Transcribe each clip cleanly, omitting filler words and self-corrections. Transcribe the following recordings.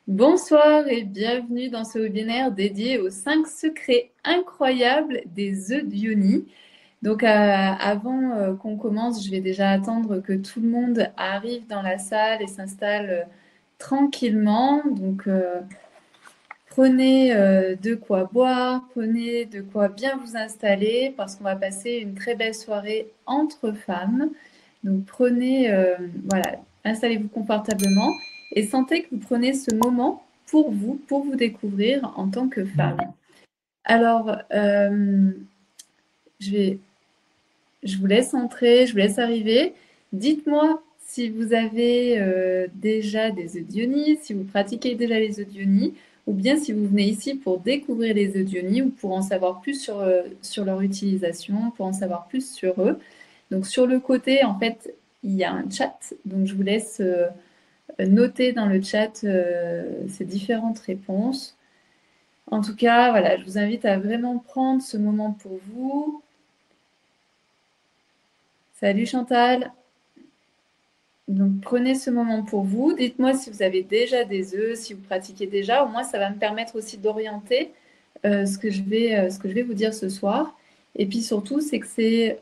Bonsoir et bienvenue dans ce webinaire dédié aux 5 secrets incroyables des œufs d'Ioni. Donc avant qu'on commence, je vais déjà attendre que tout le monde arrive dans la salle et s'installe tranquillement. Donc prenez de quoi boire, prenez de quoi bien vous installer parce qu'on va passer une très belle soirée entre femmes. Donc prenez, voilà, installez-vous confortablement et sentez que vous prenez ce moment pour vous découvrir en tant que femme. Alors, je vais, je vous laisse entrer, je vous laisse arriver. Dites-moi si vous avez déjà des œufs d'Ioni, si vous pratiquez déjà les œufs d'Ioni, ou bien si vous venez ici pour découvrir les œufs d'Ioni ou pour en savoir plus sur leur utilisation, pour en savoir plus sur eux. Donc sur le côté, en fait, il y a un chat. Donc je vous laisse noter dans le chat ces différentes réponses. En tout cas, voilà, je vous invite à vraiment prendre ce moment pour vous. Salut Chantal. Donc prenez ce moment pour vous. Dites-moi si vous avez déjà des œufs, si vous pratiquez déjà. Au moins, ça va me permettre aussi d'orienter ce que je vais vous dire ce soir. Et puis surtout, c'est que c'est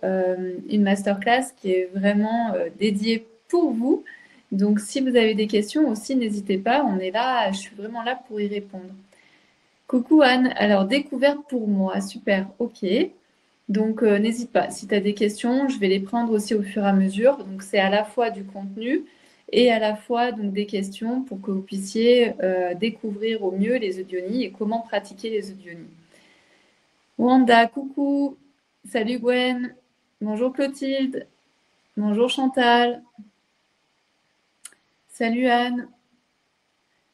une masterclass qui est vraiment dédiée pour vous. Donc si vous avez des questions aussi, n'hésitez pas. On est là, je suis vraiment là pour y répondre. Coucou Anne. Alors, découverte pour moi. Super. OK. Donc, n'hésite pas. Si tu as des questions, je vais les prendre aussi au fur et à mesure. Donc, c'est à la fois du contenu et à la fois donc, des questions pour que vous puissiez découvrir au mieux les œufs d'Ioni et comment pratiquer les œufs d'Ioni. Wanda, coucou. Salut Gwen. Bonjour Clotilde. Bonjour Chantal. Salut Anne.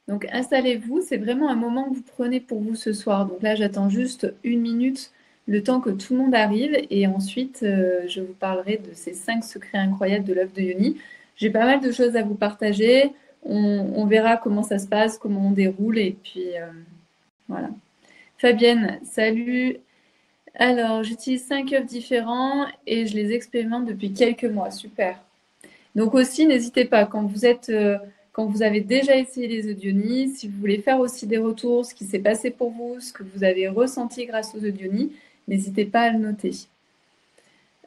Donc, installez-vous. C'est vraiment un moment que vous prenez pour vous ce soir. Donc là, j'attends juste une minute, le temps que tout le monde arrive. Et ensuite, je vous parlerai de ces 5 secrets incroyables de l'œuf de Yoni. J'ai pas mal de choses à vous partager. On verra comment ça se passe, comment on déroule. Et puis, voilà. Fabienne, salut. Alors, j'utilise 5 œufs différents et je les expérimente depuis quelques mois. Super. Donc aussi, n'hésitez pas, quand vous avez déjà essayé les œufs d'Ioni, si vous voulez faire aussi des retours, ce qui s'est passé pour vous, ce que vous avez ressenti grâce aux œufs d'Ioni, n'hésitez pas à le noter.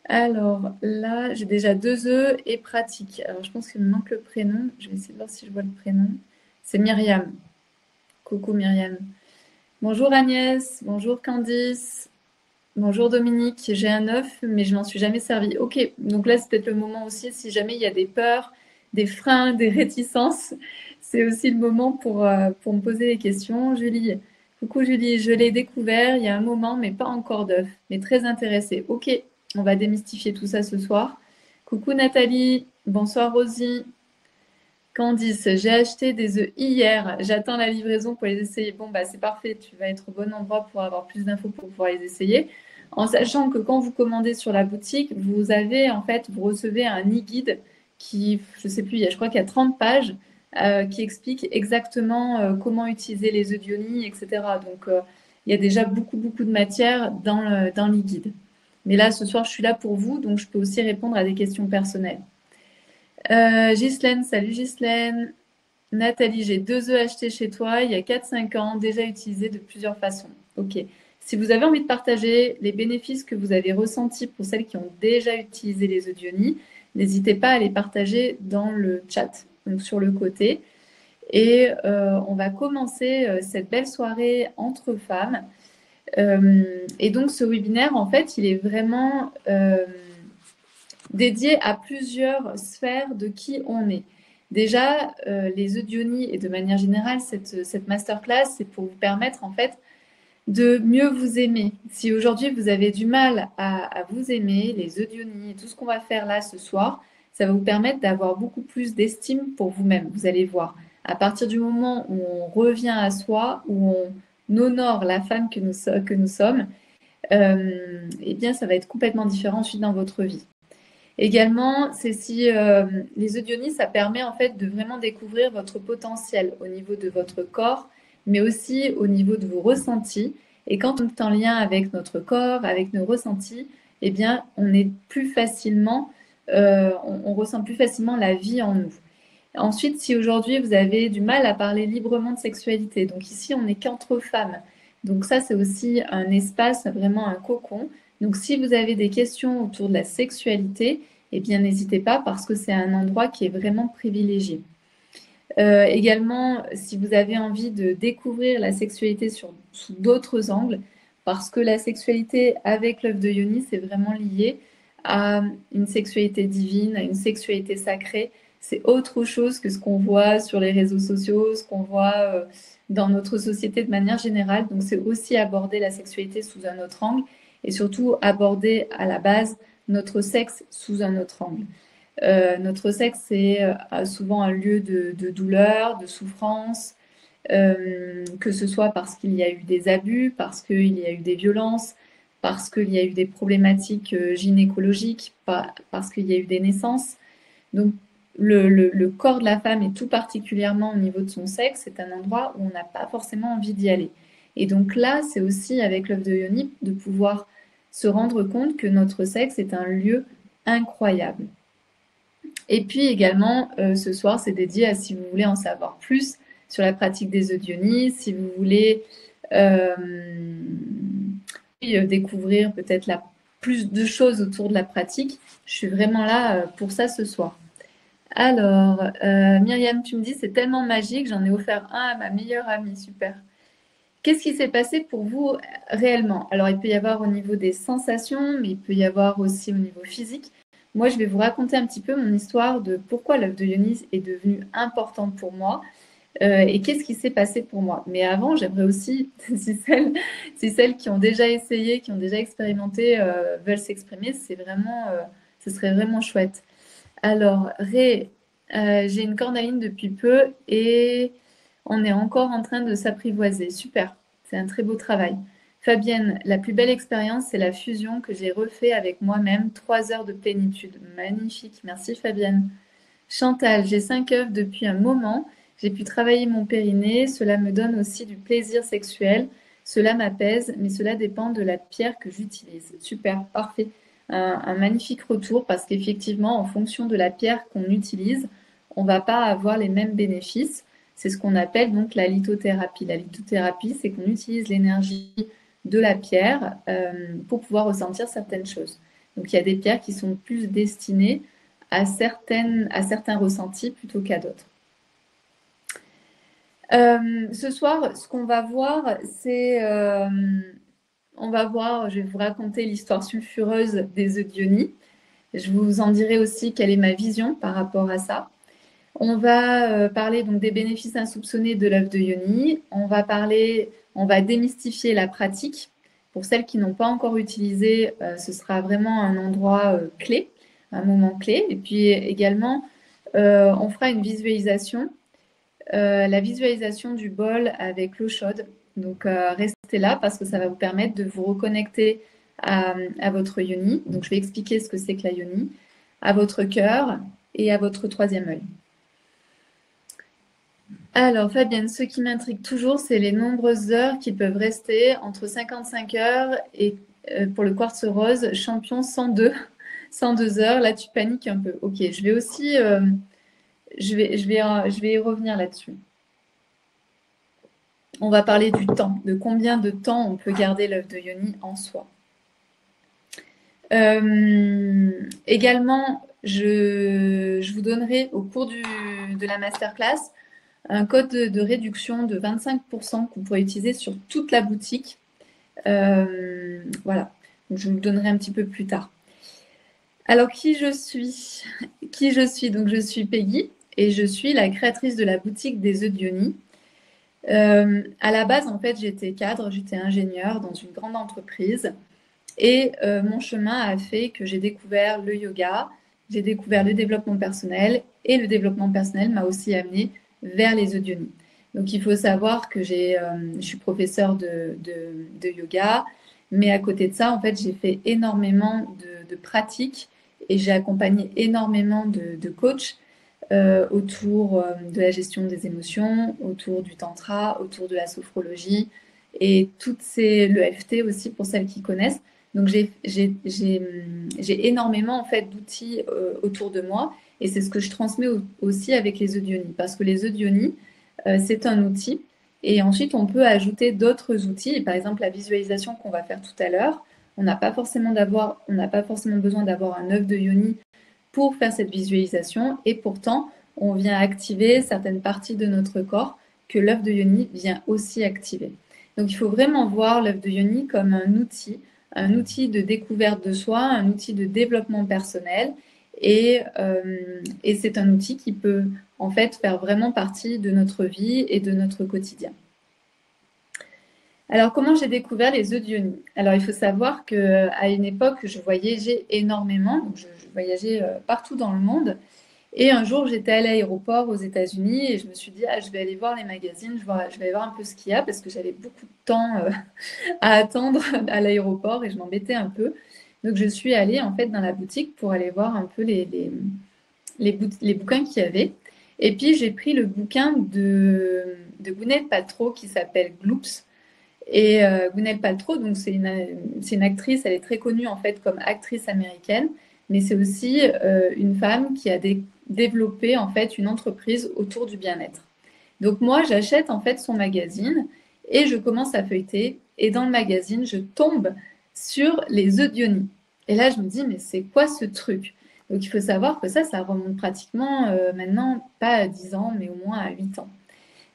Alors là, j'ai déjà 2 œufs et pratique. Alors je pense qu'il me manque le prénom. Je vais essayer de voir si je vois le prénom. C'est Myriam. Coucou Myriam. Bonjour Agnès. Bonjour Candice. Bonjour Dominique. J'ai un œuf, mais je m'en suis jamais servi. Ok, donc là c'est peut-être le moment aussi, si jamais il y a des peurs, des freins, des réticences, c'est aussi le moment pour me poser les questions. Julie, coucou Julie, je l'ai découvert il y a un moment, mais pas encore d'œuf, mais très intéressée. Ok, on va démystifier tout ça ce soir. Coucou Nathalie, bonsoir Rosie. Candice, j'ai acheté des œufs hier, j'attends la livraison pour les essayer. Bon, bah c'est parfait, tu vas être au bon endroit pour avoir plus d'infos pour pouvoir les essayer. En sachant que quand vous commandez sur la boutique, vous avez en fait, vous recevez un e-guide qui, je sais plus, je crois qu'il y a 30 pages qui explique exactement comment utiliser les œufs d'Ioni, etc. Donc il y a déjà beaucoup de matière dans l'e-guide. Mais là, ce soir, je suis là pour vous, donc je peux aussi répondre à des questions personnelles. Ghislaine, salut Ghislaine. Nathalie, j'ai 2 œufs achetés chez toi il y a 4-5 ans, déjà utilisés de plusieurs façons. Ok. Si vous avez envie de partager les bénéfices que vous avez ressentis pour celles qui ont déjà utilisé les œufs d'Ioni, n'hésitez pas à les partager dans le chat, donc sur le côté. Et on va commencer cette belle soirée entre femmes. Et donc ce webinaire, en fait, il est vraiment dédié à plusieurs sphères de qui on est. Déjà, les œufs d'Ioni et de manière générale, cette masterclass, c'est pour vous permettre en fait de mieux vous aimer. Si aujourd'hui vous avez du mal à vous aimer, les œufs d'Ioni et tout ce qu'on va faire là ce soir, ça va vous permettre d'avoir beaucoup plus d'estime pour vous-même. Vous allez voir, à partir du moment où on revient à soi, où on honore la femme que nous sommes, eh bien ça va être complètement différent ensuite dans votre vie. Également, c'est si les œufs d'Ioni, ça permet en fait de vraiment découvrir votre potentiel au niveau de votre corps, mais aussi au niveau de vos ressentis. Et quand on est en lien avec notre corps, avec nos ressentis, eh bien, on est plus facilement, on ressent plus facilement la vie en nous. Ensuite, si aujourd'hui vous avez du mal à parler librement de sexualité, donc ici on n'est qu'entre femmes. Donc ça, c'est aussi un espace, vraiment un cocon. Donc si vous avez des questions autour de la sexualité, eh bien n'hésitez pas parce que c'est un endroit qui est vraiment privilégié. Également, si vous avez envie de découvrir la sexualité sous d'autres angles, parce que la sexualité avec l'œuf de Yoni, c'est vraiment lié à une sexualité divine, à une sexualité sacrée. C'est autre chose que ce qu'on voit sur les réseaux sociaux, ce qu'on voit dans notre société de manière générale. Donc, c'est aussi aborder la sexualité sous un autre angle et surtout aborder à la base notre sexe sous un autre angle. Notre sexe, c'est souvent un lieu de douleur, de souffrance, que ce soit parce qu'il y a eu des abus, parce qu'il y a eu des violences, parce qu'il y a eu des problématiques gynécologiques, parce qu'il y a eu des naissances. Donc, le corps de la femme, et tout particulièrement au niveau de son sexe, c'est un endroit où on n'a pas forcément envie d'y aller. Et donc là, c'est aussi avec l'œuf de Yoni de pouvoir se rendre compte que notre sexe est un lieu incroyable. Et puis également, ce soir, c'est dédié à si vous voulez en savoir plus sur la pratique des œufs de Yoni, si vous voulez découvrir peut-être plus de choses autour de la pratique. Je suis vraiment là pour ça ce soir. Alors, Myriam, tu me dis, c'est tellement magique, j'en ai offert un à ma meilleure amie, super. Qu'est-ce qui s'est passé pour vous réellement? Alors, il peut y avoir au niveau des sensations, mais il peut y avoir aussi au niveau physique. Moi, je vais vous raconter un petit peu mon histoire de pourquoi l'œuf de Yoni est devenu important pour moi et qu'est-ce qui s'est passé pour moi. Mais avant, j'aimerais aussi, si celles qui ont déjà essayé, qui ont déjà expérimenté, veulent s'exprimer, ce serait vraiment chouette. Alors, Ré, j'ai une cornaline depuis peu et on est encore en train de s'apprivoiser. Super, c'est un très beau travail. Fabienne, la plus belle expérience, c'est la fusion que j'ai refait avec moi-même. 3 heures de plénitude. Magnifique. Merci Fabienne. Chantal, j'ai 5 œufs depuis un moment. J'ai pu travailler mon périnée. Cela me donne aussi du plaisir sexuel. Cela m'apaise, mais cela dépend de la pierre que j'utilise. Super, parfait. Un magnifique retour parce qu'effectivement, en fonction de la pierre qu'on utilise, on ne va pas avoir les mêmes bénéfices. C'est ce qu'on appelle donc la lithothérapie. La lithothérapie, c'est qu'on utilise l'énergie de la pierre pour pouvoir ressentir certaines choses. Donc il y a des pierres qui sont plus destinées à certains ressentis plutôt qu'à d'autres. Ce soir, ce qu'on va voir, c'est je vais vous raconter l'histoire sulfureuse des œufs de Yoni. Je vous en dirai aussi quelle est ma vision par rapport à ça. On va parler donc des bénéfices insoupçonnés de l'œuf de Yoni. On va démystifier la pratique. Pour celles qui n'ont pas encore utilisé, ce sera vraiment un endroit clé, un moment clé. Et puis également, on fera une visualisation, la visualisation du bol avec l'eau chaude. Donc restez là parce que ça va vous permettre de vous reconnecter à votre Yoni. Donc je vais expliquer ce que c'est que la Yoni, à votre cœur et à votre troisième œil. Alors, Fabienne, ce qui m'intrigue toujours, c'est les nombreuses heures qui peuvent rester entre 55 heures et pour le quartz rose, champion 102 heures. Là, tu paniques un peu. Ok, je vais aussi, je vais y revenir là-dessus. On va parler du temps, de combien de temps on peut garder l'œuf de Yoni en soi. Également, je vous donnerai au cours de la masterclass un code de réduction de 25% que vous pourrez utiliser sur toute la boutique. Voilà, donc, je vous le donnerai un petit peu plus tard. Alors, qui je suis? Donc, je suis Peggy et je suis la créatrice de la boutique des œufs de Yoni. À la base, en fait, j'étais cadre, j'étais ingénieure dans une grande entreprise et mon chemin a fait que j'ai découvert le yoga, j'ai découvert le développement personnel et le développement personnel m'a aussi amené vers les œufs de Yoni. Donc, il faut savoir que je suis professeure de yoga, mais à côté de ça, en fait, j'ai fait énormément de pratiques et j'ai accompagné énormément de coachs autour de la gestion des émotions, autour du tantra, autour de la sophrologie et le FT aussi pour celles qui connaissent. Donc j'ai énormément en fait d'outils autour de moi Et c'est ce que je transmets aussi avec les œufs d'Ioni, parce que les œufs d'Ioni, c'est un outil. Et ensuite, on peut ajouter d'autres outils. Par exemple, la visualisation qu'on va faire tout à l'heure, on n'a pas forcément besoin d'avoir un œuf de Yoni pour faire cette visualisation. Et pourtant, on vient activer certaines parties de notre corps que l'œuf de Yoni vient aussi activer. Donc, il faut vraiment voir l'œuf de Yoni comme un outil de découverte de soi, un outil de développement personnel. Et c'est un outil qui peut en fait faire vraiment partie de notre vie et de notre quotidien. Alors, comment j'ai découvert les œufs d'Ioni? Alors, il faut savoir qu'à une époque, je voyageais énormément, donc je voyageais partout dans le monde. Et un jour, j'étais à l'aéroport aux États-Unis et je me suis dit, je vais aller voir les magazines, je vais aller voir un peu ce qu'il y a parce que j'avais beaucoup de temps à attendre à l'aéroport et je m'embêtais un peu. Donc, je suis allée en fait dans la boutique pour aller voir un peu les bouquins qu'il y avait. Et puis, j'ai pris le bouquin de Gwyneth Paltrow qui s'appelle Gloops. Et Gwyneth Paltrow, donc c'est une actrice, elle est très connue en fait comme actrice américaine, mais c'est aussi une femme qui a développé en fait une entreprise autour du bien-être. Donc moi, j'achète en fait son magazine et je commence à feuilleter. Et dans le magazine, je tombe sur les œufs d'Ioni. Et là, je me dis, mais c'est quoi ce truc? Donc il faut savoir que ça remonte pratiquement maintenant, pas à 10 ans, mais au moins à 8 ans.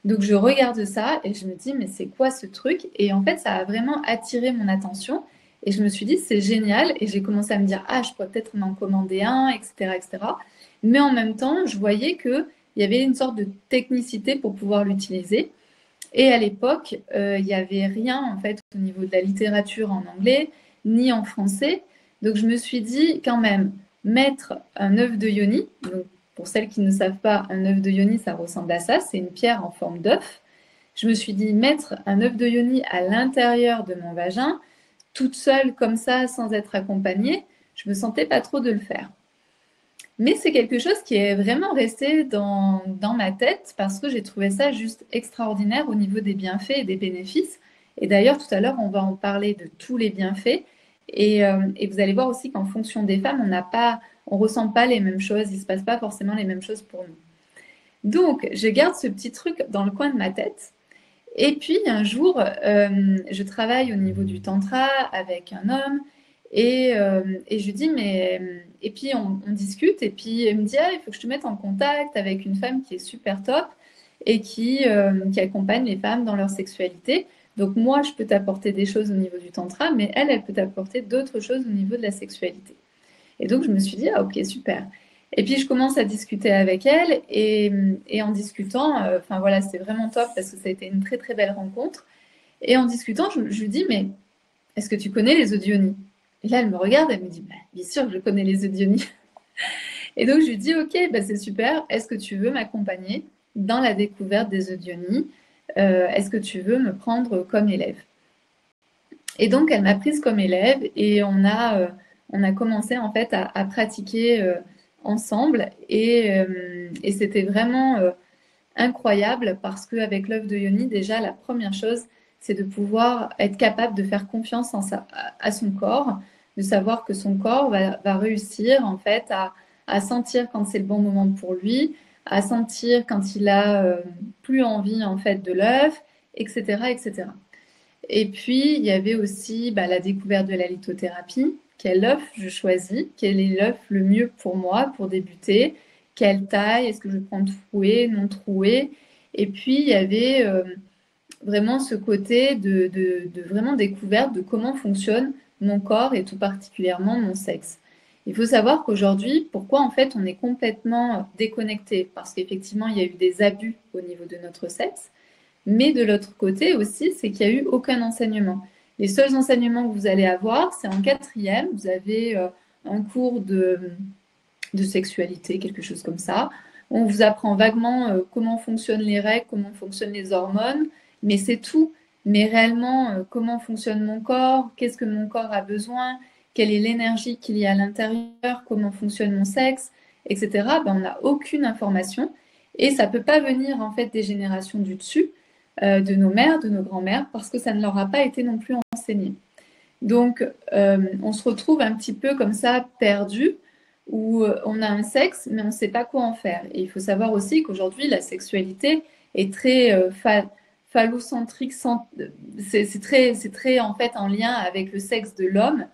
Donc je regarde ça et je me dis, mais c'est quoi ce truc? Et en fait, ça a vraiment attiré mon attention. Et je me suis dit, c'est génial. Et j'ai commencé à me dire, je pourrais peut-être m'en commander un, etc., etc. Mais en même temps, je voyais qu'il y avait une sorte de technicité pour pouvoir l'utiliser. Et à l'époque, il n'y avait rien en fait au niveau de la littérature en anglais, ni en français. Donc je me suis dit, quand même, mettre un œuf de Yoni, donc pour celles qui ne savent pas, un œuf de Yoni, ça ressemble à ça, c'est une pierre en forme d'œuf. Je me suis dit, mettre un œuf de Yoni à l'intérieur de mon vagin, toute seule comme ça, sans être accompagnée, je me sentais pas trop de le faire. Mais c'est quelque chose qui est vraiment resté dans ma tête parce que j'ai trouvé ça juste extraordinaire au niveau des bienfaits et des bénéfices. Et d'ailleurs, tout à l'heure, on va en parler de tous les bienfaits. Et vous allez voir aussi qu'en fonction des femmes, on ressent pas les mêmes choses, il se passe pas forcément les mêmes choses pour nous. Donc, je garde ce petit truc dans le coin de ma tête. Et puis, un jour, je travaille au niveau du tantra avec un homme et je lui dis, mais... Et puis, on discute et puis il me dit, il faut que je te mette en contact avec une femme qui est super top et qui accompagne les femmes dans leur sexualité. Donc, moi, je peux t'apporter des choses au niveau du tantra, mais elle peut t'apporter d'autres choses au niveau de la sexualité. Et donc, je me suis dit, ok, super. Et puis, je commence à discuter avec elle et en discutant, enfin voilà, c'était vraiment top parce que ça a été une très, très belle rencontre. Et en discutant, je lui dis, mais est-ce que tu connais les œufs d'Ioni? Et là, elle me regarde, elle me dit, bien sûr que je connais les œufs d'Ioni. Et donc, je lui dis, ok, c'est super. Est-ce que tu veux m'accompagner dans la découverte des œufs d'Ioni? Est-ce que tu veux me prendre comme élève? Et donc, elle m'a prise comme élève et on a commencé en fait à pratiquer ensemble et c'était vraiment incroyable parce qu'avec l'œuf de Yoni, déjà, la première chose, c'est de pouvoir être capable de faire confiance à son corps, de savoir que son corps va réussir en fait à sentir quand c'est le bon moment pour lui, à sentir quand il a plus envie en fait de l'œuf, etc., etc. Et puis, il y avait aussi la découverte de la lithothérapie. Quel œuf je choisis? Quel est l'œuf le mieux pour moi pour débuter? Quelle taille? Est-ce que je prends troué, non troué? Et puis, il y avait vraiment ce côté de vraiment découverte de comment fonctionne mon corps et tout particulièrement mon sexe. Il faut savoir qu'aujourd'hui, pourquoi en fait on est complètement déconnecté? Parce qu'effectivement, il y a eu des abus au niveau de notre sexe. Mais de l'autre côté aussi, c'est qu'il n'y a eu aucun enseignement. Les seuls enseignements que vous allez avoir, c'est en quatrième, vous avez un cours de sexualité, quelque chose comme ça. On vous apprend vaguement comment fonctionnent les règles, comment fonctionnent les hormones, mais c'est tout. Mais réellement, comment fonctionne mon corps, qu'est-ce que mon corps a besoin, quelle est l'énergie qu'il y a à l'intérieur, comment fonctionne mon sexe, etc. On n'a aucune information et ça ne peut pas venir en fait des générations du dessus de nos mères, de nos grands-mères, parce que ça ne leur a pas été non plus enseigné. Donc, on se retrouve un petit peu comme ça, perdu, où on a un sexe, mais on ne sait pas quoi en faire. Et il faut savoir aussi qu'aujourd'hui, la sexualité est très phallocentrique, c'est très en fait en lien avec le sexe de l'homme.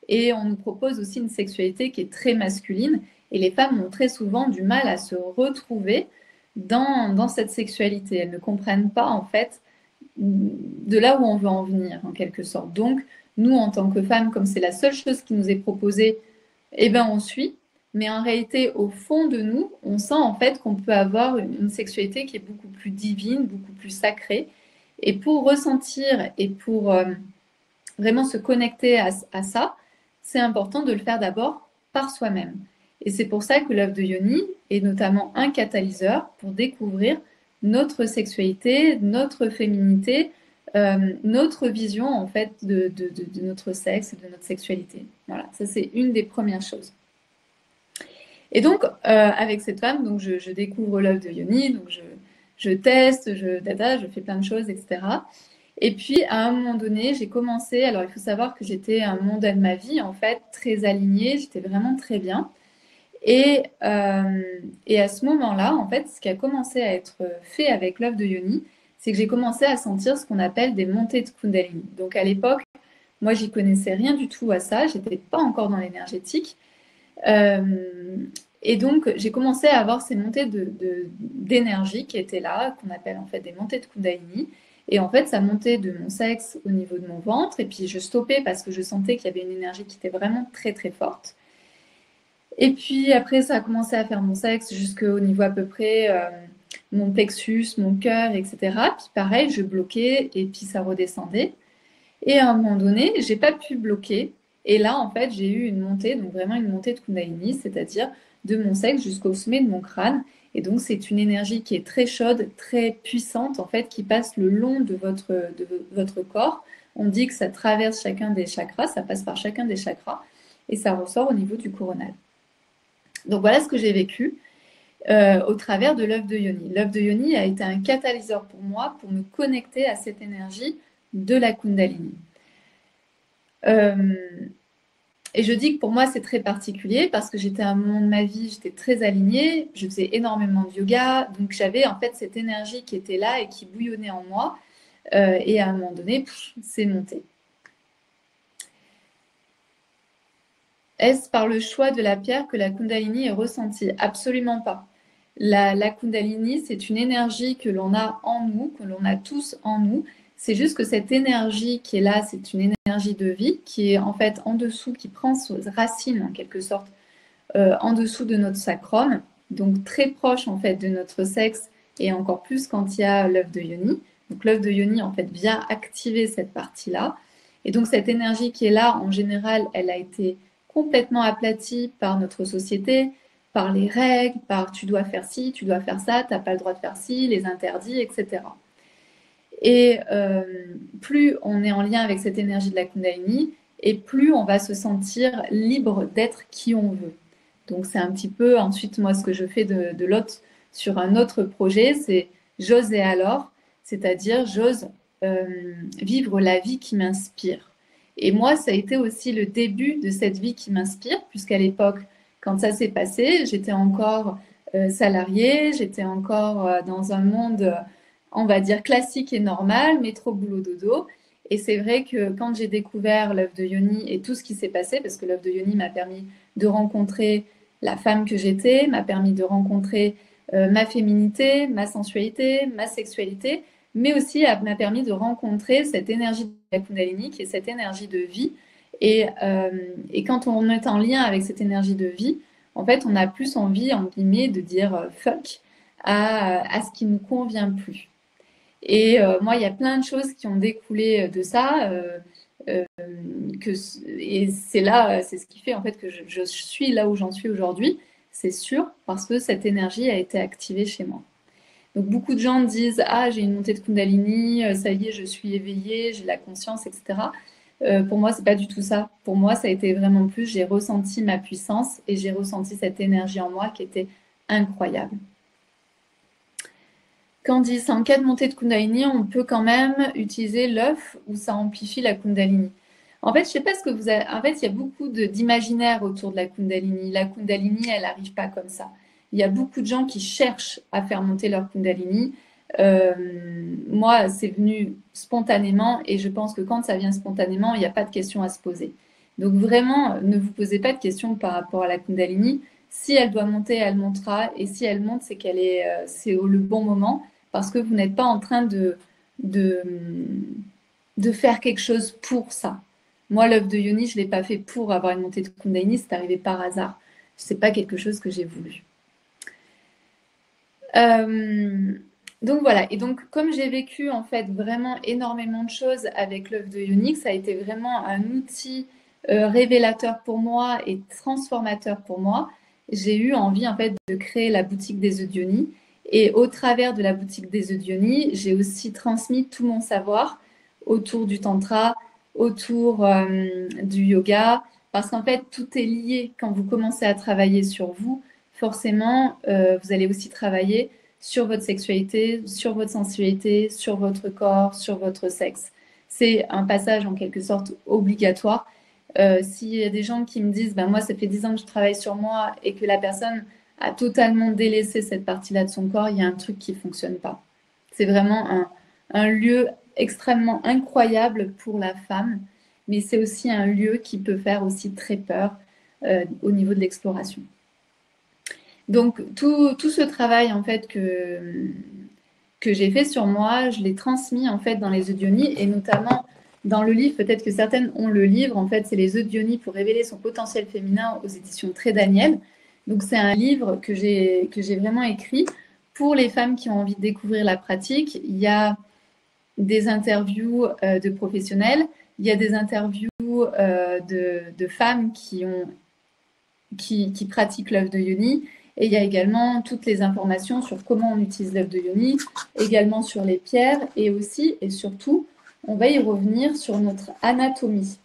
Et on nous propose aussi une sexualité qui est très masculine. Et les femmes ont très souvent du mal à se retrouver dans cette sexualité. Elles ne comprennent pas en fait de là où on veut en venir, en quelque sorte. Donc, nous, en tant que femmes, comme c'est la seule chose qui nous est proposée, eh ben, on suit. Mais en réalité, au fond de nous, on sent en fait qu'on peut avoir une sexualité qui est beaucoup plus divine, beaucoup plus sacrée. Et pour ressentir et pour vraiment se connecter à ça, c'est important de le faire d'abord par soi-même. Et c'est pour ça que l'œuvre de Yoni est notamment un catalyseur pour découvrir notre sexualité, notre féminité, notre vision en fait de notre sexe et de notre sexualité. Voilà, ça c'est une des premières choses. Et donc, avec cette femme, donc je découvre l'œuvre de Yoni, donc je teste, je fais plein de choses, etc. Et puis, à un moment donné, j'ai commencé. Alors, il faut savoir que j'étais à un moment de ma vie, en fait, très alignée. J'étais vraiment très bien. Et à ce moment-là, en fait, ce qui a commencé à être fait avec l'œuvre de Yoni, c'est que j'ai commencé à sentir ce qu'on appelle des montées de Kundalini. Donc, à l'époque, moi, j'y connaissais rien du tout à ça. J'étais pas encore dans l'énergétique. Et donc, j'ai commencé à avoir ces montées d'énergie qui étaient là, qu'on appelle en fait des montées de Kundalini. Et en fait, ça montait de mon sexe au niveau de mon ventre. Et puis, je stoppais parce que je sentais qu'il y avait une énergie qui était vraiment très, très forte. Et puis, après, ça a commencé à faire mon sexe jusqu'au niveau à peu près mon plexus, mon cœur, etc. Puis, pareil, je bloquais et puis ça redescendait. Et à un moment donné, j'ai pas pu bloquer. Et là, en fait, j'ai eu une montée, donc vraiment une montée de Kundalini, c'est-à-dire de mon sexe jusqu'au sommet de mon crâne. Et donc, c'est une énergie qui est très chaude, très puissante, en fait, qui passe le long de votre corps. On dit que ça traverse chacun des chakras, ça passe par chacun des chakras, et ça ressort au niveau du coronal. Donc, voilà ce que j'ai vécu au travers de l'œuvre de Yoni. L'œuvre de Yoni a été un catalyseur pour moi pour me connecter à cette énergie de la Kundalini. Et je dis que pour moi, c'est très particulier parce que j'étais à un moment de ma vie, j'étais très alignée, je faisais énormément de yoga, donc j'avais en fait cette énergie qui était là et qui bouillonnait en moi. Et à un moment donné, c'est monté. Est-ce par le choix de la pierre que la Kundalini est ressentie? Absolument pas. La Kundalini, c'est une énergie que l'on a en nous, que l'on a tous en nous. C'est juste que cette énergie qui est là, c'est une énergie de vie qui est en fait en dessous, qui prend ses racines en quelque sorte en dessous de notre sacrum, donc très proche en fait de notre sexe et encore plus quand il y a l'œuf de Yoni. Donc l'œuf de Yoni en fait vient activer cette partie-là. Et donc cette énergie qui est là, en général, elle a été complètement aplatie par notre société, par les règles, par tu dois faire ci, tu dois faire ça, tu n'as pas le droit de faire ci, les interdits, etc. Et plus on est en lien avec cette énergie de la Kundalini, et plus on va se sentir libre d'être qui on veut. Donc c'est un petit peu ensuite moi ce que je fais de l'autre sur un autre projet, c'est j'ose et alors, c'est-à-dire j'ose vivre la vie qui m'inspire. Et moi, ça a été aussi le début de cette vie qui m'inspire, puisqu'à l'époque, quand ça s'est passé, j'étais encore salariée, j'étais encore dans un monde, on va dire, classique et normal, métro, boulot, dodo. Et c'est vrai que quand j'ai découvert l'œuvre de Yoni et tout ce qui s'est passé, parce que l'œuvre de Yoni m'a permis de rencontrer la femme que j'étais, m'a permis de rencontrer ma féminité, ma sensualité, ma sexualité, mais aussi m'a permis de rencontrer cette énergie de la Kundalini, qui est cette énergie de vie. Et quand on est en lien avec cette énergie de vie, en fait, on a plus envie, en guillemets, de dire fuck à ce qui ne nous convient plus. Et moi, il y a plein de choses qui ont découlé de ça. Euh, et c'est là, c'est ce qui fait en fait que je suis là où j'en suis aujourd'hui, c'est sûr, parce que cette énergie a été activée chez moi. Donc beaucoup de gens disent ah j'ai une montée de Kundalini, ça y est je suis éveillée, j'ai la conscience, etc. Pour moi c'est pas du tout ça. Pour moi ça a été vraiment plus j'ai ressenti ma puissance et j'ai ressenti cette énergie en moi qui était incroyable. Candice, en cas de montée de Kundalini, on peut quand même utiliser l'œuf ou ça amplifie la Kundalini. En fait, je sais pas ce que vous avez. En fait, il y a beaucoup d'imaginaire autour de la Kundalini. La Kundalini, elle n'arrive pas comme ça. Il y a beaucoup de gens qui cherchent à faire monter leur Kundalini. Euh, Moi, c'est venu spontanément et je pense que quand ça vient spontanément, il n'y a pas de questions à se poser. Donc vraiment, ne vous posez pas de questions par rapport à la Kundalini. Si elle doit monter, elle montera. Et si elle monte, c'est qu'elle est, c'est au le bon moment parce que vous n'êtes pas en train de, de faire quelque chose pour ça. Moi, l'œuvre de Yoni, je ne l'ai pas fait pour avoir une montée de Kundalini, c'est arrivé par hasard. Ce n'est pas quelque chose que j'ai voulu. Euh, donc voilà, et donc comme j'ai vécu en fait vraiment énormément de choses avec l'œuvre de Yoni, ça a été vraiment un outil révélateur pour moi et transformateur pour moi. J'ai eu envie en fait de créer la boutique des œufs de Yoni. Et au travers de la boutique des œufs de Yoni, j'ai aussi transmis tout mon savoir autour du tantra, autour du yoga, parce qu'en fait tout est lié quand vous commencez à travailler sur vous forcément, vous allez aussi travailler sur votre sexualité, sur votre sensualité, sur votre corps, sur votre sexe. C'est un passage en quelque sorte obligatoire. S'il y a des gens qui me disent, ben moi, ça fait 10 ans que je travaille sur moi et que la personne a totalement délaissé cette partie-là de son corps, il y a un truc qui ne fonctionne pas. C'est vraiment un lieu extrêmement incroyable pour la femme, mais c'est aussi un lieu qui peut faire aussi très peur au niveau de l'exploration. Donc tout ce travail en fait que j'ai fait sur moi, je l'ai transmis en fait dans les œufs d'Ioni et notamment dans le livre, peut-être que certaines ont le livre, en fait c'est les œufs d'Ioni pour révéler son potentiel féminin aux éditions Très Daniel. Donc c'est un livre que j'ai vraiment écrit pour les femmes qui ont envie de découvrir la pratique. Il y a des interviews de professionnels, il y a des interviews de femmes qui pratiquent l'œuvre de Yoni. Et il y a également toutes les informations sur comment on utilise l'œuvre de Yoni, également sur les pierres et aussi et surtout, on va y revenir sur notre anatomie.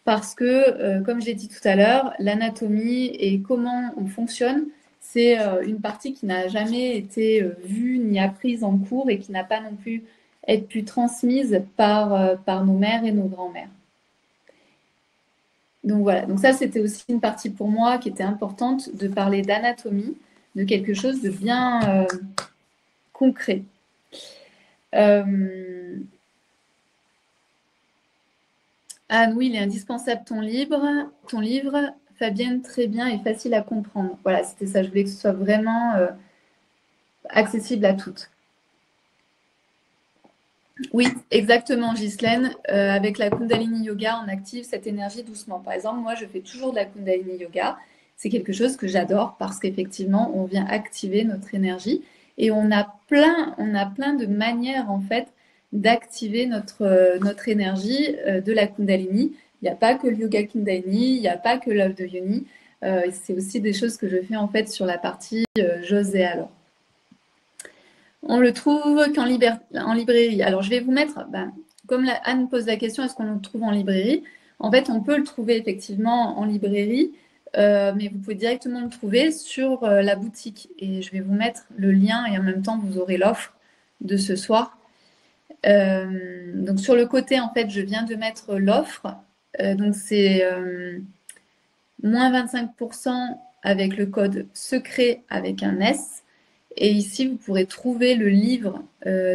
Parce que, comme j'ai dit tout à l'heure, l'anatomie et comment on fonctionne, c'est une partie qui n'a jamais été vue ni apprise en cours et qui n'a pas non plus été pu transmise par nos mères et nos grands-mères. Donc voilà, donc ça c'était aussi une partie pour moi qui était importante de parler d'anatomie, de quelque chose de bien concret. Anne, oui, il est indispensable ton livre, Fabienne, très bien et facile à comprendre. Voilà, c'était ça, je voulais que ce soit vraiment accessible à toutes. Oui, exactement, Ghislaine. Avec la Kundalini Yoga, on active cette énergie doucement. Par exemple, moi, je fais toujours de la Kundalini Yoga. C'est quelque chose que j'adore parce qu'effectivement, on vient activer notre énergie et on a plein de manières en fait d'activer notre énergie de la Kundalini. Il n'y a pas que le yoga Kundalini, il n'y a pas que l'œuvre de Yoni. C'est aussi des choses que je fais en fait sur la partie j'ose et alors. On le trouve en librairie. Alors, je vais vous mettre, comme Anne pose la question, est-ce qu'on le trouve en librairie? En fait, on peut le trouver effectivement en librairie, mais vous pouvez directement le trouver sur la boutique. Et je vais vous mettre le lien et en même temps, vous aurez l'offre de ce soir. Donc, sur le côté, en fait, je viens de mettre l'offre. Donc, c'est moins 25% avec le code secret avec un S. Et ici, vous pourrez trouver le livre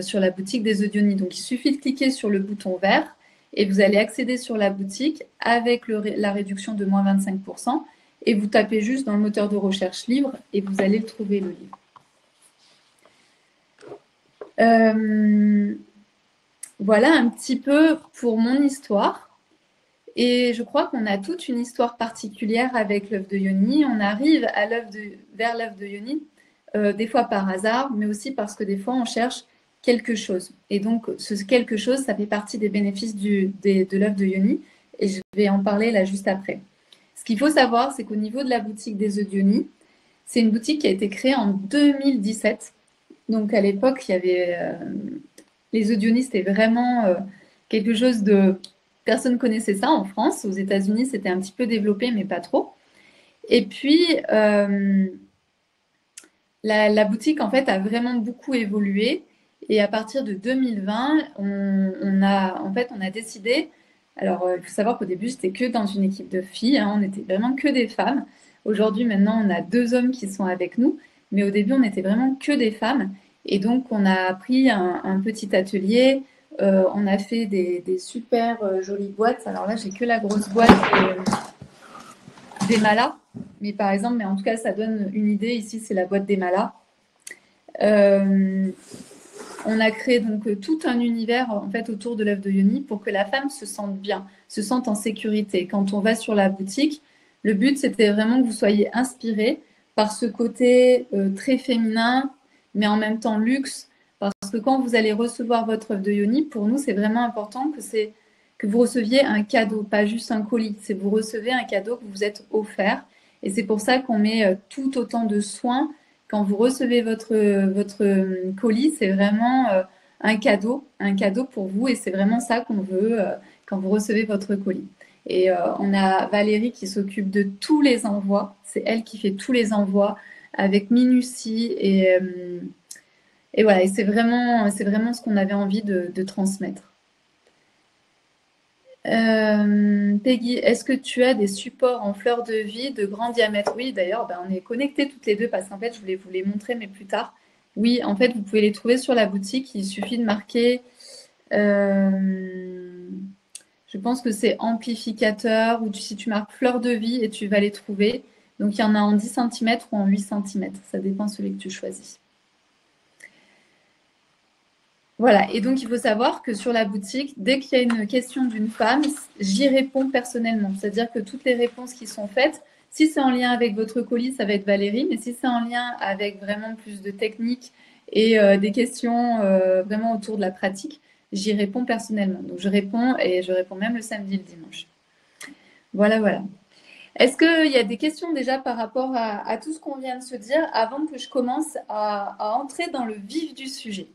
sur la boutique des Audionies. Donc, il suffit de cliquer sur le bouton vert et vous allez accéder sur la boutique avec la réduction de moins 25%. Et vous tapez juste dans le moteur de recherche livre et vous allez le trouver, le livre. Voilà un petit peu pour mon histoire. Et je crois qu'on a toute une histoire particulière avec l'œuvre de Yoni. On arrive vers l'œuvre de Yoni des fois par hasard, mais aussi parce que des fois on cherche quelque chose. Et donc ce quelque chose, ça fait partie des bénéfices de l'œuvre de Yoni, et je vais en parler là juste après. Ce qu'il faut savoir, c'est qu'au niveau de la boutique des œufs de Yoni, c'est une boutique qui a été créée en 2017. Donc à l'époque, il y avait les œufs de Yoni, c'était vraiment quelque chose de... Personne connaissait ça en France. Aux États-Unis, c'était un petit peu développé, mais pas trop. Et puis, la boutique, en fait, a vraiment beaucoup évolué. Et à partir de 2020, on a décidé Alors, il faut savoir qu'au début, j'étais que dans une équipe de filles, hein, on était vraiment que des femmes. Aujourd'hui, maintenant, on a 2 hommes qui sont avec nous, mais au début, on était vraiment que des femmes. Et donc, on a pris un petit atelier, on a fait des super jolies boîtes. Alors là, j'ai que la grosse boîte des malas, mais par exemple, mais en tout cas, ça donne une idée. Ici, c'est la boîte des malas. On a créé donc tout un univers en fait autour de l'œuf de Yoni pour que la femme se sente bien, se sente en sécurité. Quand on va sur la boutique, le but c'était vraiment que vous soyez inspiré par ce côté très féminin, mais en même temps luxe, parce que quand vous allez recevoir votre œuf de Yoni, pour nous c'est vraiment important que vous receviez un cadeau, pas juste un colis. C'est vous recevez un cadeau que vous êtes offert, et c'est pour ça qu'on met tout autant de soins quand vous recevez votre colis, c'est vraiment un cadeau pour vous et c'est vraiment ça qu'on veut quand vous recevez votre colis. Et on a Valérie qui s'occupe de tous les envois. C'est elle qui fait tous les envois avec minutie et voilà. Et c'est vraiment ce qu'on avait envie de transmettre. Peggy, est-ce que tu as des supports en fleurs de vie de grand diamètre? Oui, d'ailleurs, ben, on est connectés toutes les deux parce qu'en fait, je voulais vous les montrer, mais plus tard. Oui, en fait, vous pouvez les trouver sur la boutique. Il suffit de marquer, je pense que c'est amplificateur ou si tu marques fleurs de vie et tu vas les trouver. Donc, il y en a en 10 cm ou en 8 cm. Ça dépend celui que tu choisis. Voilà, et donc il faut savoir que sur la boutique, dès qu'il y a une question d'une femme, j'y réponds personnellement. C'est-à-dire que toutes les réponses qui sont faites, si c'est en lien avec votre colis, ça va être Valérie, mais si c'est en lien avec vraiment plus de techniques et des questions vraiment autour de la pratique, j'y réponds personnellement. Donc je réponds et je réponds même le samedi et le dimanche. Voilà, voilà. Est-ce qu'il y a des questions déjà par rapport à tout ce qu'on vient de se dire avant que je commence à entrer dans le vif du sujet?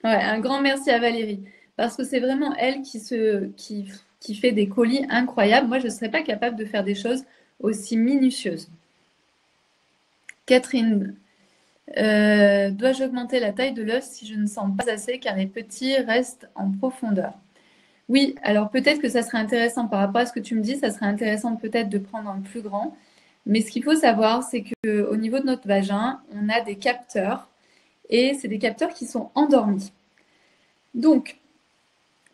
Ouais, un grand merci à Valérie, parce que c'est vraiment elle qui fait des colis incroyables. Moi, je ne serais pas capable de faire des choses aussi minutieuses. Catherine, dois-je augmenter la taille de l'œuf si je ne sens pas assez car les petits restent en profondeur? Oui, alors peut-être que ça serait intéressant par rapport à ce que tu me dis, ça serait intéressant peut-être de prendre un plus grand. Mais ce qu'il faut savoir, c'est qu'au niveau de notre vagin, on a des capteurs et c'est des capteurs qui sont endormis. Donc,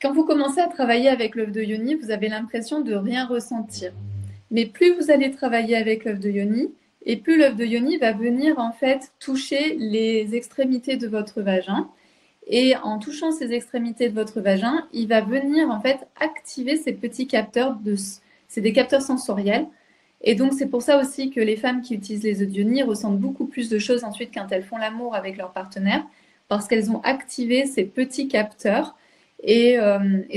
quand vous commencez à travailler avec l'œuf de Yoni, vous avez l'impression de rien ressentir. Mais plus vous allez travailler avec l'œuf de Yoni, et plus l'œuf de Yoni va venir en fait toucher les extrémités de votre vagin. Et en touchant ces extrémités de votre vagin, il va venir en fait activer ces petits capteurs. C'est des capteurs sensoriels. Et donc c'est pour ça aussi que les femmes qui utilisent les œufs de Yoni ressentent beaucoup plus de choses ensuite quand elles font l'amour avec leur partenaire, parce qu'elles ont activé ces petits capteurs et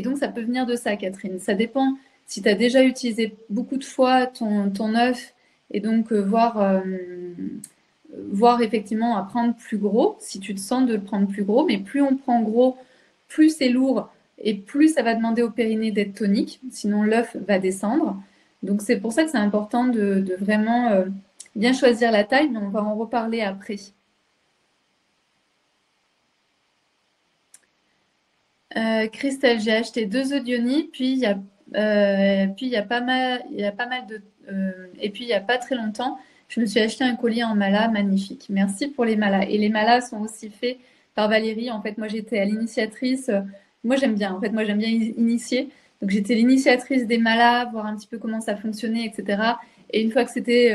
donc, ça peut venir de ça, Catherine. Ça dépend si tu as déjà utilisé beaucoup de fois ton œuf et donc voir effectivement à prendre plus gros, si tu te sens de le prendre plus gros. Mais plus on prend gros, plus c'est lourd et plus ça va demander au périnée d'être tonique. Sinon, l'œuf va descendre. Donc, c'est pour ça que c'est important de vraiment bien choisir la taille, mais on va en reparler après. Christelle, j'ai acheté 2 œufs d'Ioni, puis il y a pas mal, et puis il y a pas très longtemps, je me suis acheté un collier en mala magnifique. Merci pour les malas. Et les malas sont aussi faits par Valérie. En fait, moi j'étais à l'initiatrice. Moi j'aime bien. En fait, moi j'aime bien initier. Donc j'étais l'initiatrice des malas, voir un petit peu comment ça fonctionnait, etc. Et une fois que c'était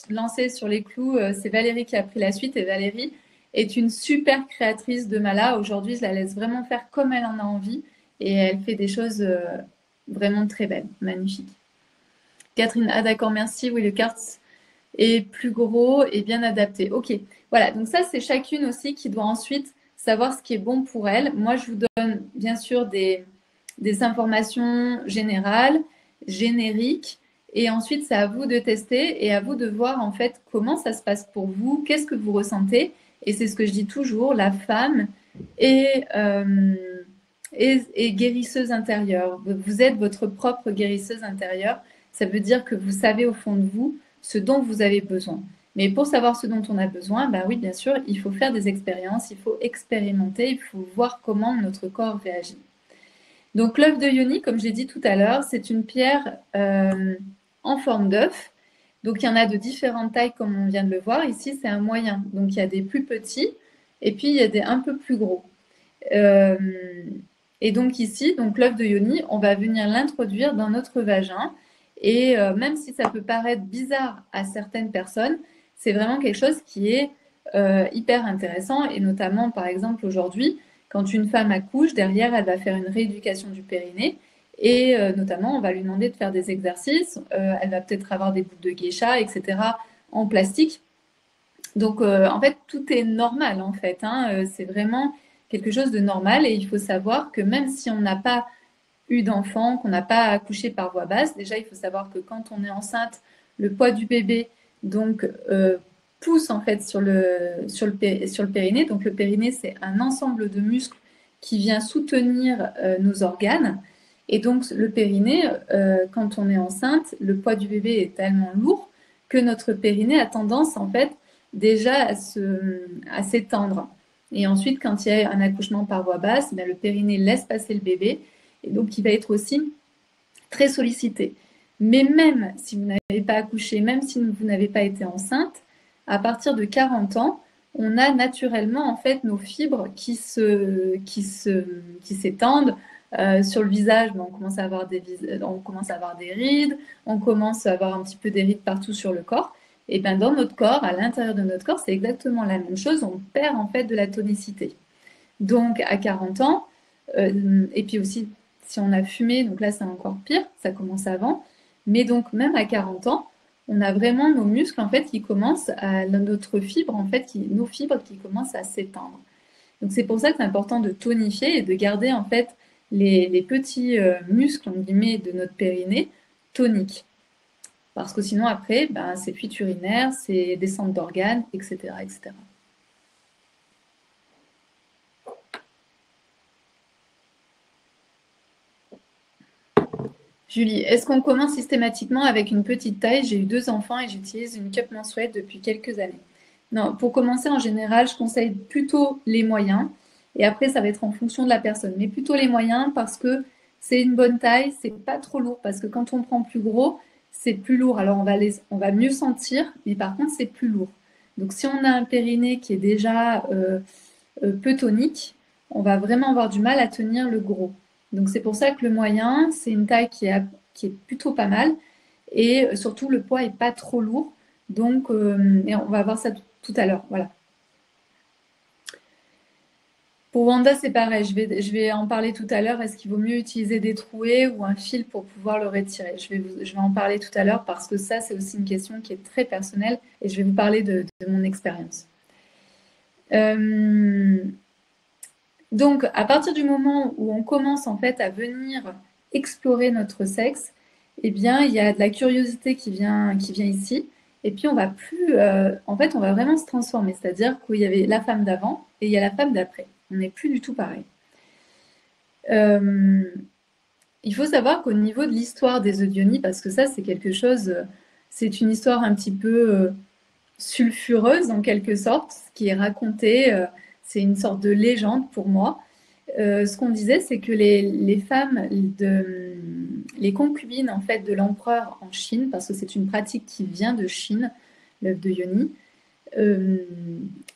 lancé sur les clous, c'est Valérie qui a pris la suite. Et Valérie, est une super créatrice de mala. Aujourd'hui, je la laisse vraiment faire comme elle en a envie et elle fait des choses vraiment très belles, magnifiques. Catherine, ah d'accord, merci. Oui, le cart est plus gros et bien adapté. Ok, voilà. Donc ça, c'est chacune aussi qui doit ensuite savoir ce qui est bon pour elle. Moi, je vous donne bien sûr des informations générales, génériques. Et ensuite, c'est à vous de tester et à vous de voir en fait comment ça se passe pour vous, qu'est-ce que vous ressentez. Et c'est ce que je dis toujours, la femme est, est guérisseuse intérieure. Vous êtes votre propre guérisseuse intérieure. Ça veut dire que vous savez au fond de vous ce dont vous avez besoin. Mais pour savoir ce dont on a besoin, bah oui, bien sûr, il faut faire des expériences, il faut expérimenter, il faut voir comment notre corps réagit. Donc l'œuf de Yoni, comme j'ai dit tout à l'heure, c'est une pierre en forme d'œuf. Donc il y en a de différentes tailles comme on vient de le voir. Ici, c'est un moyen. Donc il y a des plus petits et puis il y a des un peu plus gros. Euh, et donc ici, donc l'œuf de Yoni, on va venir l'introduire dans notre vagin. Et même si ça peut paraître bizarre à certaines personnes, c'est vraiment quelque chose qui est hyper intéressant. Et notamment, par exemple, aujourd'hui, quand une femme accouche, derrière, elle va faire une rééducation du périnée. Et notamment, on va lui demander de faire des exercices. Elle va peut-être avoir des boules de geisha, etc., en plastique. Donc, en fait, tout est normal, en fait. Hein. C'est vraiment quelque chose de normal. Et il faut savoir que même si on n'a pas eu d'enfant, qu'on n'a pas accouché par voie basse, déjà, il faut savoir que quand on est enceinte, le poids du bébé donc pousse en fait sur le périnée. Donc, le périnée, c'est un ensemble de muscles qui vient soutenir nos organes. Et donc, le périnée, quand on est enceinte, le poids du bébé est tellement lourd que notre périnée a tendance en fait déjà à s'étendre. Et ensuite, quand il y a un accouchement par voie basse, ben, le périnée laisse passer le bébé et donc il va être aussi très sollicité. Mais même si vous n'avez pas accouché, même si vous n'avez pas été enceinte, à partir de 40 ans, on a naturellement en fait nos fibres qui s'étendent. Sur le visage, ben, on commence à avoir des rides, on commence à avoir un petit peu des rides partout sur le corps. Et ben dans notre corps, à l'intérieur de notre corps, c'est exactement la même chose. On perd en fait de la tonicité. Donc à 40 ans, et puis aussi si on a fumé, donc là c'est encore pire, ça commence avant. Mais donc même à 40 ans, on a vraiment nos muscles en fait qui commencent à notre fibre en fait, nos fibres qui commencent à s'étendre. Donc c'est pour ça que c'est important de tonifier et de garder en fait les petits muscles en guillemets de notre périnée toniques. Parce que sinon après, ben, c'est fuite urinaire, c'est descente d'organes, etc., etc. Julie, est-ce qu'on commence systématiquement avec une petite taille? J'ai eu 2 enfants et j'utilise une cup menstruelle depuis quelques années. Non, pour commencer, en général, je conseille plutôt les moyens. Et après, ça va être en fonction de la personne. Mais plutôt les moyens parce que c'est une bonne taille, c'est pas trop lourd. Parce que quand on prend plus gros, c'est plus lourd. Alors, on va mieux sentir, mais par contre, c'est plus lourd. Donc, si on a un périnée qui est déjà peu tonique, on va vraiment avoir du mal à tenir le gros. Donc c'est pour ça que le moyen, c'est une taille qui est plutôt pas mal. Et surtout, le poids est pas trop lourd. Donc, et on va voir ça tout à l'heure. Voilà. Pour Wanda, c'est pareil. Je vais en parler tout à l'heure. Est-ce qu'il vaut mieux utiliser des trouées ou un fil pour pouvoir le retirer? Je vais en parler tout à l'heure parce que ça, c'est aussi une question qui est très personnelle et je vais vous parler de mon expérience. Donc, à partir du moment où on commence en fait à venir explorer notre sexe, eh bien, il y a de la curiosité qui vient ici. Et puis, on va plus, en fait, on va vraiment se transformer. C'est-à-dire qu'il y avait la femme d'avant et il y a la femme d'après. On n'est plus du tout pareil. Il faut savoir qu'au niveau de l'histoire des Odioni, parce que ça, c'est quelque chose, c'est une histoire un petit peu sulfureuse en quelque sorte, qui est racontée. C'est une sorte de légende pour moi. Ce qu'on disait, c'est que les femmes, les concubines en fait de l'empereur en Chine, parce que c'est une pratique qui vient de Chine, l'œuf de Yoni.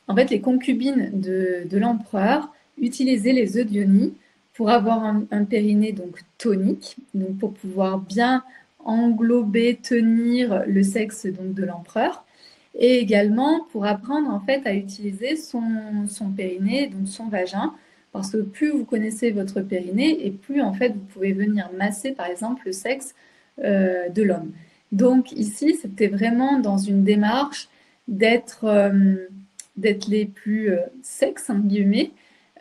En fait, les concubines de l'empereur utilisaient les œufs de Yoni pour avoir un périnée donc tonique, donc pour pouvoir bien englober, tenir le sexe donc de l'empereur, et également pour apprendre en fait à utiliser son périnée, donc son vagin, parce que plus vous connaissez votre périnée et plus en fait vous pouvez venir masser par exemple le sexe de l'homme. Donc ici, c'était vraiment dans une démarche d'être les plus sexes, en guillemets,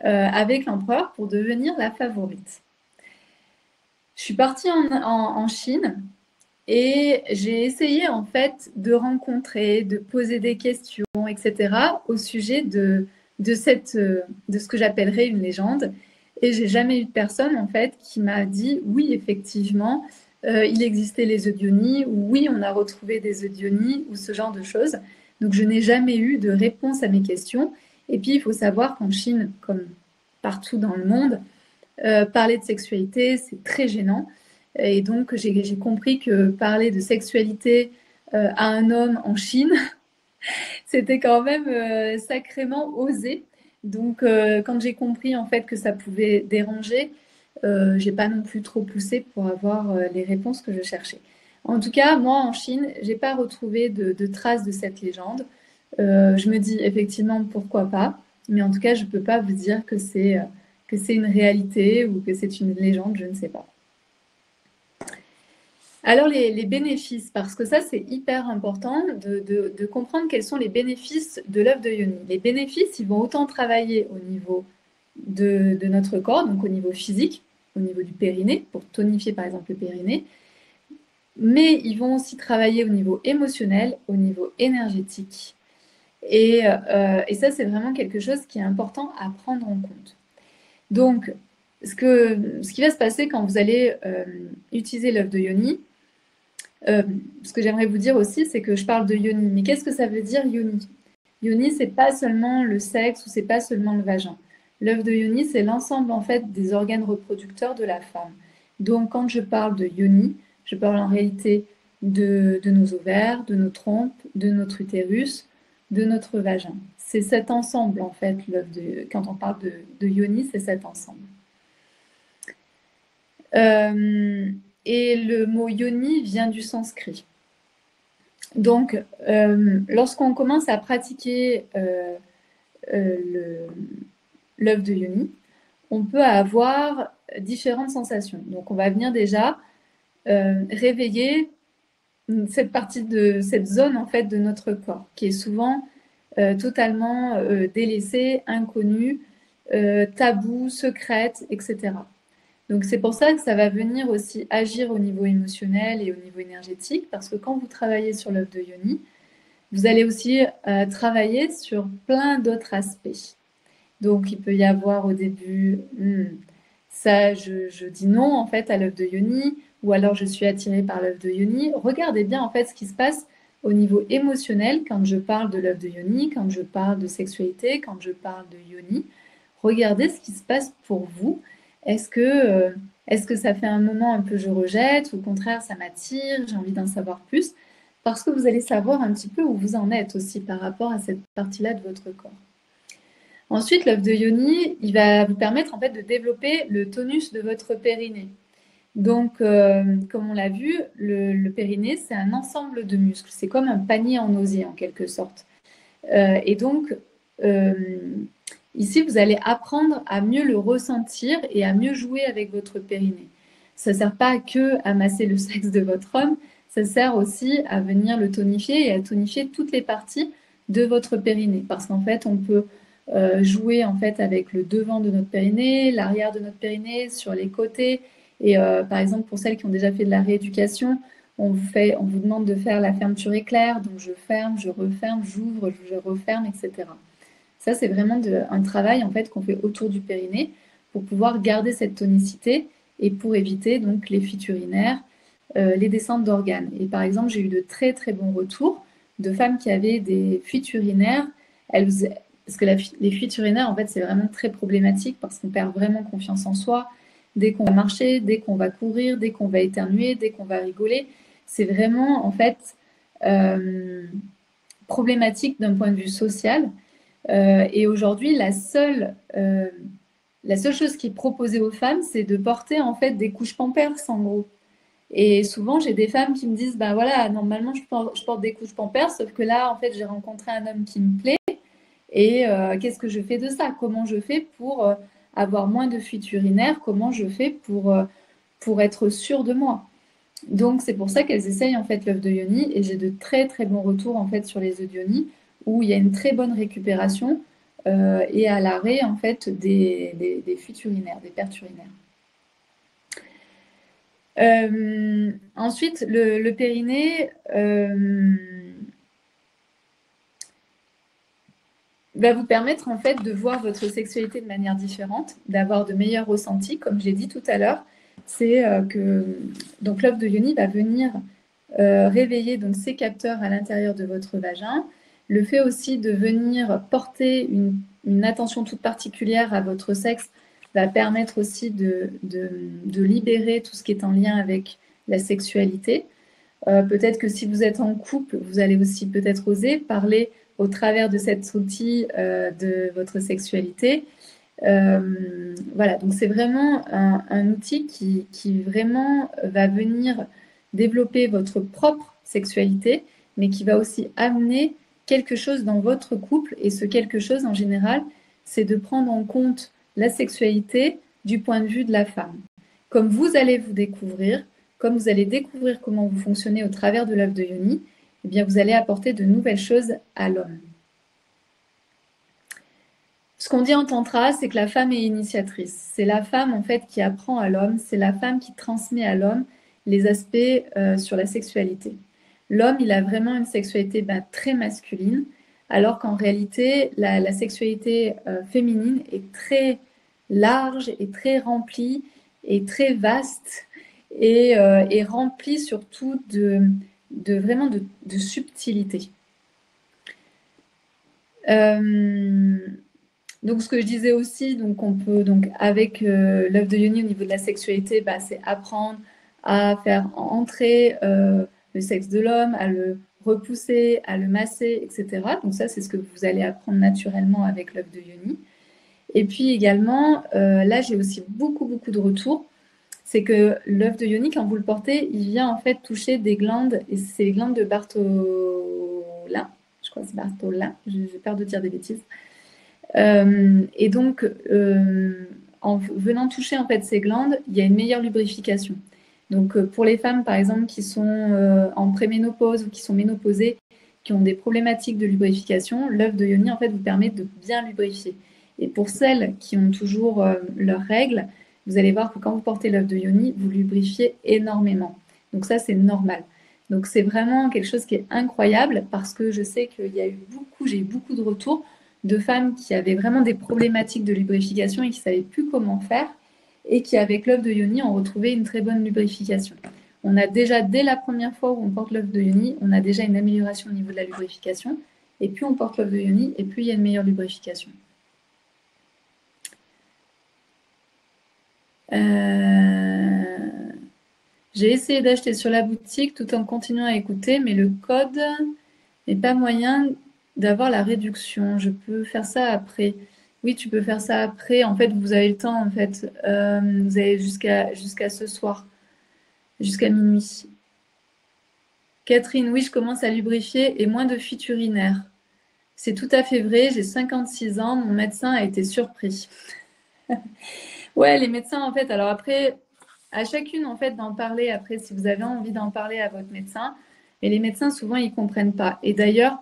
avec l'empereur pour devenir la favorite. Je suis partie en Chine et j'ai essayé en fait de rencontrer, de poser des questions, etc. au sujet de ce que j'appellerais une légende. Et j'ai jamais eu de personne en fait qui m'a dit oui, effectivement, il existait les œufs d'Yoni, ou oui, on a retrouvé des œufs d'Yoni, ou ce genre de choses. Donc, je n'ai jamais eu de réponse à mes questions. Et puis, il faut savoir qu'en Chine, comme partout dans le monde, parler de sexualité, c'est très gênant. Et donc, j'ai compris que parler de sexualité à un homme en Chine, c'était quand même sacrément osé. Donc, quand j'ai compris en fait que ça pouvait déranger, j'ai pas non plus trop poussé pour avoir les réponses que je cherchais. En tout cas, moi en Chine, j'ai pas retrouvé de traces de cette légende. Je me dis effectivement pourquoi pas, mais en tout cas, je peux pas vous dire que c'est une réalité ou que c'est une légende, je ne sais pas. Alors les bénéfices, parce que ça c'est hyper important de comprendre quels sont les bénéfices de l'œuf de yoni. Les bénéfices, ils vont autant travailler au niveau de notre corps, donc au niveau physique, au niveau du périnée, pour tonifier par exemple le périnée, mais ils vont aussi travailler au niveau émotionnel, au niveau énergétique. Et ça c'est vraiment quelque chose qui est important à prendre en compte. Donc ce qui va se passer quand vous allez utiliser l'œuf de yoni, ce que j'aimerais vous dire aussi, c'est que je parle de yoni. Mais qu'est-ce que ça veut dire yoni? Yoni, c'est pas seulement le sexe ou c'est pas seulement le vagin. L'œuf de yoni, c'est l'ensemble en fait des organes reproducteurs de la femme. Donc, quand je parle de yoni, je parle en réalité de nos ovaires, de nos trompes, de notre utérus, de notre vagin. C'est cet ensemble en fait, quand on parle de yoni, c'est cet ensemble. Et le mot yoni vient du sanskrit. Donc, lorsqu'on commence à pratiquer l'œuf de yoni, on peut avoir différentes sensations. Donc, on va venir déjà réveiller cette partie de cette zone en fait de notre corps qui est souvent totalement délaissée, inconnue, taboue, secrète, etc. Donc c'est pour ça que ça va venir aussi agir au niveau émotionnel et au niveau énergétique, parce que quand vous travaillez sur l'œuf de yoni, vous allez aussi travailler sur plein d'autres aspects. Donc il peut y avoir au début, ça je dis non en fait à l'œuf de yoni, ou alors je suis attirée par l'œuf de yoni. Regardez bien en fait ce qui se passe au niveau émotionnel quand je parle de l'œuf de yoni, quand je parle de sexualité, quand je parle de yoni. Regardez ce qui se passe pour vous. Est-ce que ça fait un moment un peu je rejette, ou au contraire ça m'attire, j'ai envie d'en savoir plus, parce que vous allez savoir un petit peu où vous en êtes aussi par rapport à cette partie-là de votre corps. Ensuite, l'œuf de yoni, il va vous permettre en fait de développer le tonus de votre périnée. Donc, comme on l'a vu, le périnée, c'est un ensemble de muscles. C'est comme un panier en osier en quelque sorte. Et donc, ici, vous allez apprendre à mieux le ressentir et à mieux jouer avec votre périnée. Ça ne sert pas que à masser le sexe de votre homme, ça sert aussi à venir le tonifier et à tonifier toutes les parties de votre périnée. Parce qu'en fait, on peut jouer en fait avec le devant de notre périnée, l'arrière de notre périnée, sur les côtés. Et par exemple, pour celles qui ont déjà fait de la rééducation, on vous demande de faire la fermeture éclair. Donc, je ferme, je referme, j'ouvre, je referme, etc. Ça, c'est vraiment un travail en fait qu'on fait autour du périnée pour pouvoir garder cette tonicité et pour éviter donc les fuites urinaires, les descentes d'organes. Et par exemple, j'ai eu de très très bons retours de femmes qui avaient des fuites urinaires. Parce que les fuites urinaires, en fait, c'est vraiment très problématique parce qu'on perd vraiment confiance en soi. Dès qu'on va marcher, dès qu'on va courir, dès qu'on va éternuer, dès qu'on va rigoler, c'est vraiment en fait problématique d'un point de vue social. Et aujourd'hui, la seule chose qui est proposée aux femmes, c'est de porter en fait des couches Pampers en gros. Et souvent, j'ai des femmes qui me disent, bah voilà, normalement je porte des couches Pampers, sauf que là, en fait, j'ai rencontré un homme qui me plaît. Et qu'est-ce que je fais de ça? Comment je fais pour avoir moins de fuites urinaires? Comment je fais pour être sûre de moi? Donc, c'est pour ça qu'elles essayent en fait l'œuf de yoni. Et j'ai de très très bons retours en fait sur les œufs de yoni où il y a une très bonne récupération et à l'arrêt en fait des fuites urinaires, des pertes urinaires. Ensuite, le périnée va vous permettre en fait de voir votre sexualité de manière différente, d'avoir de meilleurs ressentis, comme j'ai dit tout à l'heure. C'est que donc l'œuf de yoni va venir réveiller donc ces capteurs à l'intérieur de votre vagin. Le fait aussi de venir porter une attention toute particulière à votre sexe va permettre aussi de libérer tout ce qui est en lien avec la sexualité. Peut-être que si vous êtes en couple, vous allez aussi peut-être oser parler au travers de cet outil de votre sexualité. Voilà, donc c'est vraiment un outil qui vraiment va venir développer votre propre sexualité, mais qui va aussi amener quelque chose dans votre couple. Et ce quelque chose, en général, c'est de prendre en compte la sexualité du point de vue de la femme. Comme vous allez vous découvrir, comme vous allez découvrir comment vous fonctionnez au travers de l'œuvre de Yoni, eh bien vous allez apporter de nouvelles choses à l'homme. Ce qu'on dit en tantra, c'est que la femme est initiatrice. C'est la femme en fait qui apprend à l'homme, c'est la femme qui transmet à l'homme les aspects sur la sexualité. L'homme, il a vraiment une sexualité très masculine, alors qu'en réalité, la sexualité féminine est très large et très remplie et très vaste et remplie surtout vraiment de subtilité. Donc, ce que je disais aussi, donc on peut, donc avec l'œuvre de Yoni au niveau de la sexualité, c'est apprendre à faire entrer le sexe de l'homme, à le repousser, à le masser, etc. Donc ça, c'est ce que vous allez apprendre naturellement avec l'œuvre de Yoni. Et puis également, là, j'ai aussi beaucoup de retours. C'est que l'œuvre de Yoni, quand vous le portez, il vient en fait toucher des glandes, et c'est les glandes de Bartholin. Je crois que c'est Bartholin, j'ai peur de dire des bêtises. Et donc, en venant toucher en fait ces glandes, il y a une meilleure lubrification. Donc, pour les femmes, par exemple, qui sont en préménopause ou qui sont ménopausées, qui ont des problématiques de lubrification, l'œuvre de Yoni en fait vous permet de bien lubrifier. Et pour celles qui ont toujours leurs règles, vous allez voir que quand vous portez l'œuvre de Yoni, vous lubrifiez énormément. Donc ça, c'est normal. Donc c'est vraiment quelque chose qui est incroyable parce que je sais qu'il y a eu j'ai eu beaucoup de retours de femmes qui avaient vraiment des problématiques de lubrification et qui ne savaient plus comment faire et qui, avec l'œuvre de Yoni, ont retrouvé une très bonne lubrification. On a déjà, dès la première fois où on porte l'œuvre de Yoni, on a déjà une amélioration au niveau de la lubrification. Et plus on porte l'œuvre de Yoni, et plus il y a une meilleure lubrification. J'ai essayé d'acheter sur la boutique tout en continuant à écouter, mais le code n'est pas moyen d'avoir la réduction. Je peux faire ça après. Oui, tu peux faire ça après. En fait, vous avez le temps, en fait. Vous avez jusqu'à ce soir, jusqu'à minuit. Catherine, oui, je commence à lubrifier et moins de fuite urinaire. C'est tout à fait vrai, j'ai 56 ans, mon médecin a été surpris. Ouais, les médecins, en fait, alors après, à chacune, en fait, d'en parler après, si vous avez envie d'en parler à votre médecin. Mais les médecins, souvent, ils ne comprennent pas. Et d'ailleurs,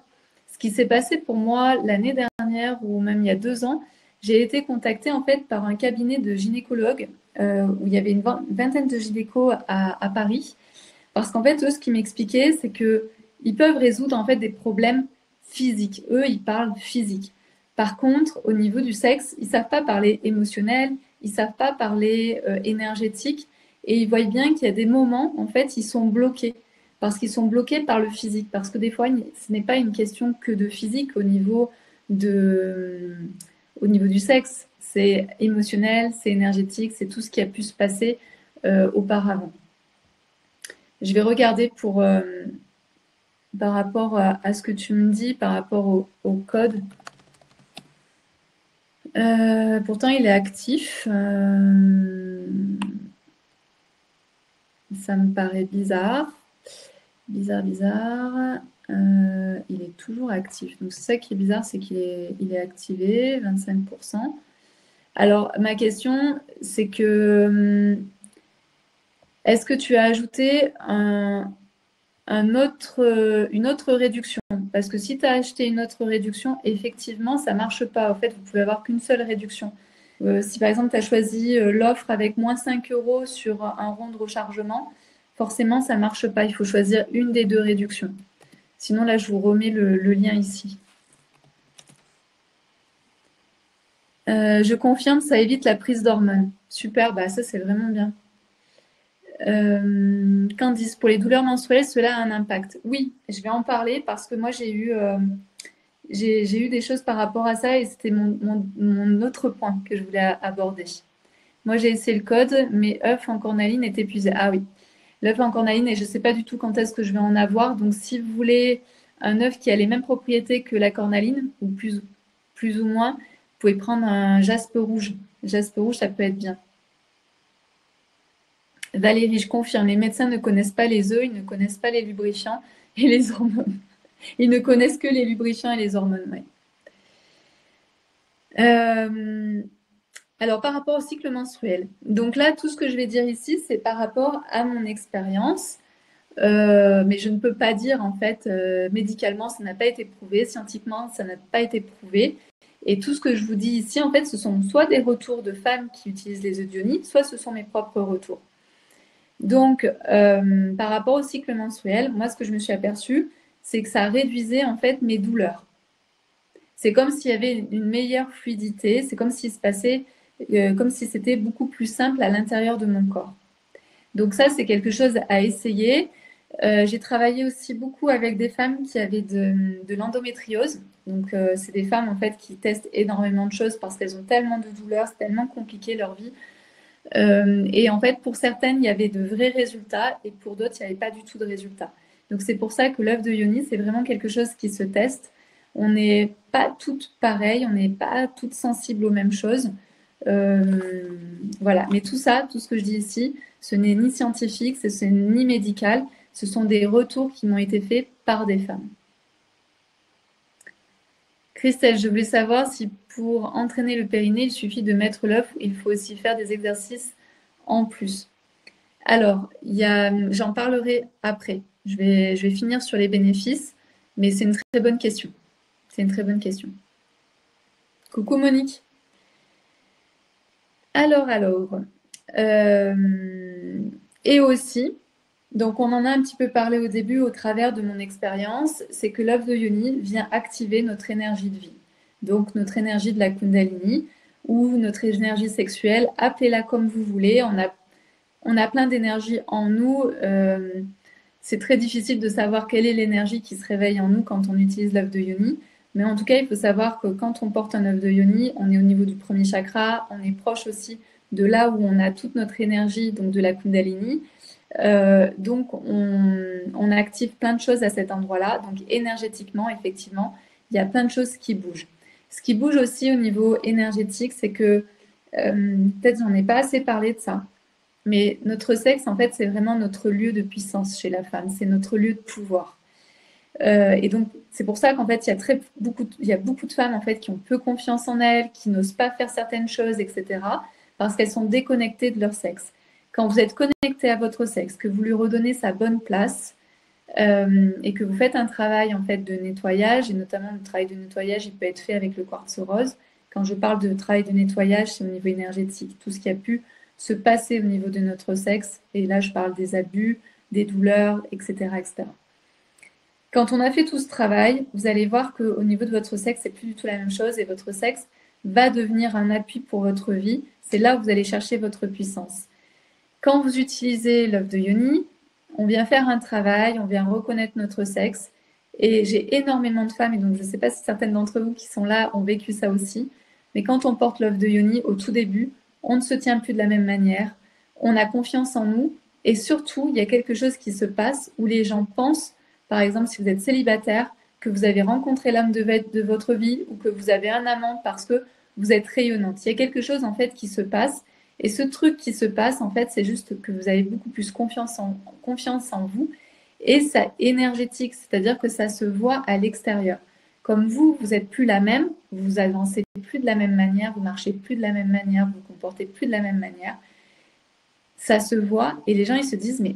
ce qui s'est passé pour moi l'année dernière ou même il y a 2 ans, j'ai été contactée, en fait, par un cabinet de gynécologues où il y avait une vingtaine de gynécos à Paris. Parce qu'en fait, eux, ce qu'ils m'expliquaient, c'est qu'ils peuvent résoudre, en fait, des problèmes physiques. Eux, ils parlent physique. Par contre, au niveau du sexe, ils ne savent pas parler émotionnel, ils ne savent pas parler énergétique. Et ils voient bien qu'il y a des moments, en fait, ils sont bloqués. Parce qu'ils sont bloqués par le physique. Parce que des fois, ce n'est pas une question que de physique au niveau du sexe. C'est émotionnel, c'est énergétique, c'est tout ce qui a pu se passer auparavant. Je vais regarder par rapport à ce que tu me dis, par rapport au code. Pourtant, il est actif. Ça me paraît bizarre. Bizarre. Il est toujours actif. Donc, c'est ça qui est bizarre, c'est qu'il est activé, 25%. Alors, ma question, c'est que est-ce que tu as ajouté une autre réduction? Parce que si tu as acheté une autre réduction, effectivement, ça ne marche pas. En fait, vous pouvez avoir qu'une seule réduction. Si par exemple, tu as choisi l'offre avec moins 5 € sur un rond de rechargement, forcément, ça ne marche pas. Il faut choisir une des deux réductions. Sinon, là, je vous remets le lien ici. Je confirme, ça évite la prise d'hormones. Super, ça c'est vraiment bien. Candice, pour les douleurs menstruelles, cela a un impact. Oui, je vais en parler parce que moi j'ai eu j'ai eu des choses par rapport à ça et c'était mon autre point que je voulais aborder. Moi, j'ai essayé le code, mes œufs en cornaline est épuisé. Ah oui, l'œuf en cornaline et je ne sais pas du tout quand est-ce que je vais en avoir. Donc, si vous voulez un œuf qui a les mêmes propriétés que la cornaline, ou plus ou moins, vous pouvez prendre un jaspe rouge. Jaspe rouge, ça peut être bien. Valérie, je confirme, les médecins ne connaissent pas les œufs, ils ne connaissent pas les lubrifiants et les hormones. Ils ne connaissent que les lubrifiants et les hormones, oui. Alors, par rapport au cycle menstruel. Donc là, tout ce que je vais dire ici, c'est par rapport à mon expérience. Mais je ne peux pas dire, en fait, médicalement, ça n'a pas été prouvé, scientifiquement, ça n'a pas été prouvé. Et tout ce que je vous dis ici, en fait, ce sont soit des retours de femmes qui utilisent les œufs d'Ioni, soit ce sont mes propres retours. Donc, par rapport au cycle menstruel, moi, ce que je me suis aperçue, c'est que ça réduisait, en fait, mes douleurs. C'est comme s'il y avait une meilleure fluidité, c'est comme s'il se passait, comme si c'était beaucoup plus simple à l'intérieur de mon corps. Donc ça, c'est quelque chose à essayer. J'ai travaillé aussi beaucoup avec des femmes qui avaient de l'endométriose. Donc, c'est des femmes en fait qui testent énormément de choses parce qu'elles ont tellement de douleurs, c'est tellement compliqué leur vie. Et en fait, pour certaines, il y avait de vrais résultats et pour d'autres, il n'y avait pas du tout de résultats. Donc, c'est pour ça que l'œuf de Yoni, c'est vraiment quelque chose qui se teste. On n'est pas toutes pareilles, on n'est pas toutes sensibles aux mêmes choses. Voilà. Mais tout ça, tout ce que je dis ici, ce n'est ni scientifique, ce n'est ni médical. Ce sont des retours qui m'ont été faits par des femmes. Christelle, je voulais savoir si pour entraîner le périnée, il suffit de mettre l'œuf ou il faut aussi faire des exercices en plus. Alors, j'en parlerai après. Je vais finir sur les bénéfices, mais c'est une très bonne question. C'est une très bonne question. Coucou Monique. Alors. Et aussi, donc on en a un petit peu parlé au début au travers de mon expérience, c'est que l'œuf de Yoni vient activer notre énergie de vie. Donc notre énergie de la Kundalini ou notre énergie sexuelle, appelez-la comme vous voulez. On a plein d'énergie en nous. C'est très difficile de savoir quelle est l'énergie qui se réveille en nous quand on utilise l'œuf de Yoni. Mais en tout cas, il faut savoir que quand on porte un œuf de Yoni, on est au niveau du premier chakra, on est proche aussi de là où on a toute notre énergie, donc de la Kundalini. Donc, on active plein de choses à cet endroit-là. Donc, énergétiquement, effectivement, il y a plein de choses qui bougent. Ce qui bouge aussi au niveau énergétique, c'est que, peut-être j'en ai pas assez parlé de ça, mais notre sexe, en fait, c'est vraiment notre lieu de puissance chez la femme. C'est notre lieu de pouvoir. Et donc, c'est pour ça qu'en fait, il y a beaucoup de femmes en fait qui ont peu confiance en elles, qui n'osent pas faire certaines choses, etc., parce qu'elles sont déconnectées de leur sexe. Quand vous êtes connecté à votre sexe, que vous lui redonnez sa bonne place et que vous faites un travail en fait de nettoyage, et notamment le travail de nettoyage, il peut être fait avec le quartz rose. Quand je parle de travail de nettoyage, c'est au niveau énergétique, tout ce qui a pu se passer au niveau de notre sexe. Et là, je parle des abus, des douleurs, etc., etc. Quand on a fait tout ce travail, vous allez voir qu'au niveau de votre sexe, c'est plus du tout la même chose et votre sexe va devenir un appui pour votre vie. C'est là où vous allez chercher votre puissance. Quand vous utilisez l'œuf de Yoni, on vient faire un travail, on vient reconnaître notre sexe. Et j'ai énormément de femmes, et donc je ne sais pas si certaines d'entre vous qui sont là ont vécu ça aussi, mais quand on porte l'œuf de Yoni, au tout début, on ne se tient plus de la même manière, on a confiance en nous, et surtout, il y a quelque chose qui se passe où les gens pensent, par exemple, si vous êtes célibataire, que vous avez rencontré l'homme de votre vie ou que vous avez un amant parce que vous êtes rayonnante. Il y a quelque chose en fait qui se passe. Et ce truc qui se passe, en fait, c'est juste que vous avez beaucoup plus confiance en vous et ça énergétique, c'est-à-dire que ça se voit à l'extérieur. Comme vous n'êtes plus la même, vous avancez plus de la même manière, vous marchez plus de la même manière, vous vous comportez plus de la même manière. Ça se voit et les gens, ils se disent, mais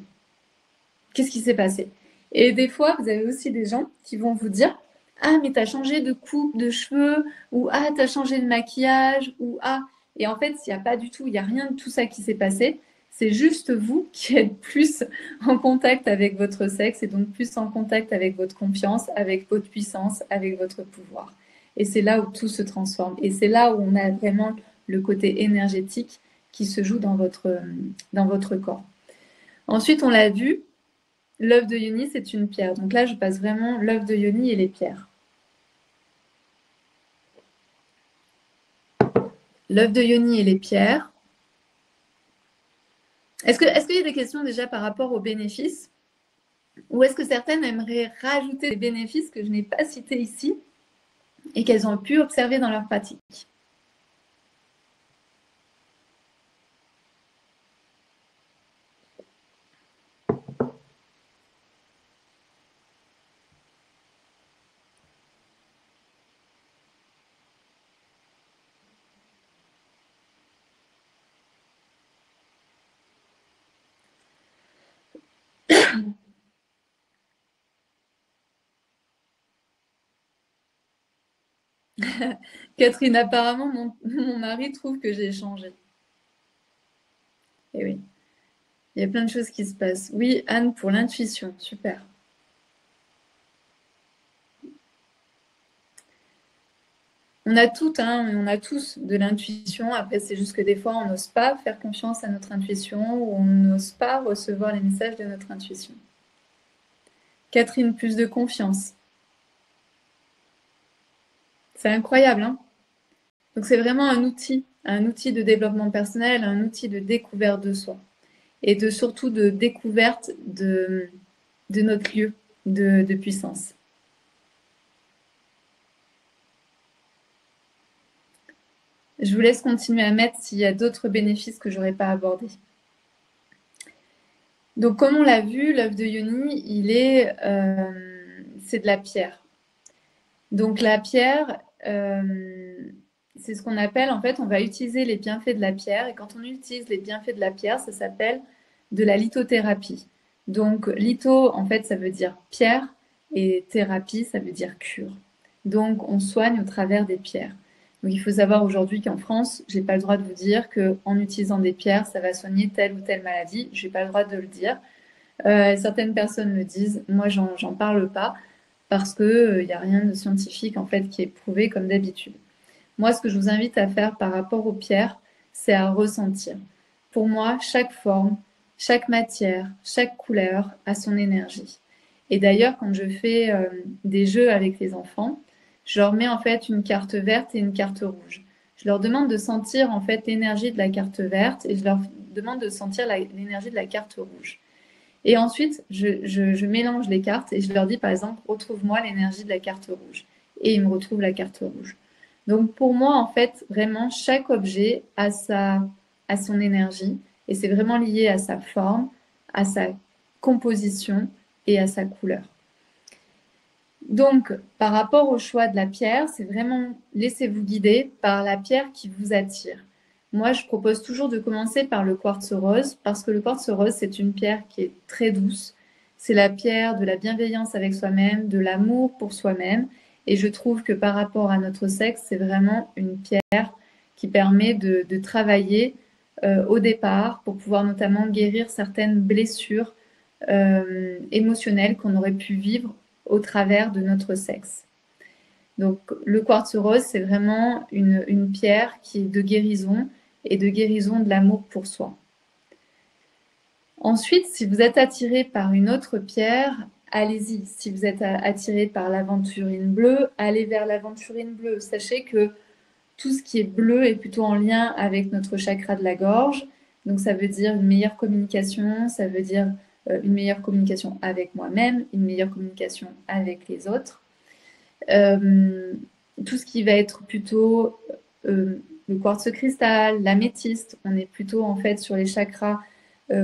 qu'est-ce qui s'est passé? Et des fois, vous avez aussi des gens qui vont vous dire, ah, mais t'as changé de coupe de cheveux, ou ah, t'as changé de maquillage, ou ah. Et en fait, il n'y a pas du tout, il n'y a rien de tout ça qui s'est passé. C'est juste vous qui êtes plus en contact avec votre sexe et donc plus en contact avec votre confiance, avec votre puissance, avec votre pouvoir. Et c'est là où tout se transforme. Et c'est là où on a vraiment le côté énergétique qui se joue dans votre corps. Ensuite, on l'a vu, l'œuf de Yoni, c'est une pierre. Donc là, je passe vraiment l'œuf de Yoni et les pierres. l'œuf de Yoni et les pierres. Est-ce qu'il y a des questions déjà par rapport aux bénéfices? Ou est-ce que certaines aimeraient rajouter des bénéfices que je n'ai pas cités ici et qu'elles ont pu observer dans leur pratique? Catherine, apparemment, mon mari trouve que j'ai changé. Eh oui, il y a plein de choses qui se passent. Oui, Anne, pour l'intuition, super. On a toutes, hein, on a tous de l'intuition. Après, c'est juste que des fois, on n'ose pas faire confiance à notre intuition ou on n'ose pas recevoir les messages de notre intuition. Catherine, plus de confiance. C'est incroyable, hein? Donc, c'est vraiment un outil de développement personnel, un outil de découverte de soi et surtout de découverte de notre lieu de puissance. Je vous laisse continuer à mettre s'il y a d'autres bénéfices que je n'aurais pas abordés. Donc, comme on l'a vu, l'œuf de Yoni, c'est de la pierre. Donc, la pierre, c'est ce qu'on appelle, en fait, on va utiliser les bienfaits de la pierre. Et quand on utilise les bienfaits de la pierre, ça s'appelle de la lithothérapie. Donc, litho, en fait, ça veut dire pierre et thérapie, ça veut dire cure. Donc, on soigne au travers des pierres. Donc, il faut savoir aujourd'hui qu'en France, je n'ai pas le droit de vous dire qu'en utilisant des pierres, ça va soigner telle ou telle maladie. Je n'ai pas le droit de le dire. Certaines personnes le disent. Moi, j'en parle pas parce qu'il n'y a rien de scientifique en fait qui est prouvé comme d'habitude. Moi, ce que je vous invite à faire par rapport aux pierres, c'est à ressentir. Pour moi, chaque forme, chaque matière, chaque couleur a son énergie. Et d'ailleurs, quand je fais des jeux avec les enfants, je leur mets en fait une carte verte et une carte rouge. Je leur demande de sentir en fait l'énergie de la carte verte et je leur demande de sentir l'énergie de la carte rouge. Et ensuite, je mélange les cartes et je leur dis par exemple, retrouve-moi l'énergie de la carte rouge. Et ils me retrouvent la carte rouge. Donc pour moi, en fait, vraiment, chaque objet a son énergie et c'est vraiment lié à sa forme, à sa composition et à sa couleur. Donc, par rapport au choix de la pierre, c'est vraiment laissez-vous guider par la pierre qui vous attire. Moi, je propose toujours de commencer par le quartz rose parce que le quartz rose, c'est une pierre qui est très douce. C'est la pierre de la bienveillance avec soi-même, de l'amour pour soi-même. Et je trouve que par rapport à notre sexe, c'est vraiment une pierre qui permet de travailler au départ pour pouvoir notamment guérir certaines blessures émotionnelles qu'on aurait pu vivre au travers de notre sexe. Donc le quartz rose, c'est vraiment une pierre qui est de guérison et de guérison de l'amour pour soi. Ensuite, si vous êtes attiré par une autre pierre, allez-y. Si vous êtes attiré par l'aventurine bleue, allez vers l'aventurine bleue. Sachez que tout ce qui est bleu est plutôt en lien avec notre chakra de la gorge. Donc ça veut dire une meilleure communication, ça veut dire une meilleure communication avec moi-même, une meilleure communication avec les autres. Tout ce qui va être plutôt le quartz cristal, l'améthyste, on est plutôt en fait sur les chakras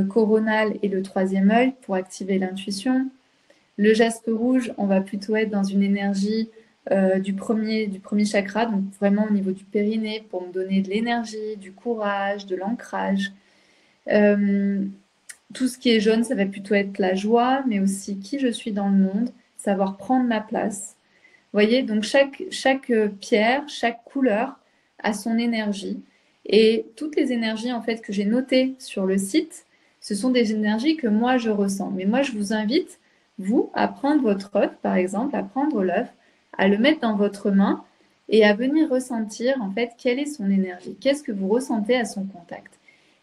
coronal et le troisième œil pour activer l'intuition. Le jaspe rouge, on va plutôt être dans une énergie du premier chakra, donc vraiment au niveau du périnée pour me donner de l'énergie, du courage, de l'ancrage. Tout ce qui est jaune, ça va plutôt être la joie, mais aussi qui je suis dans le monde, savoir prendre ma place. Vous voyez, donc chaque pierre, chaque couleur a son énergie. Et toutes les énergies en fait que j'ai notées sur le site, ce sont des énergies que moi je ressens. Mais moi je vous invite, vous, à prendre votre œuf, par exemple, à prendre l'œuf, à le mettre dans votre main et à venir ressentir en fait quelle est son énergie, qu'est-ce que vous ressentez à son contact.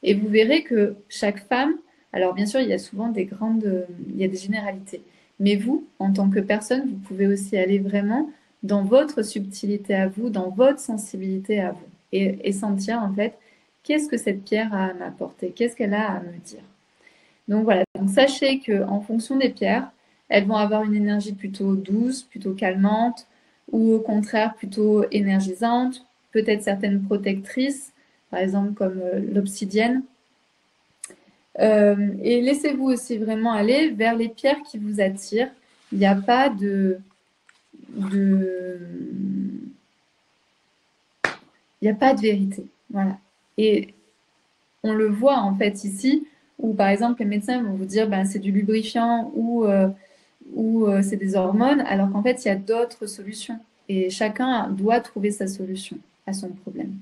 Et vous verrez que chaque femme, alors bien sûr il y a souvent il y a des généralités. Mais vous, en tant que personne, vous pouvez aussi aller vraiment dans votre subtilité à vous, dans votre sensibilité à vous. et sentir en fait qu'est-ce que cette pierre a à m'apporter, qu'est-ce qu'elle a à me dire. Donc voilà, donc sachez qu'en fonction des pierres, elles vont avoir une énergie plutôt douce, plutôt calmante, ou au contraire plutôt énergisante, peut-être certaines protectrices, par exemple comme l'obsidienne. Et laissez-vous aussi vraiment aller vers les pierres qui vous attirent. Il n'y a pas il n'y a pas de vérité. Voilà. Et on le voit en fait ici, où par exemple les médecins vont vous dire ben, c'est du lubrifiant ou c'est des hormones, alors qu'en fait il y a d'autres solutions. Et chacun doit trouver sa solution à son problème.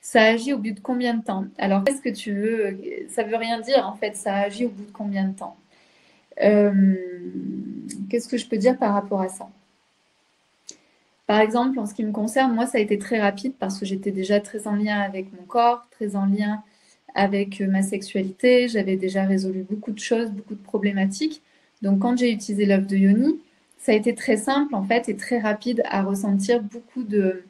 Ça agit au bout de combien de temps? Alors qu'est-ce que tu veux? Ça veut rien dire en fait, ça agit au bout de combien de temps? Qu'est-ce que je peux dire par rapport à ça? Par exemple, en ce qui me concerne, moi, ça a été très rapide parce que j'étais déjà très en lien avec mon corps, très en lien avec ma sexualité. J'avais déjà résolu beaucoup de choses, beaucoup de problématiques. Donc, quand j'ai utilisé l'œuf de Yoni, ça a été très simple, en fait, et très rapide à ressentir beaucoup de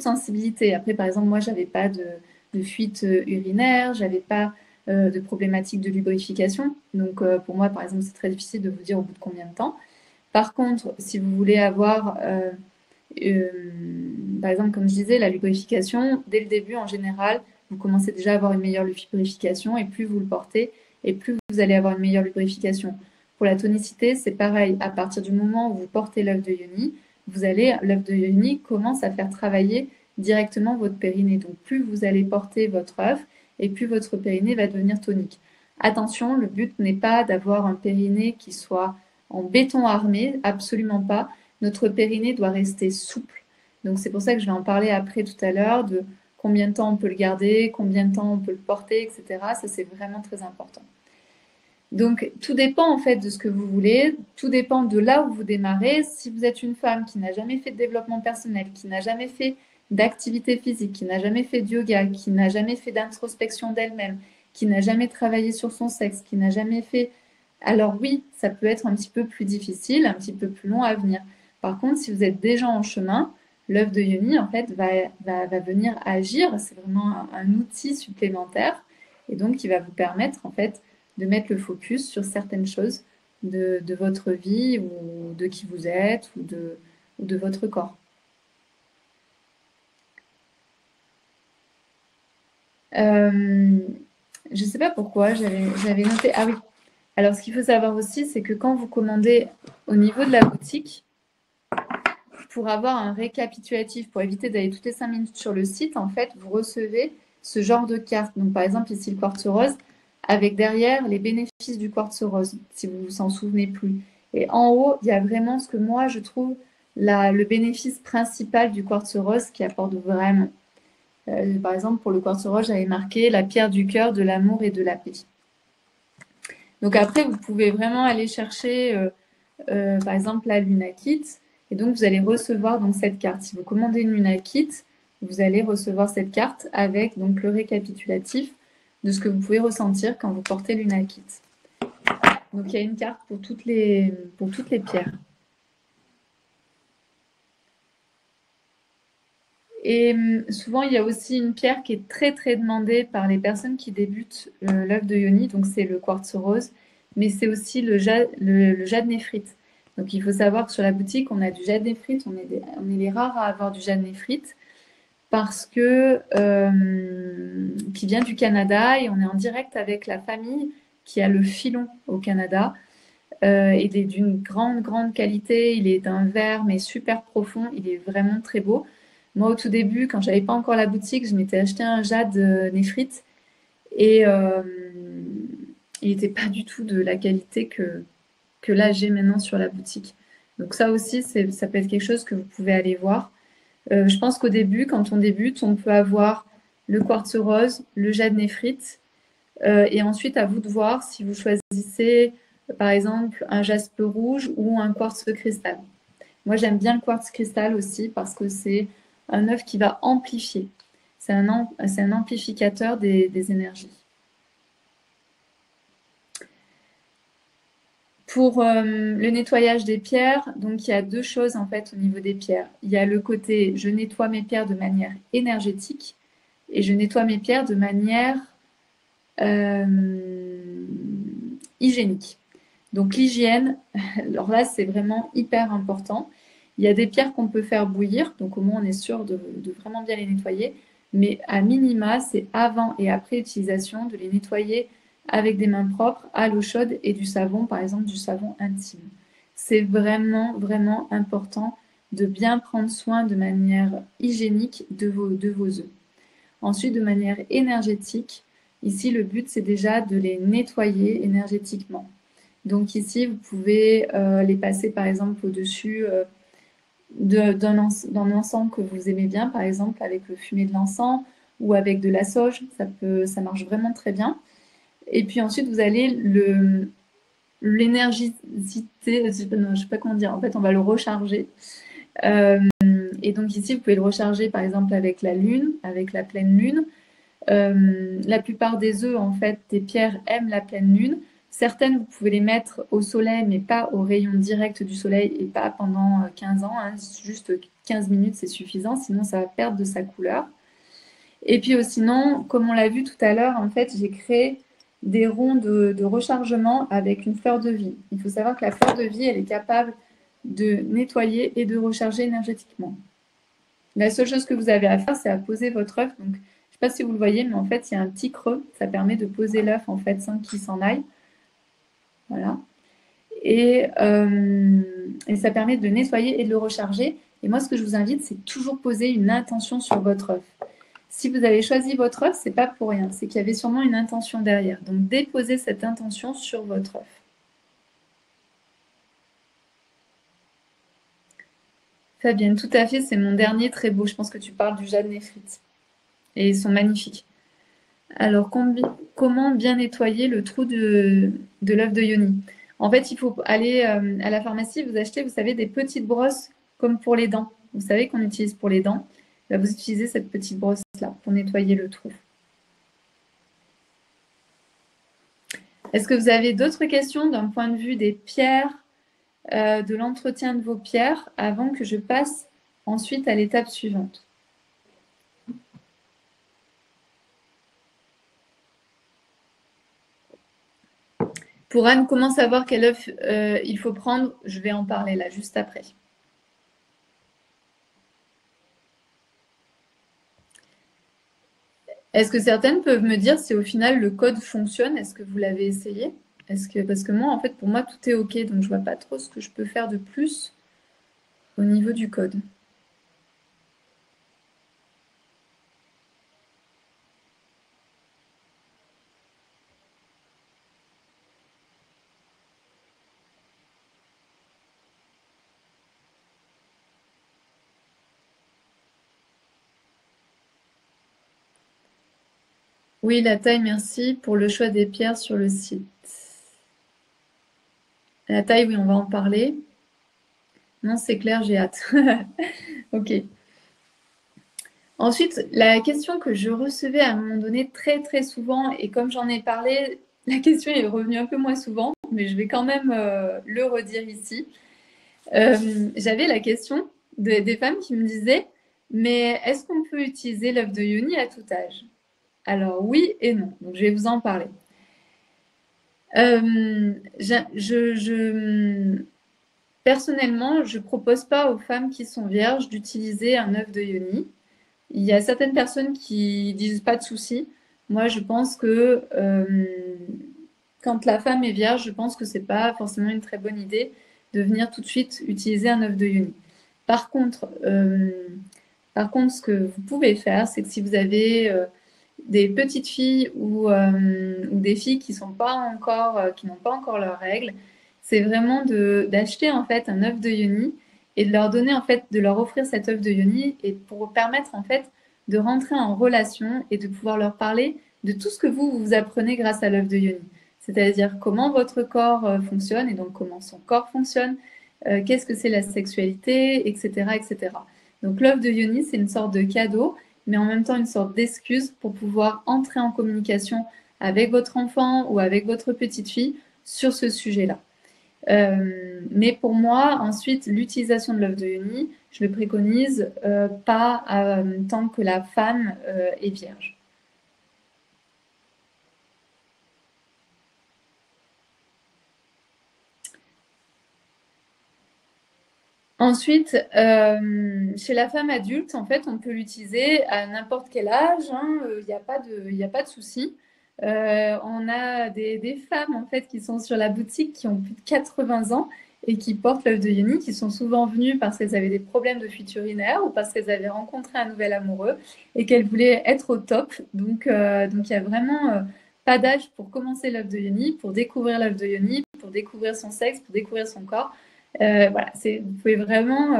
sensibilité. Après, par exemple, moi, j'avais pas de fuite urinaire, j'avais pas de problématique de lubrification. Donc, pour moi, par exemple, c'est très difficile de vous dire au bout de combien de temps. Par contre, si vous voulez avoir euh, par exemple, comme je disais, la lubrification, dès le début, en général, vous commencez déjà à avoir une meilleure lubrification et plus vous le portez, et plus vous allez avoir une meilleure lubrification. Pour la tonicité, c'est pareil. À partir du moment où vous portez l'œuf de Yoni, l'œuf de Yoni commence à faire travailler directement votre périnée. Donc, plus vous allez porter votre œuf, et plus votre périnée va devenir tonique. Attention, le but n'est pas d'avoir un périnée qui soit en béton armé, absolument pas. Notre périnée doit rester souple. Donc c'est pour ça que je vais en parler après tout à l'heure de combien de temps on peut le garder, combien de temps on peut le porter, etc. Ça, c'est vraiment très important. Donc tout dépend en fait de ce que vous voulez, tout dépend de là où vous démarrez. Si vous êtes une femme qui n'a jamais fait de développement personnel, qui n'a jamais fait d'activité physique, qui n'a jamais fait de yoga, qui n'a jamais fait d'introspection d'elle-même, qui n'a jamais travaillé sur son sexe, qui n'a jamais fait... Alors oui, ça peut être un petit peu plus difficile, un petit peu plus long à venir. Par contre, si vous êtes déjà en chemin, l'œuf de Yoni, en fait, va venir agir. C'est vraiment un outil supplémentaire. Et donc, qui va vous permettre, en fait, de mettre le focus sur certaines choses de votre vie ou de qui vous êtes ou de votre corps. Je ne sais pas pourquoi, j'avais noté... Ah oui, alors ce qu'il faut savoir aussi, c'est que quand vous commandez au niveau de la boutique, pour avoir un récapitulatif, pour éviter d'aller toutes les 5 minutes sur le site, en fait, vous recevez ce genre de carte. Donc, par exemple, ici, le quartz rose, avec derrière les bénéfices du quartz rose, si vous vous en souvenez plus. Et en haut, il y a vraiment ce que moi, je trouve le bénéfice principal du quartz rose qui apporte vraiment. Par exemple, pour le quartz rose, j'avais marqué la pierre du cœur, de l'amour et de la paix. Donc après, vous pouvez vraiment aller chercher, par exemple, la Luna Kit. Et donc, vous allez recevoir donc, cette carte. Si vous commandez une Luna Kit, vous allez recevoir cette carte avec donc, le récapitulatif de ce que vous pouvez ressentir quand vous portez Luna Kit. Donc, il y a une carte pour toutes les pierres. Et souvent, il y a aussi une pierre qui est très, très demandée par les personnes qui débutent l'œuf de Yoni. Donc, c'est le quartz rose. Mais c'est aussi le jade néphrite. Donc, il faut savoir que sur la boutique, on a du jade néphrite. On est les rares à avoir du jade néphrite parce que qui vient du Canada et on est en direct avec la famille qui a le filon au Canada. Il est d'une grande, grande qualité. Il est d'un vert, mais super profond. Il est vraiment très beau. Moi, au tout début, quand j'avais pas encore la boutique, je m'étais acheté un jade néphrite et il n'était pas du tout de la qualité que là j'ai maintenant sur la boutique. Donc ça aussi, ça peut être quelque chose que vous pouvez aller voir. Je pense qu'au début, quand on débute, on peut avoir le quartz rose, le jade néphrite, et ensuite à vous de voir si vous choisissez, par exemple, un jaspe rouge ou un quartz cristal. Moi, j'aime bien le quartz cristal aussi parce que c'est un œuf qui va amplifier. C'est un amplificateur des énergies. Pour le nettoyage des pierres, donc il y a deux choses en fait au niveau des pierres. Il y a le côté je nettoie mes pierres de manière énergétique et je nettoie mes pierres de manière hygiénique. Donc l'hygiène, alors là c'est vraiment hyper important. Il y a des pierres qu'on peut faire bouillir, donc au moins on est sûr de vraiment bien les nettoyer. Mais à minima, c'est avant et après utilisation de les nettoyer avec des mains propres, à l'eau chaude et du savon, par exemple du savon intime. C'est vraiment, vraiment important de bien prendre soin de manière hygiénique de vos œufs. Ensuite, de manière énergétique, ici le but c'est déjà de les nettoyer énergétiquement. Donc ici, vous pouvez les passer par exemple au-dessus d'un encens que vous aimez bien, par exemple avec le fumet de l'encens ou avec de la sauge, ça marche vraiment très bien. Et puis ensuite, vous allez l'énergéticité, je ne sais pas comment dire, en fait, on va le recharger. Et donc ici, vous pouvez le recharger par exemple avec la lune, avec la pleine lune. La plupart des œufs, en fait, des pierres aiment la pleine lune. Certaines, vous pouvez les mettre au soleil, mais pas au rayon direct du soleil et pas pendant 15 ans. Hein. Juste 15 minutes, c'est suffisant, sinon ça va perdre de sa couleur. Et puis sinon, comme on l'a vu tout à l'heure, en fait, j'ai créé des ronds de rechargement avec une fleur de vie. Il faut savoir que la fleur de vie, elle est capable de nettoyer et de recharger énergétiquement. La seule chose que vous avez à faire, c'est à poser votre œuf. Donc, je ne sais pas si vous le voyez, mais en fait, il y a un petit creux. Ça permet de poser l'œuf, en fait, sans qu'il s'en aille. Voilà. Et ça permet de nettoyer et de le recharger. Et moi, ce que je vous invite, c'est toujours poser une intention sur votre œuf. Si vous avez choisi votre œuf, c'est pas pour rien. C'est qu'il y avait sûrement une intention derrière. Donc, déposez cette intention sur votre œuf. Fabienne, tout à fait, c'est mon dernier très beau. Je pense que tu parles du jade néphrite. Et ils sont magnifiques. Alors, comment bien nettoyer le trou de l'œuf de yoni? En fait, il faut aller à la pharmacie, vous achetez, vous savez, des petites brosses comme pour les dents. Vous savez qu'on utilise pour les dents. Là, vous utilisez cette petite brosse-là pour nettoyer le trou. Est-ce que vous avez d'autres questions d'un point de vue des pierres, de l'entretien de vos pierres, avant que je passe ensuite à l'étape suivante? Pour Anne, comment savoir quel œuf il faut prendre? Je vais en parler là, juste après. Est-ce que certaines peuvent me dire si au final le code fonctionne? Est-ce que vous l'avez essayé? Parce que moi, en fait, pour moi, tout est OK, donc je vois pas trop ce que je peux faire de plus au niveau du code. Oui, la taille, merci pour le choix des pierres sur le site. La taille, oui, on va en parler. Non, c'est clair, j'ai hâte. OK. Ensuite, la question que je recevais à un moment donné très très souvent, et comme j'en ai parlé, la question est revenue un peu moins souvent, mais je vais quand même le redire ici. J'avais la question des femmes qui me disaient, mais est-ce qu'on peut utiliser l'œuf de yoni à tout âge? Alors oui et non, donc je vais vous en parler. Personnellement, je ne propose pas aux femmes qui sont vierges d'utiliser un œuf de yoni. Il y a certaines personnes qui disent pas de souci. Moi, je pense que quand la femme est vierge, je pense que c'est pas forcément une très bonne idée de venir tout de suite utiliser un œuf de yoni. Par contre, ce que vous pouvez faire, c'est que si vous avez des petites filles ou des filles qui sont pas encore, qui n'ont pas encore leurs règles, c'est vraiment d'acheter en fait un œuf de yoni et de leur donner en fait, de leur offrir cet œuf de yoni et pour permettre en fait de rentrer en relation et de pouvoir leur parler de tout ce que vous apprenez grâce à l'œuf de yoni. C'est-à-dire comment votre corps fonctionne et donc comment son corps fonctionne, qu'est-ce que c'est la sexualité, etc., etc. Donc l'œuf de yoni, c'est une sorte de cadeau, mais en même temps une sorte d'excuse pour pouvoir entrer en communication avec votre enfant ou avec votre petite fille sur ce sujet-là. Mais pour moi, ensuite, l'utilisation de l'œuf de Yoni, je le préconise pas tant que la femme est vierge. Ensuite, chez la femme adulte, en fait, on peut l'utiliser à n'importe quel âge, hein, il n'y a pas de souci. On a des femmes, en fait, qui sont sur la boutique, qui ont plus de 80 ans et qui portent l'œuf de Yoni, qui sont souvent venues parce qu'elles avaient des problèmes de fuite urinaire ou parce qu'elles avaient rencontré un nouvel amoureux et qu'elles voulaient être au top. Donc il y a vraiment pas d'âge pour commencer l'œuf de Yoni, pour découvrir l'œuf de Yoni, pour découvrir son sexe, pour découvrir son corps. Voilà, vous pouvez vraiment,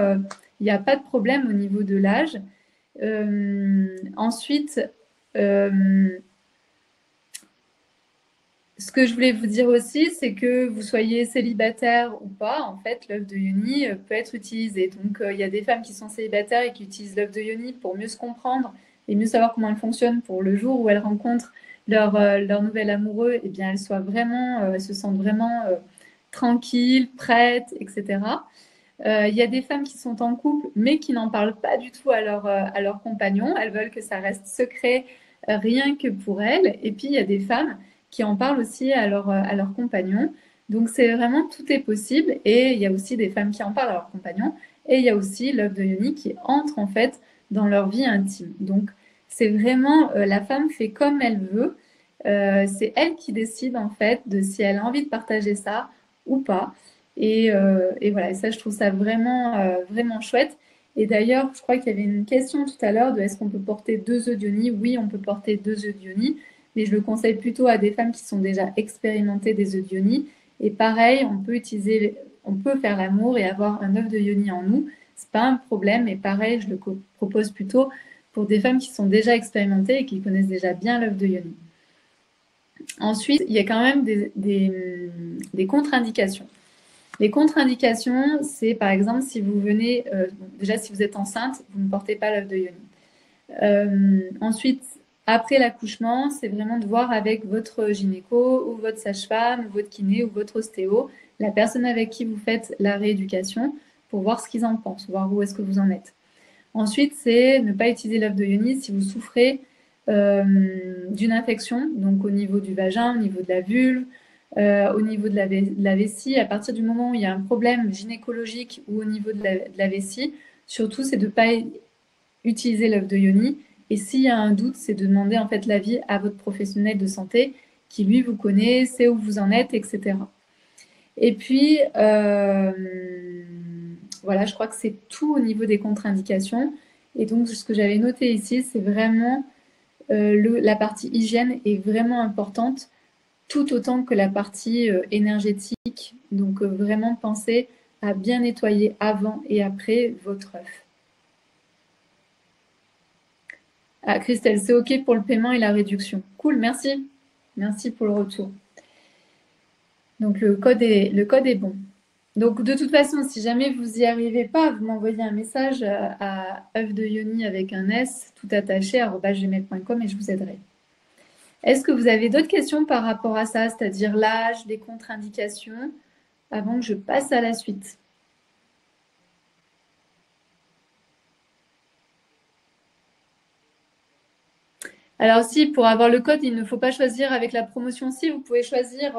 il n'y a pas de problème au niveau de l'âge. Ensuite, ce que je voulais vous dire aussi, c'est que vous soyez célibataire ou pas, en fait, l'œuf de Yoni peut être utilisé. Donc, il y a des femmes qui sont célibataires et qui utilisent l'œuf de Yoni pour mieux se comprendre et mieux savoir comment elle fonctionne pour le jour où elles rencontrent leur nouvel amoureux, et bien elles soient vraiment, elles se sentent vraiment tranquilles, prêtes, etc. Il y a des femmes qui sont en couple, mais qui n'en parlent pas du tout à leur compagnon. Elles veulent que ça reste secret, rien que pour elles. Et puis, il y a des femmes qui en parlent aussi à leur compagnon. Donc, c'est vraiment, tout est possible. Et il y a aussi des femmes qui en parlent à leur compagnon. Et il y a aussi l'œuf de Yoni qui entre, en fait, dans leur vie intime. Donc, c'est vraiment, la femme fait comme elle veut. C'est elle qui décide, en fait, de si elle a envie de partager ça ou pas. Et voilà, et ça, je trouve ça vraiment, vraiment chouette. Et d'ailleurs, je crois qu'il y avait une question tout à l'heure de est-ce qu'on peut porter 2 œufs d'Ioni? Oui, on peut porter 2 œufs d'Ioni, mais je le conseille plutôt à des femmes qui sont déjà expérimentées des œufs d'Ioni. Et pareil, on peut faire l'amour et avoir un œuf de Yoni en nous. C'est pas un problème. Et pareil, je le propose plutôt pour des femmes qui sont déjà expérimentées et qui connaissent déjà bien l'œuf de Yoni. Ensuite, il y a quand même des contre-indications. Les contre-indications, c'est par exemple si vous venez, déjà si vous êtes enceinte, vous ne portez pas l'œuf de Yoni. Ensuite, après l'accouchement, c'est vraiment de voir avec votre gynéco ou votre sage-femme, ou votre kiné ou votre ostéo, la personne avec qui vous faites la rééducation, pour voir ce qu'ils en pensent, voir où est-ce que vous en êtes. Ensuite, c'est ne pas utiliser l'œuf de Yoni si vous souffrez d'une infection, donc au niveau du vagin, au niveau de la vulve, au niveau de la vessie. À partir du moment où il y a un problème gynécologique ou au niveau de la vessie, surtout, c'est de ne pas utiliser l'œuf de Yoni. Et s'il y a un doute, c'est de demander en fait l'avis à votre professionnel de santé qui, lui, vous connaît, sait où vous en êtes, etc. Et puis, voilà, je crois que c'est tout au niveau des contre-indications. Et donc, ce que j'avais noté ici, c'est vraiment la partie hygiène est vraiment importante, tout autant que la partie énergétique. Donc, vraiment pensez à bien nettoyer avant et après votre œuf. Ah, Christelle, c'est OK pour le paiement et la réduction. Cool, merci. Merci pour le retour. Donc, le code est bon. Donc, de toute façon, si jamais vous n'y arrivez pas, vous m'envoyez un message à œuf de Yoni avec un S, tout attaché, @gmail.com et je vous aiderai. Est-ce que vous avez d'autres questions par rapport à ça, c'est-à-dire l'âge, les contre-indications, avant que je passe à la suite? Alors si, pour avoir le code, il ne faut pas choisir avec la promotion. Si, vous pouvez choisir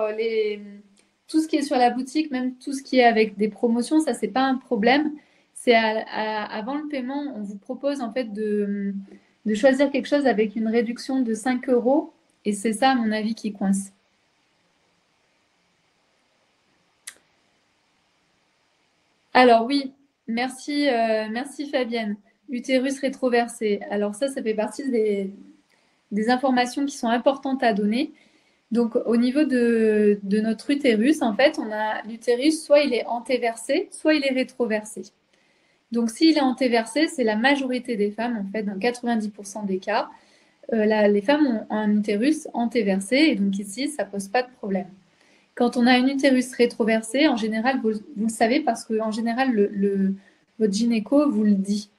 tout ce qui est sur la boutique, même tout ce qui est avec des promotions, ça, c'est pas un problème. C'est avant le paiement, on vous propose en fait de choisir quelque chose avec une réduction de 5 euros. Et c'est ça, à mon avis, qui coince. Alors oui, merci, merci Fabienne. Utérus rétroversé. Alors ça fait partie des informations qui sont importantes à donner. Donc au niveau de notre utérus, en fait, on a l'utérus, soit il est antéversé, soit il est rétroversé. Donc s'il est antéversé, c'est la majorité des femmes, en fait, dans 90% des cas. Les femmes ont un utérus antéversé, et donc ici, ça pose pas de problème. Quand on a un utérus rétroversé, en général, vous le savez parce que en général, votre gynéco vous le dit.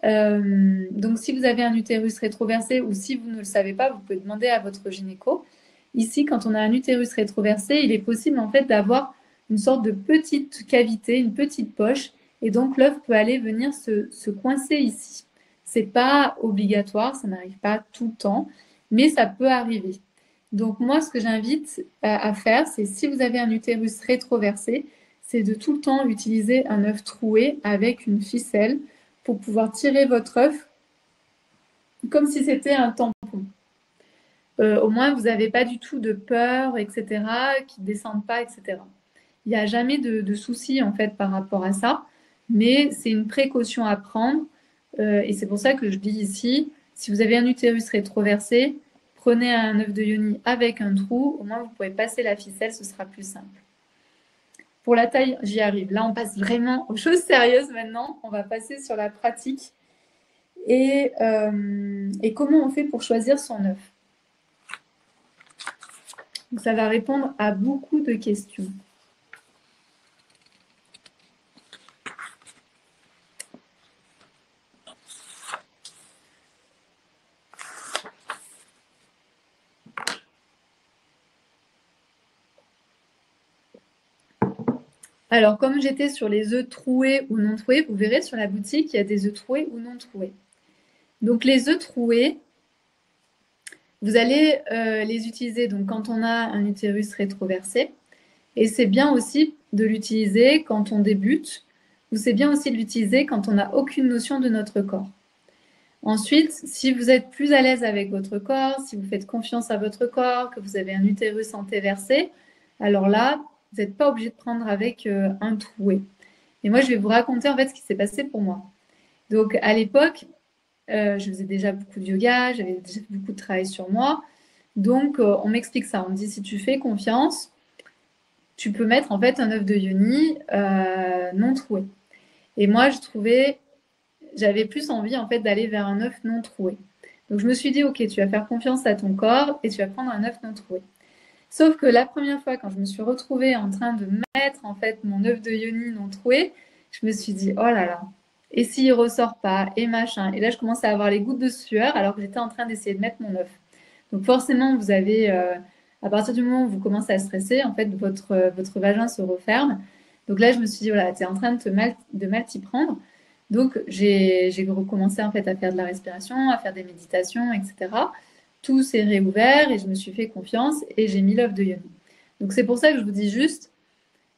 Donc, si vous avez un utérus rétroversé ou si vous ne le savez pas, vous pouvez demander à votre gynéco. Ici, quand on a un utérus rétroversé, il est possible en fait d'avoir une sorte de petite cavité, une petite poche, et donc l'œuf peut aller venir se coincer ici. C'est pas obligatoire, ça n'arrive pas tout le temps, mais ça peut arriver. Donc moi, ce que j'invite à faire, c'est si vous avez un utérus rétroversé, c'est de tout le temps utiliser un œuf troué avec une ficelle pour pouvoir tirer votre œuf comme si c'était un tampon. Au moins, vous n'avez pas du tout de peur, etc., qui ne descendent pas, etc. Il n'y a jamais de souci, en fait, par rapport à ça, mais c'est une précaution à prendre. Et c'est pour ça que je dis ici, si vous avez un utérus rétroversé, prenez un œuf de yoni avec un trou, au moins vous pouvez passer la ficelle, ce sera plus simple. Pour la taille, j'y arrive. Là, on passe vraiment aux choses sérieuses maintenant. On va passer sur la pratique. Et comment on fait pour choisir son œuf? Donc, ça va répondre à beaucoup de questions. Alors, comme j'étais sur les œufs troués ou non troués, vous verrez sur la boutique, il y a des œufs troués ou non troués. Donc, les œufs troués, vous allez les utiliser donc, quand on a un utérus rétroversé. Et c'est bien aussi de l'utiliser quand on débute, ou c'est bien aussi de l'utiliser quand on n'a aucune notion de notre corps. Ensuite, si vous êtes plus à l'aise avec votre corps, si vous faites confiance à votre corps, que vous avez un utérus antéversé, alors là, vous n'êtes pas obligé de prendre avec un troué. Et moi, je vais vous raconter en fait ce qui s'est passé pour moi. Donc, à l'époque, je faisais déjà beaucoup de yoga, j'avais déjà beaucoup de travail sur moi. Donc, on m'explique ça. On me dit, si tu fais confiance, tu peux mettre en fait un œuf de yoni non troué. Et moi, j'avais plus envie en fait d'aller vers un œuf non troué. Donc je me suis dit, ok, tu vas faire confiance à ton corps et tu vas prendre un œuf non troué. Sauf que la première fois, quand je me suis retrouvée en train de mettre en fait mon œuf de yoni non troué, je me suis dit, oh là là, et s'il ressort pas, et machin. Et là, je commençais à avoir les gouttes de sueur alors que j'étais en train d'essayer de mettre mon œuf. Donc forcément, vous avez, à partir du moment où vous commencez à stresser, en fait, votre vagin se referme. Donc là, je me suis dit, voilà, tu es en train de mal t'y prendre. Donc j'ai recommencé en fait à faire de la respiration, à faire des méditations, etc. Tout s'est réouvert et je me suis fait confiance et j'ai mis l'œuf de yoni. Donc c'est pour ça que je vous dis juste,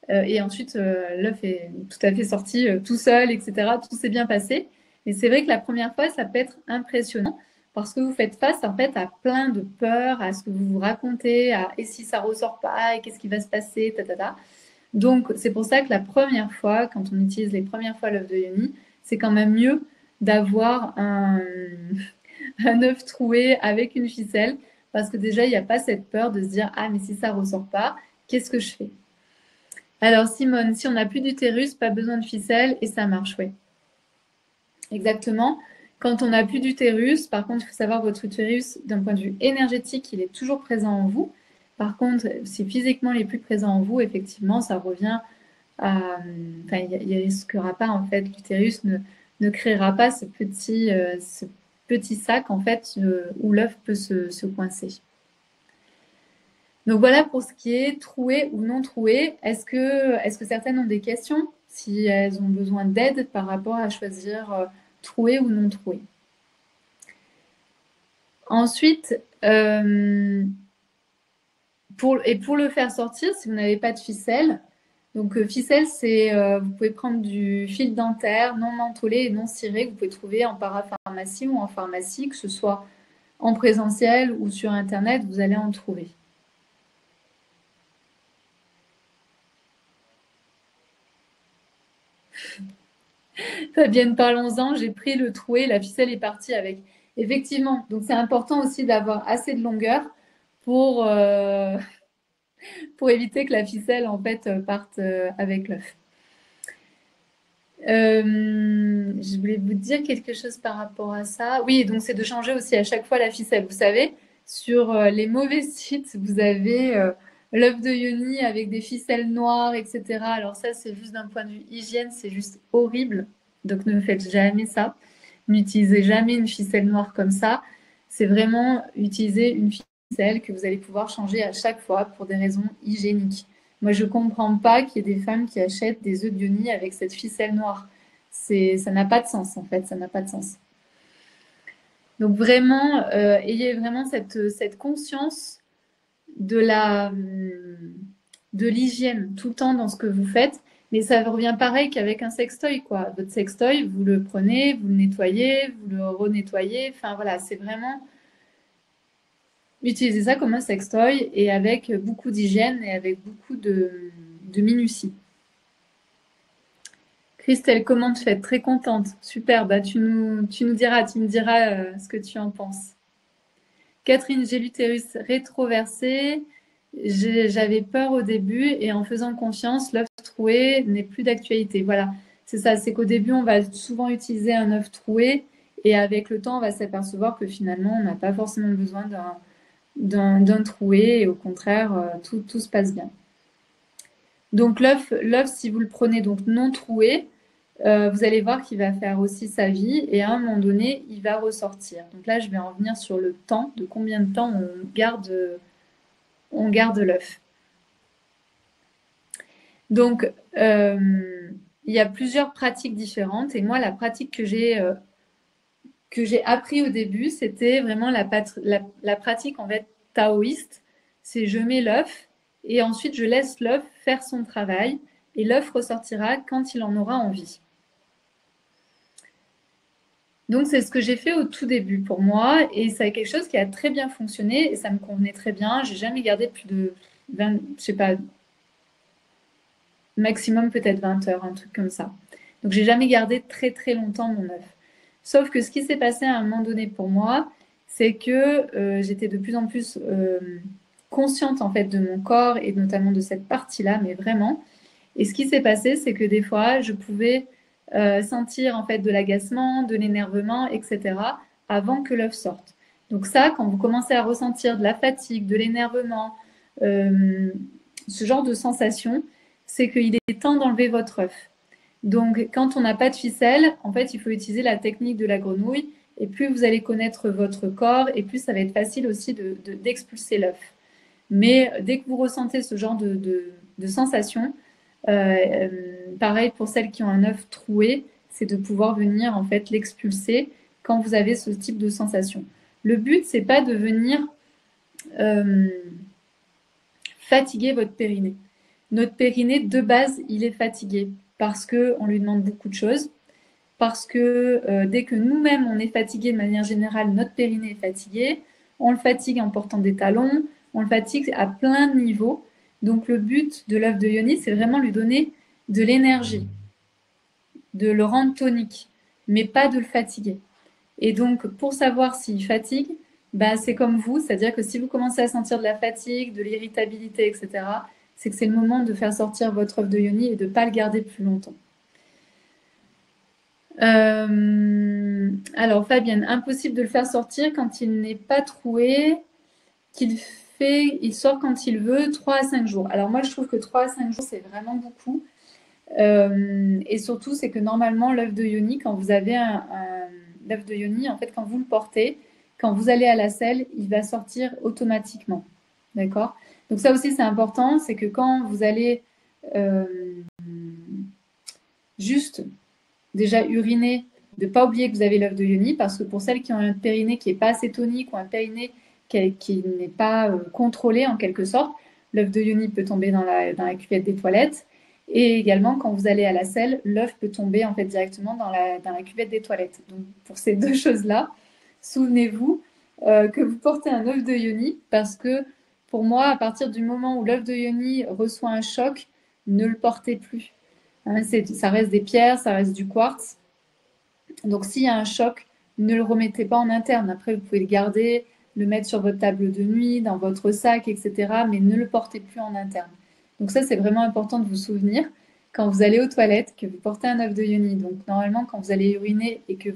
et ensuite l'œuf est tout à fait sorti tout seul, etc. Tout s'est bien passé. Mais c'est vrai que la première fois, ça peut être impressionnant parce que vous faites face en fait à plein de peurs, à ce que vous vous racontez, à et si ça ressort pas, et qu'est-ce qui va se passer, ta. Donc c'est pour ça que la première fois, quand on utilise les premières fois l'œuf de yoni, c'est quand même mieux d'avoir un œuf troué avec une ficelle parce que déjà il n'y a pas cette peur de se dire ah mais si ça ressort pas, qu'est-ce que je fais? Alors Simone, si on n'a plus d'utérus, pas besoin de ficelle et ça marche, oui. Exactement. Quand on n'a plus d'utérus, par contre, il faut savoir votre utérus, d'un point de vue énergétique, il est toujours présent en vous. Par contre, si physiquement il est plus présent en vous, effectivement, ça revient à... Enfin, il ne risquera pas, en fait, l'utérus ne créera pas ce petit sac, en fait, où l'œuf peut se coincer. Donc voilà pour ce qui est troué ou non troué. Est-ce que certaines ont des questions, si elles ont besoin d'aide par rapport à choisir troué ou non troué? Ensuite, pour le faire sortir, si vous n'avez pas de ficelle, donc ficelle, c'est vous pouvez prendre du fil dentaire non mentholé et non ciré que vous pouvez trouver en parapharmacie ou en pharmacie, que ce soit en présentiel ou sur Internet, vous allez en trouver. Fabienne, parlons-en, j'ai pris le troué, la ficelle est partie avec. Effectivement, donc c'est important aussi d'avoir assez de longueur pour, pour éviter que la ficelle en fait parte avec l'œuf. Je voulais vous dire quelque chose par rapport à ça. Oui, donc c'est de changer aussi à chaque fois la ficelle. Vous savez, sur les mauvais sites, vous avez l'œuf de yoni avec des ficelles noires, etc. Alors ça, c'est juste d'un point de vue hygiène, c'est juste horrible. Donc ne faites jamais ça. N'utilisez jamais une ficelle noire comme ça. C'est vraiment utiliser une ficelle que vous allez pouvoir changer à chaque fois pour des raisons hygiéniques. Moi, je ne comprends pas qu'il y ait des femmes qui achètent des œufs de Yoni avec cette ficelle noire. Ça n'a pas de sens, en fait, ça n'a pas de sens. Donc vraiment, ayez vraiment cette conscience de de l'hygiène tout le temps dans ce que vous faites. Mais ça revient pareil qu'avec un sextoy, quoi. Votre sextoy, vous le prenez, vous le nettoyez, vous le renettoyez. Enfin voilà, c'est vraiment utiliser ça comme un sextoy et avec beaucoup d'hygiène et avec beaucoup de minutie. Christelle, comment tu fais? Très contente. Super, bah tu me diras ce que tu en penses. Catherine, j'ai l'utérus rétroversé. J'avais peur au début et en faisant confiance, l'œuf troué n'est plus d'actualité. Voilà, c'est ça, c'est qu'au début, on va souvent utiliser un œuf troué et avec le temps, on va s'apercevoir que finalement, on n'a pas forcément besoin d'un troué et au contraire, tout se passe bien. Donc l'œuf, si vous le prenez donc non troué, vous allez voir qu'il va faire aussi sa vie et à un moment donné, il va ressortir. Donc là, je vais en venir sur le temps, de combien de temps on garde l'œuf. Donc, il y a plusieurs pratiques différentes et moi, la pratique que j'ai appris au début, c'était vraiment la pratique en fait taoïste. C'est je mets l'œuf et ensuite je laisse l'œuf faire son travail et l'œuf ressortira quand il en aura envie. Donc c'est ce que j'ai fait au tout début pour moi et c'est quelque chose qui a très bien fonctionné et ça me convenait très bien. J'ai jamais gardé plus de 20, je sais pas, maximum peut-être 20 heures, un truc comme ça. Donc j'ai jamais gardé très très longtemps mon œuf. Sauf que ce qui s'est passé à un moment donné pour moi, c'est que j'étais de plus en plus consciente en fait de mon corps et notamment de cette partie-là, mais vraiment. Et ce qui s'est passé, c'est que des fois, je pouvais sentir en fait de l'agacement, de l'énervement, etc. avant que l'œuf sorte. Donc ça, quand vous commencez à ressentir de la fatigue, de l'énervement, ce genre de sensation, c'est qu'il est temps d'enlever votre œuf. Donc quand on n'a pas de ficelle, en fait, il faut utiliser la technique de la grenouille. Et plus vous allez connaître votre corps, et plus ça va être facile aussi d'expulser l'œuf. Mais dès que vous ressentez ce genre de sensation, pareil pour celles qui ont un œuf troué, c'est de pouvoir venir en fait l'expulser quand vous avez ce type de sensation. Le but, c'est pas de venir fatiguer votre périnée. Notre périnée, de base, il est fatigué parce qu'on lui demande beaucoup de choses, parce que dès que nous-mêmes, on est fatigué de manière générale, notre périnée est fatigué, on le fatigue en portant des talons, on le fatigue à plein de niveaux. Donc le but de l'œuf de Yoni, c'est vraiment lui donner de l'énergie, de le rendre tonique, mais pas de le fatiguer. Et donc, pour savoir s'il fatigue, bah, c'est comme vous, c'est-à-dire que si vous commencez à sentir de la fatigue, de l'irritabilité, etc., c'est que c'est le moment de faire sortir votre œuf de Yoni et de ne pas le garder plus longtemps. Alors, Fabienne, impossible de le faire sortir quand il n'est pas troué, il sort quand il veut, 3 à 5 jours. Alors moi, je trouve que 3 à 5 jours, c'est vraiment beaucoup. Et surtout, c'est que normalement, l'œuf de Yoni, quand vous avez l'œuf de Yoni, en fait, quand vous le portez, quand vous allez à la selle, il va sortir automatiquement. D'accord? Donc ça aussi, c'est important, c'est que quand vous allez juste déjà uriner, de ne pas oublier que vous avez l'œuf de Yoni, parce que pour celles qui ont un périnée qui n'est pas assez tonique ou un périnée qui n'est pas contrôlé en quelque sorte, l'œuf de Yoni peut tomber dans la cuvette des toilettes. Et également, quand vous allez à la selle, l'œuf peut tomber en fait directement dans la cuvette des toilettes. Donc, pour ces deux choses-là, souvenez-vous que vous portez un œuf de Yoni parce que pour moi, à partir du moment où l'œuf de Yoni reçoit un choc, ne le portez plus. Hein, ça reste des pierres, ça reste du quartz. Donc, s'il y a un choc, ne le remettez pas en interne. Après, vous pouvez le garder, le mettre sur votre table de nuit, dans votre sac, etc. Mais ne le portez plus en interne. Donc ça, c'est vraiment important de vous souvenir quand vous allez aux toilettes que vous portez un œuf de Yoni. Donc normalement, quand vous allez uriner et que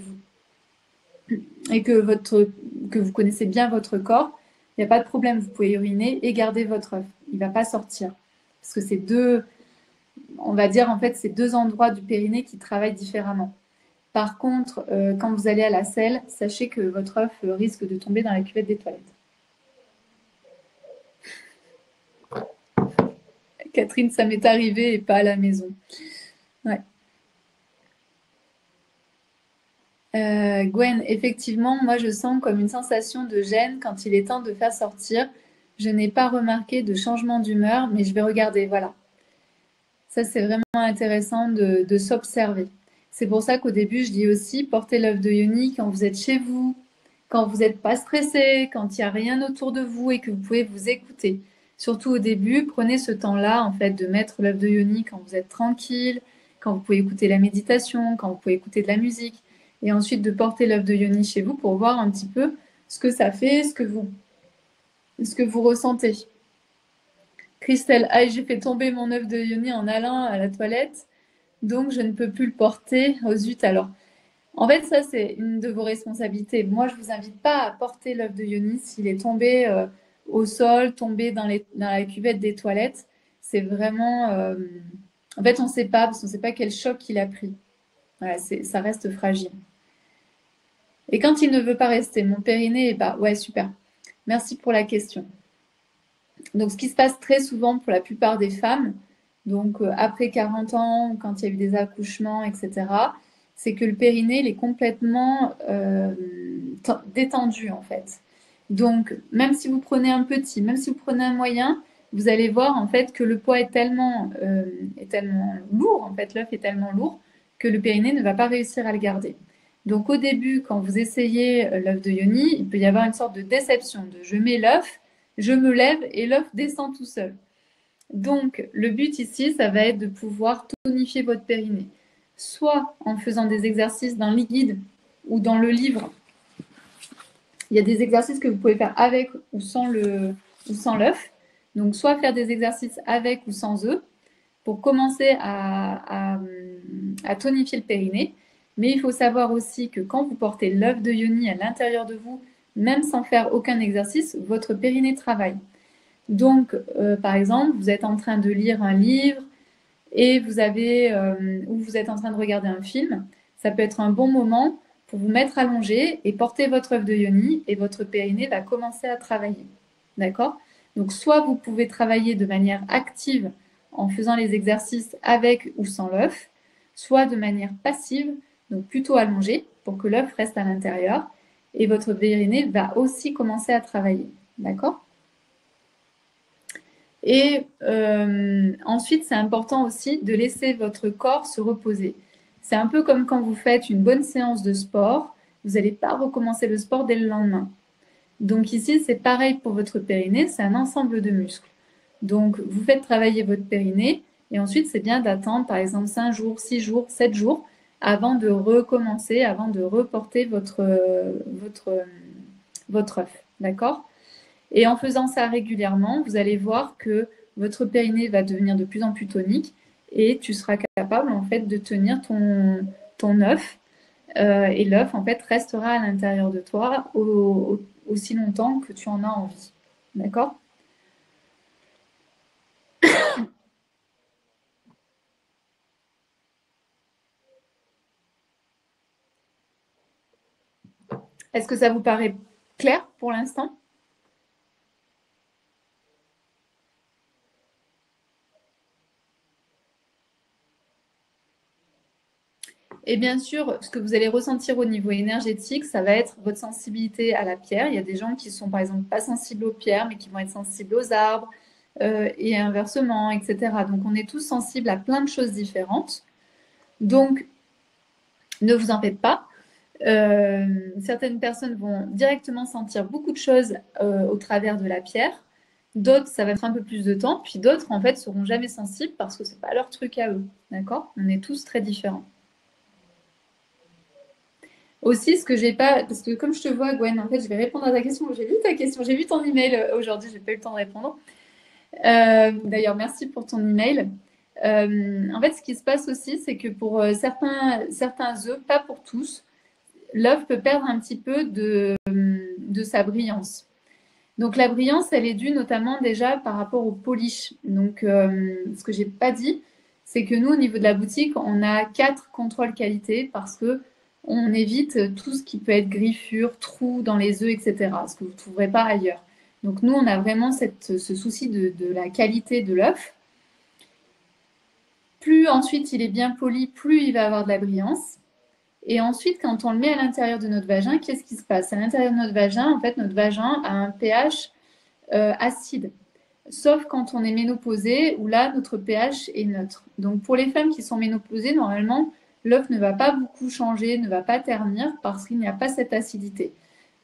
vous connaissez bien votre corps, il n'y a pas de problème. Vous pouvez uriner et garder votre œuf. Il ne va pas sortir. Parce que c'est on va dire en fait, c'est deux endroits du périnée qui travaillent différemment. Par contre, quand vous allez à la selle, sachez que votre œuf risque de tomber dans la cuvette des toilettes. Catherine, ça m'est arrivé et pas à la maison. Ouais. Gwen, effectivement, moi je sens comme une sensation de gêne quand il est temps de faire sortir. Je n'ai pas remarqué de changement d'humeur, mais je vais regarder. Voilà. Ça, c'est vraiment intéressant de s'observer. C'est pour ça qu'au début, je dis aussi, portez l'œuf de Yoni quand vous êtes chez vous, quand vous n'êtes pas stressé, quand il n'y a rien autour de vous et que vous pouvez vous écouter. Surtout au début, prenez ce temps-là, en fait, de mettre l'œuf de Yoni quand vous êtes tranquille, quand vous pouvez écouter la méditation, quand vous pouvez écouter de la musique. Et ensuite, de porter l'œuf de Yoni chez vous pour voir un petit peu ce que ça fait, ce que vous ressentez. Christelle, ah, j'ai fait tomber mon œuf de Yoni en allant à la toilette, donc je ne peux plus le porter. Oh zut alors. En fait, ça, c'est une de vos responsabilités. Moi, je ne vous invite pas à porter l'œuf de Yoni s'il est tombé au sol, tombé dans la cuvette des toilettes. C'est vraiment... En fait, on ne sait pas, parce qu'on ne sait pas quel choc il a pris. Voilà, ça reste fragile. Et quand il ne veut pas rester, mon périnée est bas. Ouais, super. Merci pour la question. Donc, ce qui se passe très souvent pour la plupart des femmes, donc après 40 ans, ou quand il y a eu des accouchements, etc., c'est que le périnée il est complètement détendu en fait. Donc, même si vous prenez un petit, même si vous prenez un moyen, vous allez voir en fait que le poids est tellement lourd, en fait, l'œuf est tellement lourd que le périnée ne va pas réussir à le garder. Donc, au début, quand vous essayez l'œuf de Yoni, il peut y avoir une sorte de déception de je mets l'œuf, je me lève et l'œuf descend tout seul. Donc, le but ici, ça va être de pouvoir tonifier votre périnée, soit en faisant des exercices dans le guide ou dans le livre. Il y a des exercices que vous pouvez faire avec ou sans l'œuf. Donc, soit faire des exercices avec ou sans œufs pour commencer à tonifier le périnée. Mais il faut savoir aussi que quand vous portez l'œuf de Yoni à l'intérieur de vous, même sans faire aucun exercice, votre périnée travaille. Donc, par exemple, vous êtes en train de lire un livre et ou vous êtes en train de regarder un film, ça peut être un bon moment pour vous mettre allongé et porter votre œuf de Yoni et votre périnée va commencer à travailler. D'accord? Donc, soit vous pouvez travailler de manière active en faisant les exercices avec ou sans l'œuf, soit de manière passive, donc plutôt allongé pour que l'œuf reste à l'intérieur et votre périnée va aussi commencer à travailler. D'accord? Et ensuite, c'est important aussi de laisser votre corps se reposer. C'est un peu comme quand vous faites une bonne séance de sport, vous n'allez pas recommencer le sport dès le lendemain. Donc ici, c'est pareil pour votre périnée, c'est un ensemble de muscles. Donc, vous faites travailler votre périnée et ensuite, c'est bien d'attendre, par exemple, 5 jours, 6 jours, 7 jours avant de recommencer, avant de reporter votre œuf. D'accord? Et en faisant ça régulièrement, vous allez voir que votre périnée va devenir de plus en plus tonique et tu seras capable en fait de tenir ton œuf et l'œuf en fait restera à l'intérieur de toi aussi longtemps que tu en as envie. D'accord? Est-ce que ça vous paraît clair pour l'instant? Et bien sûr, ce que vous allez ressentir au niveau énergétique, ça va être votre sensibilité à la pierre. Il y a des gens qui sont par exemple pas sensibles aux pierres, mais qui vont être sensibles aux arbres et inversement, etc. Donc on est tous sensibles à plein de choses différentes. Donc ne vous en faites pas. Certaines personnes vont directement sentir beaucoup de choses au travers de la pierre. D'autres, ça va être un peu plus de temps. Puis d'autres, en fait, seront jamais sensibles parce que c'est pas leur truc à eux. D'accord? On est tous très différents. Aussi, ce que j'ai pas, parce que comme je te vois, Gwen, en fait, je vais répondre à ta question. J'ai vu ta question, j'ai vu ton email aujourd'hui, j'ai pas eu le temps de répondre. D'ailleurs, merci pour ton email. En fait, ce qui se passe aussi, c'est que pour certains œufs, pas pour tous, l'œuf peut perdre un petit peu de sa brillance. Donc la brillance, elle est due notamment déjà par rapport au polish. Donc ce que j'ai pas dit, c'est que nous, au niveau de la boutique, on a 4 contrôles qualité parce que on évite tout ce qui peut être griffure, trous dans les œufs, etc. Ce que vous ne trouverez pas ailleurs. Donc nous, on a vraiment ce souci de la qualité de l'œuf. Plus ensuite il est bien poli, plus il va avoir de la brillance. Et ensuite, quand on le met à l'intérieur de notre vagin, qu'est-ce qui se passe? À l'intérieur de notre vagin, en fait, notre vagin a un pH acide. Sauf quand on est ménopausé, où là, notre pH est neutre. Donc, pour les femmes qui sont ménopausées, normalement, l'œuf ne va pas beaucoup changer, ne va pas ternir, parce qu'il n'y a pas cette acidité.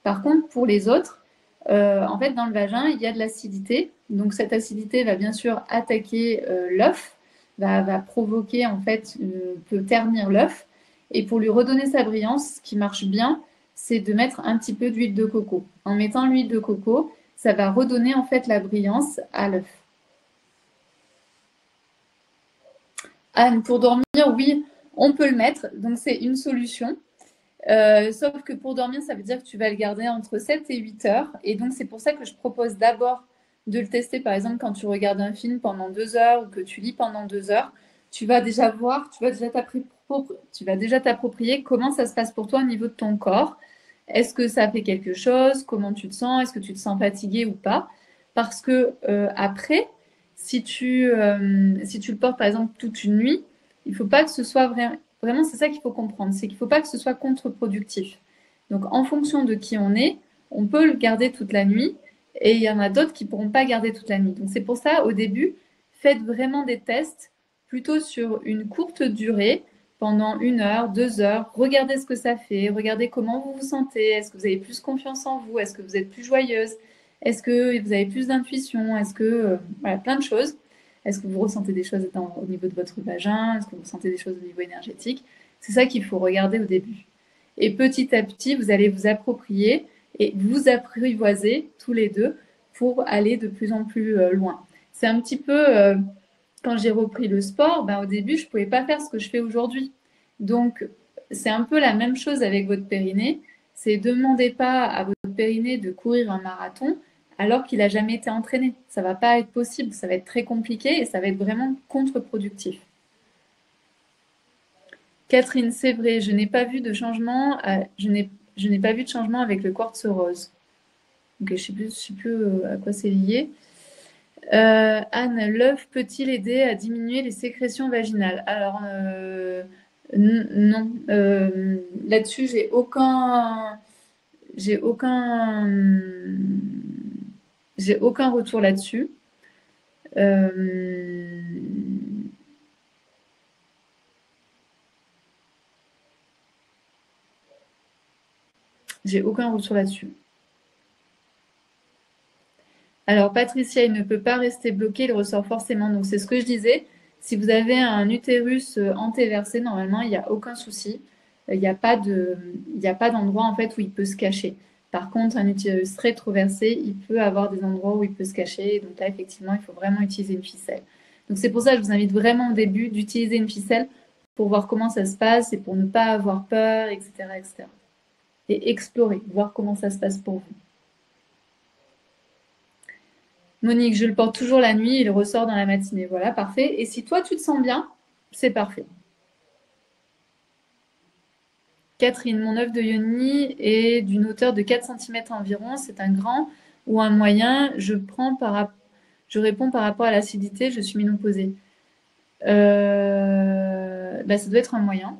Par contre, pour les autres, en fait, dans le vagin, il y a de l'acidité. Donc, cette acidité va bien sûr attaquer l'œuf, va provoquer, en fait, peut ternir l'œuf. Et pour lui redonner sa brillance, ce qui marche bien, c'est de mettre un petit peu d'huile de coco. En mettant l'huile de coco, ça va redonner en fait la brillance à l'œuf. Anne, pour dormir, oui, on peut le mettre. Donc, c'est une solution. Sauf que pour dormir, ça veut dire que tu vas le garder entre 7 et 8 heures. Et donc, c'est pour ça que je propose d'abord de le tester. Par exemple, quand tu regardes un film pendant 2 heures ou que tu lis pendant 2 heures, tu vas déjà voir, tu vas déjà t'approprier comment ça se passe pour toi au niveau de ton corps. Est-ce que ça fait quelque chose? Comment tu te sens? Est-ce que tu te sens fatigué ou pas? Parce que après, si tu le portes par exemple toute une nuit, il ne faut pas que ce soit vraiment, c'est ça qu'il faut comprendre, c'est qu'il ne faut pas que ce soit contre-productif. Donc en fonction de qui on peut le garder toute la nuit et il y en a d'autres qui ne pourront pas garder toute la nuit. Donc c'est pour ça, au début, faites vraiment des tests plutôt sur une courte durée pendant 1 heure, 2 heures. Regardez ce que ça fait, regardez comment vous vous sentez. Est-ce que vous avez plus confiance en vous? Est-ce que vous êtes plus joyeuse? Est-ce que vous avez plus d'intuition? Est-ce que voilà, plein de choses. Est-ce que vous ressentez des choses au niveau de votre vagin? Est-ce que vous ressentez des choses au niveau énergétique? C'est ça qu'il faut regarder au début. Et petit à petit, vous allez vous approprier et vous apprivoiser tous les deux pour aller de plus en plus loin. C'est un petit peu quand j'ai repris le sport, ben, au début, je ne pouvais pas faire ce que je fais aujourd'hui. Donc, c'est un peu la même chose avec votre périnée. C'est ne demandez pas à votre périnée de courir un marathon alors qu'il n'a jamais été entraîné. Ça ne va pas être possible, ça va être très compliqué et ça va être vraiment contre-productif. Catherine, c'est vrai, je n'ai pas vu de changement, je n'ai pas vu de changement avec le quartz rose. Donc, je ne sais plus à quoi c'est lié. Anne, l'œuf peut-il aider à diminuer les sécrétions vaginales? Alors, non. Là-dessus, j'ai aucun, j'ai aucun retour là-dessus. J'ai aucun retour là-dessus. Alors, Patricia, il ne peut pas rester bloqué, il ressort forcément. Donc, c'est ce que je disais. Si vous avez un utérus antéversé, normalement, il n'y a aucun souci. Il n'y a pas d'endroit en fait où il peut se cacher. Par contre, un utérus rétroversé, il peut avoir des endroits où il peut se cacher. Et donc là, effectivement, il faut vraiment utiliser une ficelle. Donc c'est pour ça que je vous invite vraiment au début d'utiliser une ficelle pour voir comment ça se passe et pour ne pas avoir peur, etc., etc. Et explorer, voir comment ça se passe pour vous. Monique, je le porte toujours la nuit, il ressort dans la matinée. Voilà, parfait. Et si toi, tu te sens bien, c'est parfait. Catherine, mon œuf de yoni est d'une hauteur de 4 cm environ. C'est un grand ou un moyen. Je réponds par rapport à l'acidité. Je suis ménopausée. Ça doit être un moyen.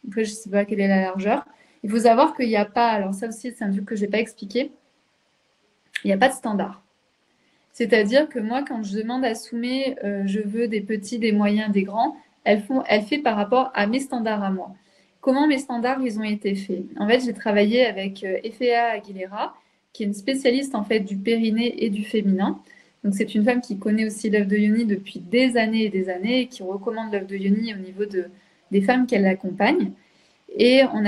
Après, je ne sais pas quelle est la largeur. Il faut savoir qu'il n'y a pas, alors ça aussi, c'est un truc que je n'ai pas expliqué, il n'y a pas de standard. C'est-à-dire que moi, quand je demande à Soumé, je veux des petits, des moyens, des grands, elle fait par rapport à mes standards à moi. Comment mes standards, ils ont été faits? En fait, j'ai travaillé avec Efea Aguilera, qui est une spécialiste en fait du périnée et du féminin. Donc, c'est une femme qui connaît aussi l'œuf de yoni depuis des années et des années et qui recommande l'œuf de yoni au niveau des femmes qu'elle accompagne. Et on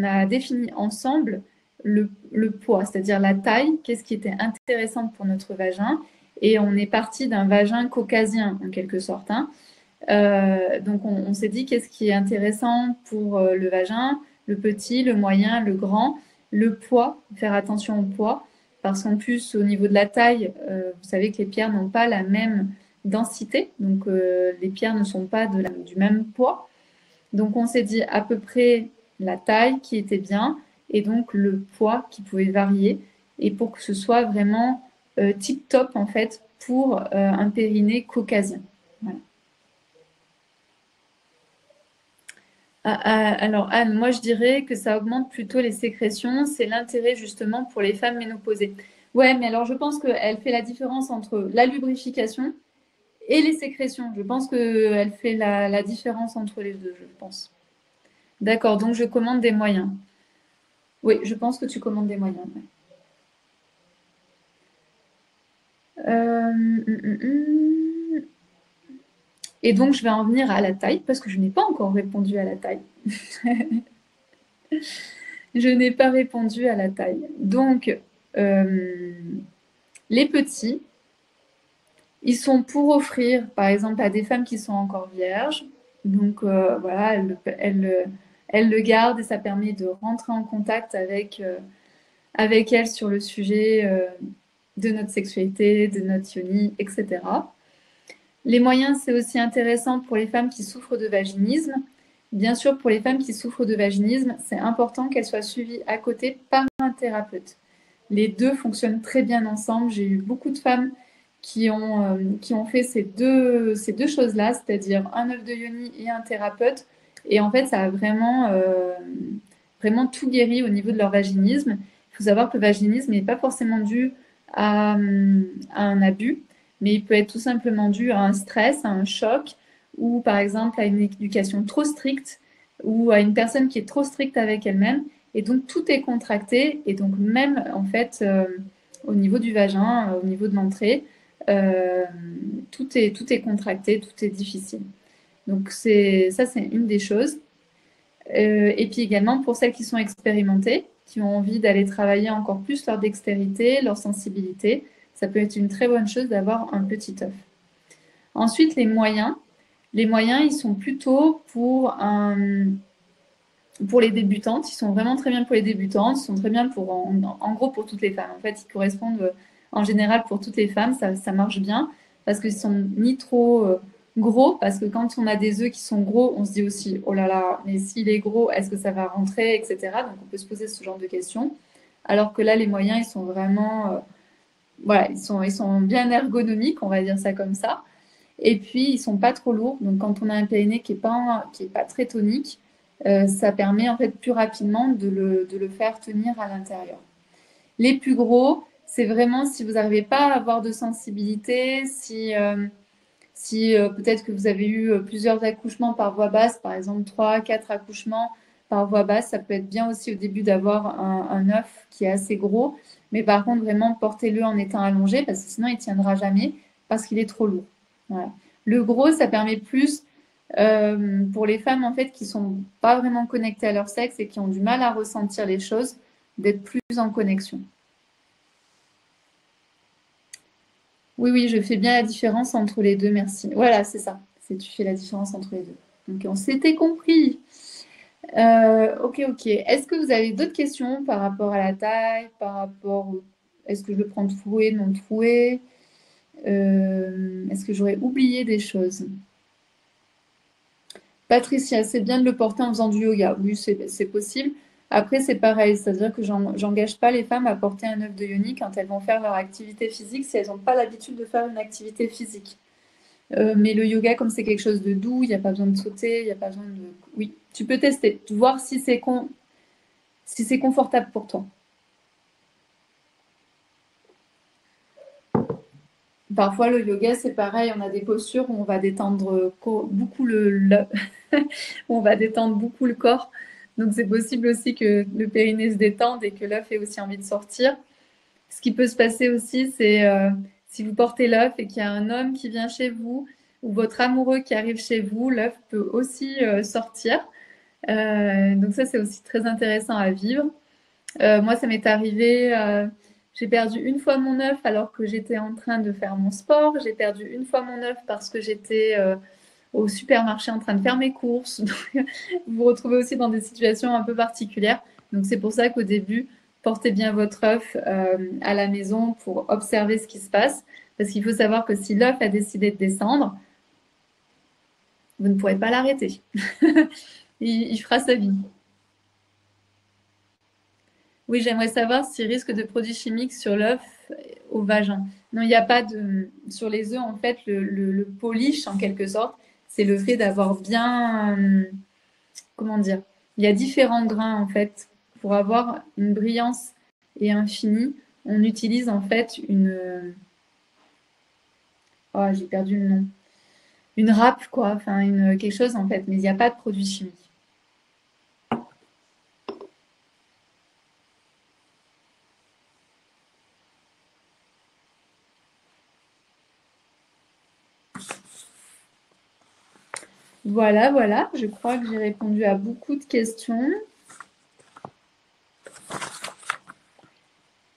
a défini ensemble le poids, c'est-à-dire la taille, qu'est-ce qui était intéressant pour notre vagin. Et on est parti d'un vagin caucasien, en quelque sorte. Hein. Donc, on s'est dit qu'est-ce qui est intéressant pour le vagin, le petit, le moyen, le grand, le poids, faire attention au poids, parce qu'en plus, au niveau de la taille, vous savez que les pierres n'ont pas la même densité, donc les pierres ne sont pas du même poids. Donc, on s'est dit à peu près la taille qui était bien et donc le poids qui pouvait varier et pour que ce soit vraiment tip-top en fait pour un périnée caucasien. Voilà. Alors, Anne, moi, je dirais que ça augmente plutôt les sécrétions. C'est l'intérêt justement pour les femmes ménopausées. Ouais, mais alors je pense qu'elle fait la différence entre la lubrification et les sécrétions. Je pense qu'elle fait la différence entre les deux, je pense. D'accord, donc je commande des moyens. Oui, je pense que tu commandes des moyens. Ouais. Et donc, je vais en venir à la taille, parce que je n'ai pas encore répondu à la taille. Je n'ai pas répondu à la taille. Donc, les petits, ils sont pour offrir, par exemple, à des femmes qui sont encore vierges. Donc, voilà, elles le gardent et ça permet de rentrer en contact avec elles sur le sujet de notre sexualité, de notre yoni, etc. Les moyens, c'est aussi intéressant pour les femmes qui souffrent de vaginisme. Bien sûr, pour les femmes qui souffrent de vaginisme, c'est important qu'elles soient suivies à côté par un thérapeute. Les deux fonctionnent très bien ensemble. J'ai eu beaucoup de femmes qui ont fait ces deux choses-là, c'est-à-dire un œuf de yoni et un thérapeute. Et en fait, ça a vraiment tout guéri au niveau de leur vaginisme. Il faut savoir que le vaginisme n'est pas forcément dû à un abus, mais il peut être tout simplement dû à un stress, à un choc, ou par exemple à une éducation trop stricte, ou à une personne qui est trop stricte avec elle-même. Et donc tout est contracté, et donc même en fait au niveau du vagin, au niveau de l'entrée, euh, tout est contracté, tout est difficile. Donc ça, c'est une des choses. Et puis également pour celles qui sont expérimentées, qui ont envie d'aller travailler encore plus leur dextérité, leur sensibilité, ça peut être une très bonne chose d'avoir un petit œuf. Ensuite, les moyens. Les moyens, ils sont plutôt pour les débutantes. Ils sont vraiment très bien pour les débutantes. Ils sont très bien en gros, pour toutes les femmes. En fait, ils correspondent en général pour toutes les femmes. Ça marche bien parce qu'ils sont ni trop gros. Parce que quand on a des œufs qui sont gros, on se dit aussi, oh là là, mais s'il est gros, est-ce que ça va rentrer, etc. Donc, on peut se poser ce genre de questions. Alors que là, les moyens, ils sont vraiment, voilà, ils sont bien ergonomiques, on va dire ça comme ça. Et puis, ils sont pas trop lourds. Donc, quand on a un périnée qui est pas très tonique, ça permet en fait plus rapidement de le faire tenir à l'intérieur. Les plus gros, c'est vraiment si vous n'arrivez pas à avoir de sensibilité, si peut-être que vous avez eu plusieurs accouchements par voie basse, par exemple 3, 4 accouchements par voie basse, ça peut être bien aussi au début d'avoir un œuf qui est assez gros. Mais par contre, vraiment, portez-le en étant allongé parce que sinon, il ne tiendra jamais parce qu'il est trop lourd. Voilà. Le gros, ça permet plus pour les femmes en fait qui sont pas vraiment connectées à leur sexe et qui ont du mal à ressentir les choses, d'être plus en connexion. Oui, oui, je fais bien la différence entre les deux, merci. Voilà, c'est ça. C'est tu fais la différence entre les deux. Donc on s'était compris. Ok, ok. Est-ce que vous avez d'autres questions par rapport à la taille, par rapport au... Est-ce que je le prends troué, non troué? Est-ce que j'aurais oublié des choses? Patricia, c'est bien de le porter en faisant du yoga. Oui, c'est possible. Après, c'est pareil, c'est-à-dire que j'engage pas les femmes à porter un œuf de yoni quand elles vont faire leur activité physique si elles n'ont pas l'habitude de faire une activité physique. Mais le yoga, comme c'est quelque chose de doux, il n'y a pas besoin de sauter, il n'y a pas besoin de... Oui, tu peux tester, voir si c'est confortable pour toi. Parfois, le yoga, c'est pareil, on a des postures où on va détendre beaucoup où on va détendre beaucoup le corps. Donc, c'est possible aussi que le périnée se détende et que l'œuf ait aussi envie de sortir. Ce qui peut se passer aussi, c'est si vous portez l'œuf et qu'il y a un homme qui vient chez vous ou votre amoureux qui arrive chez vous, l'œuf peut aussi sortir. Donc ça, c'est aussi très intéressant à vivre. Moi, ça m'est arrivé, j'ai perdu une fois mon œuf alors que j'étais en train de faire mon sport. J'ai perdu une fois mon œuf parce que j'étais au supermarché en train de faire mes courses. Donc, vous vous retrouvez aussi dans des situations un peu particulières. Donc c'est pour ça qu'au début, portez bien votre œuf à la maison pour observer ce qui se passe. Parce qu'il faut savoir que si l'œuf a décidé de descendre, vous ne pourrez pas l'arrêter. Il fera sa vie. Oui, j'aimerais savoir s'il risque de produits chimiques sur l'œuf au vagin. Non, il n'y a pas de... Sur les œufs, en fait, le polish, en quelque sorte, c'est le fait d'avoir bien... comment dire, il y a différents grains en fait. Pour avoir une brillance et un fini, on utilise en fait oh, j'ai perdu le nom. Une râpe, quoi, enfin quelque chose en fait, mais il n'y a pas de produit chimique. Voilà, voilà, je crois que j'ai répondu à beaucoup de questions.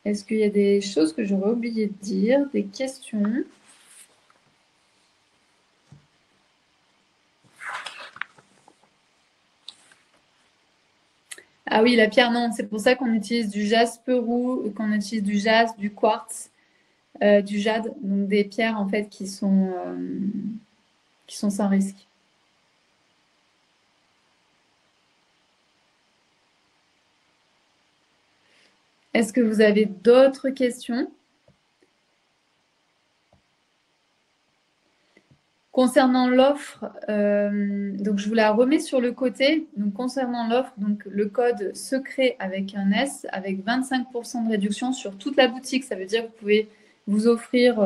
Est-ce qu'il y a des choses que j'aurais oublié de dire, des questions? Ah oui, la pierre, non, c'est pour ça qu'on utilise du jaspe roux, qu'on utilise du jaspe, du quartz, du jade, donc des pierres en fait qui sont sans risque. Est-ce que vous avez d'autres questions? Concernant l'offre, donc je vous la remets sur le côté. Donc concernant l'offre, donc le code secret avec un S, avec 25% de réduction sur toute la boutique. Ça veut dire que vous pouvez vous offrir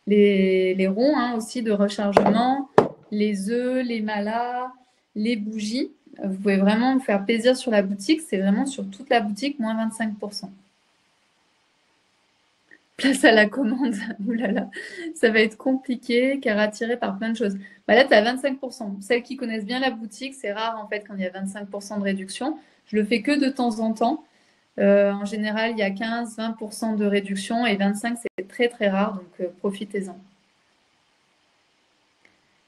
les ronds hein, aussi de rechargement, les œufs, les malas, les bougies. Vous pouvez vraiment vous faire plaisir sur la boutique. C'est vraiment sur toute la boutique, moins 25%. Place à la commande. Ouh là là, ça va être compliqué car attiré par plein de choses. Bah là, tu as 25%. Celles qui connaissent bien la boutique, c'est rare en fait quand il y a 25% de réduction. Je le fais que de temps en temps. En général, il y a 15-20% de réduction et 25, c'est très très rare, donc profitez-en.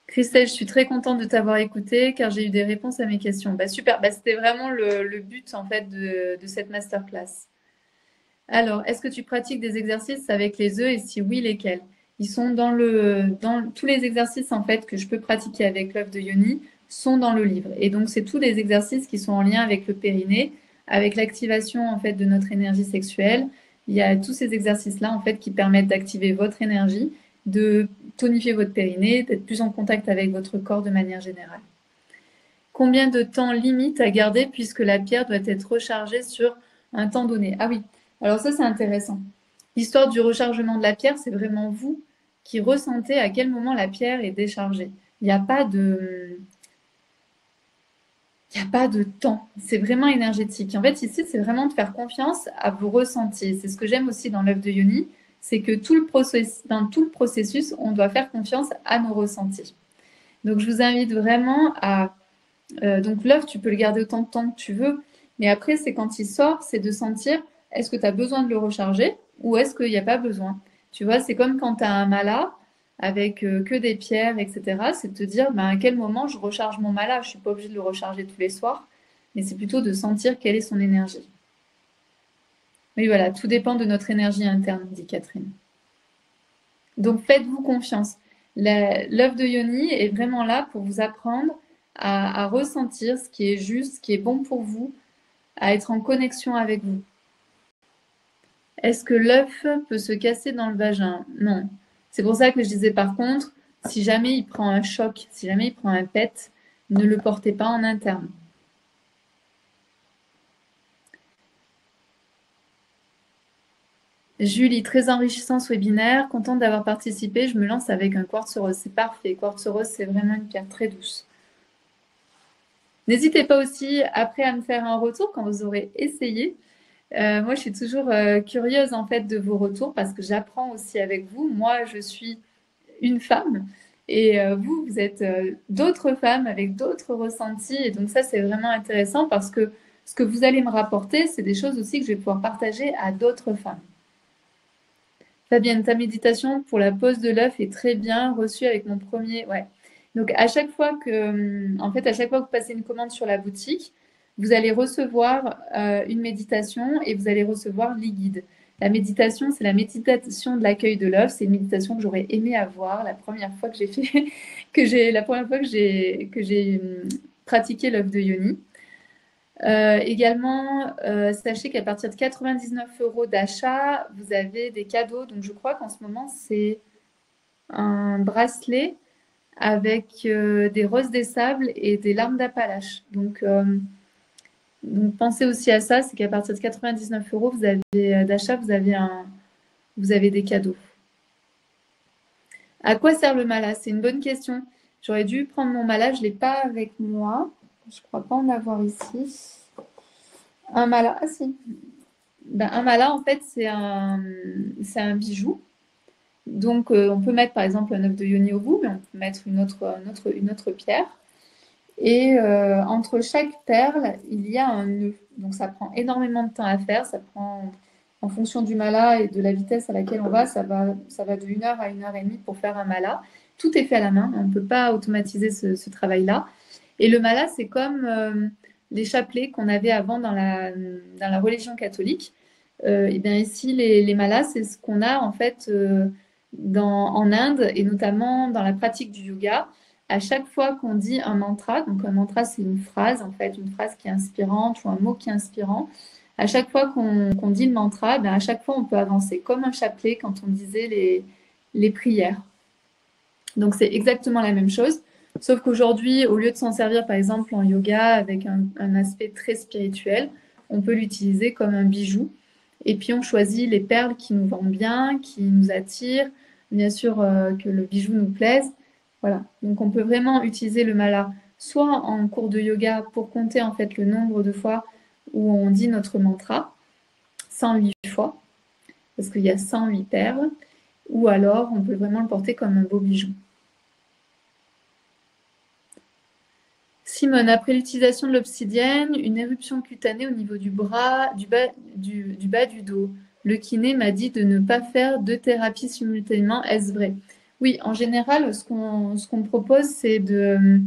Christelle, je suis très contente de t'avoir écouté car j'ai eu des réponses à mes questions. Bah, super, bah, c'était vraiment le but en fait de cette masterclass. Alors, est-ce que tu pratiques des exercices avec les œufs et si oui, lesquels? Ils sont dans tous les exercices en fait que je peux pratiquer avec l'œuf de Yoni sont dans le livre. Et donc, c'est tous les exercices qui sont en lien avec le périnée, avec l'activation en fait de notre énergie sexuelle. Il y a tous ces exercices-là en fait qui permettent d'activer votre énergie, de tonifier votre périnée, d'être plus en contact avec votre corps de manière générale. Combien de temps limite à garder puisque la pierre doit être rechargée sur un temps donné? Ah oui, alors ça c'est intéressant. L'histoire du rechargement de la pierre, c'est vraiment vous qui ressentez à quel moment la pierre est déchargée. Il n'y a pas de, il n'y a pas de temps. C'est vraiment énergétique. En fait, ici, c'est vraiment de faire confiance à vos ressentis. C'est ce que j'aime aussi dans l'œuf de Yoni, c'est que dans tout le processus, on doit faire confiance à nos ressentis. Donc, je vous invite vraiment à donc l'œuf, tu peux le garder autant de temps que tu veux, mais après, c'est quand il sort, c'est de sentir est-ce que tu as besoin de le recharger ou est-ce qu'il n'y a pas besoin. Tu vois, c'est comme quand tu as un mala avec que des pierres, etc. C'est de te dire ben, à quel moment je recharge mon mala. Je ne suis pas obligée de le recharger tous les soirs, mais c'est plutôt de sentir quelle est son énergie. Oui, voilà, tout dépend de notre énergie interne, dit Catherine. Donc faites-vous confiance. L'œuf de Yoni est vraiment là pour vous apprendre à ressentir ce qui est juste, ce qui est bon pour vous, à être en connexion avec vous. Est-ce que l'œuf peut se casser dans le vagin? Non. C'est pour ça que je disais par contre, si jamais il prend un choc, si jamais il prend un pet, ne le portez pas en interne. Julie, très enrichissant ce webinaire, contente d'avoir participé. Je me lance avec un quartz rose. C'est parfait. Quartz rose, c'est vraiment une pierre très douce. N'hésitez pas aussi après à me faire un retour quand vous aurez essayé. Moi, je suis toujours curieuse en fait de vos retours parce que j'apprends aussi avec vous. Moi, je suis une femme et vous, vous êtes d'autres femmes avec d'autres ressentis. Et donc ça, c'est vraiment intéressant parce que ce que vous allez me rapporter, c'est des choses aussi que je vais pouvoir partager à d'autres femmes. Fabienne, ta méditation pour la pose de l'œuf est très bien reçue avec mon premier. Ouais. Donc à chaque fois en fait, à chaque fois que vous passez une commande sur la boutique, vous allez recevoir une méditation et vous allez recevoir l'e-guide. La méditation, c'est la méditation de l'accueil de l'œuf. C'est une méditation que j'aurais aimé avoir la première fois que j'ai fait, la première fois que j'ai pratiqué l'œuf de Yoni. Également, sachez qu'à partir de 99 € d'achat, vous avez des cadeaux. Donc, je crois qu'en ce moment, c'est un bracelet avec des roses des sables et des larmes d'Appalaches. Donc pensez aussi à ça, c'est qu'à partir de 99 euros vous avez d'achat, vous avez des cadeaux. À quoi sert le mala? C'est une bonne question. J'aurais dû prendre mon mala, je ne l'ai pas avec moi. Je ne crois pas en avoir ici. Un mala, ah si. Ben, un mala, en fait, c'est un bijou. Donc, on peut mettre par exemple un œuf de yoni au bout, mais on peut mettre une autre pierre. Et entre chaque perle, il y a un nœud. Donc, ça prend énormément de temps à faire. Ça prend, en fonction du mala et de la vitesse à laquelle on va, ça va de 1 heure à 1 heure et demie pour faire un mala. Tout est fait à la main. On ne peut pas automatiser ce travail-là. Et le mala, c'est comme les chapelets qu'on avait avant dans la religion catholique. Et bien ici, les malas, c'est ce qu'on a en fait en Inde et notamment dans la pratique du yoga. À chaque fois qu'on dit un mantra, donc un mantra, c'est une phrase en fait, une phrase qui est inspirante ou un mot qui est inspirant. À chaque fois qu'on dit le mantra, ben à chaque fois on peut avancer comme un chapelet quand on disait les prières. Donc c'est exactement la même chose, sauf qu'aujourd'hui, au lieu de s'en servir par exemple en yoga avec un aspect très spirituel, on peut l'utiliser comme un bijou. Et puis on choisit les perles qui nous vont bien, qui nous attirent, bien sûr que le bijou nous plaise. Voilà, donc on peut vraiment utiliser le mala soit en cours de yoga pour compter en fait le nombre de fois où on dit notre mantra, 108 fois, parce qu'il y a 108 perles, ou alors on peut vraiment le porter comme un beau bijou. Simone, après l'utilisation de l'obsidienne, une éruption cutanée au niveau du bras, du bas du dos. Le kiné m'a dit de ne pas faire 2 thérapies simultanément. Est-ce vrai? Oui, en général, ce qu'on propose, c'est de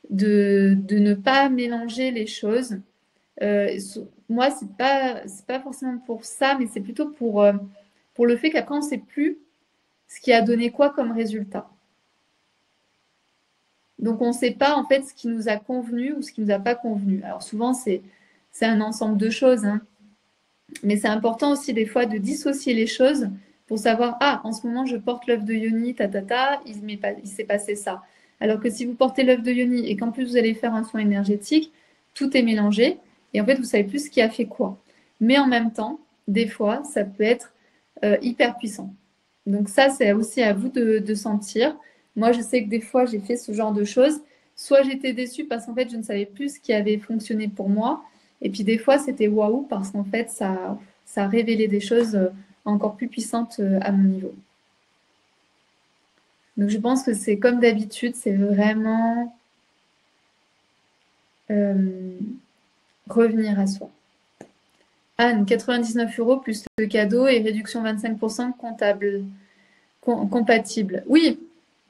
ne pas mélanger les choses. Moi, c'est pas forcément pour ça, mais c'est plutôt pour le fait qu'après, on ne sait plus ce qui a donné quoi comme résultat. Donc, on ne sait pas en fait ce qui nous a convenu ou ce qui ne nous a pas convenu. Alors, souvent, c'est un ensemble de choses, hein. Mais c'est important aussi des fois de dissocier les choses pour savoir, ah, en ce moment, je porte l'œuf de Yoni, il s'est passé ça. Alors que si vous portez l'œuf de Yoni et qu'en plus vous allez faire un soin énergétique, tout est mélangé et en fait, vous savez plus ce qui a fait quoi. Mais en même temps, des fois, ça peut être hyper puissant. Donc ça, c'est aussi à vous de sentir. Moi, je sais que des fois, j'ai fait ce genre de choses. Soit j'étais déçue parce qu'en fait, je ne savais plus ce qui avait fonctionné pour moi. Et puis des fois, c'était waouh parce qu'en fait, ça a révélé des choses encore plus puissantes à mon niveau. Donc je pense que c'est comme d'habitude, c'est vraiment revenir à soi. Anne, 99 euros plus le cadeau et réduction 25% compatible. Oui,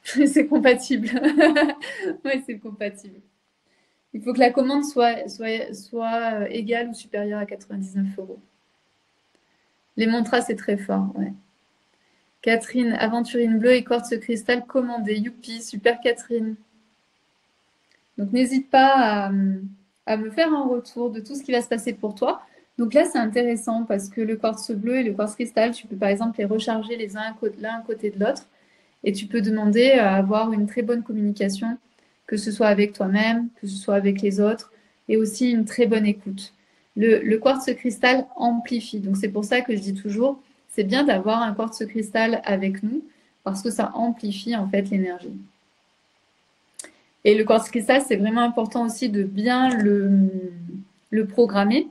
c'est compatible. Oui, c'est compatible. Il faut que la commande soit égale ou supérieure à 99 euros. Les mantras, c'est très fort, ouais. Catherine, aventurine bleue et quartz cristal commandé. Youpi, super Catherine. Donc n'hésite pas à me faire un retour de tout ce qui va se passer pour toi. Donc là, c'est intéressant parce que le quartz bleu et le quartz cristal, tu peux par exemple les recharger l'un à côté de l'autre et tu peux demander à avoir une très bonne communication, que ce soit avec toi-même, que ce soit avec les autres et aussi une très bonne écoute. Le quartz cristal amplifie. Donc c'est pour ça que je dis toujours, c'est bien d'avoir un quartz cristal avec nous parce que ça amplifie en fait l'énergie. Et le quartz cristal, c'est vraiment important aussi de bien le programmer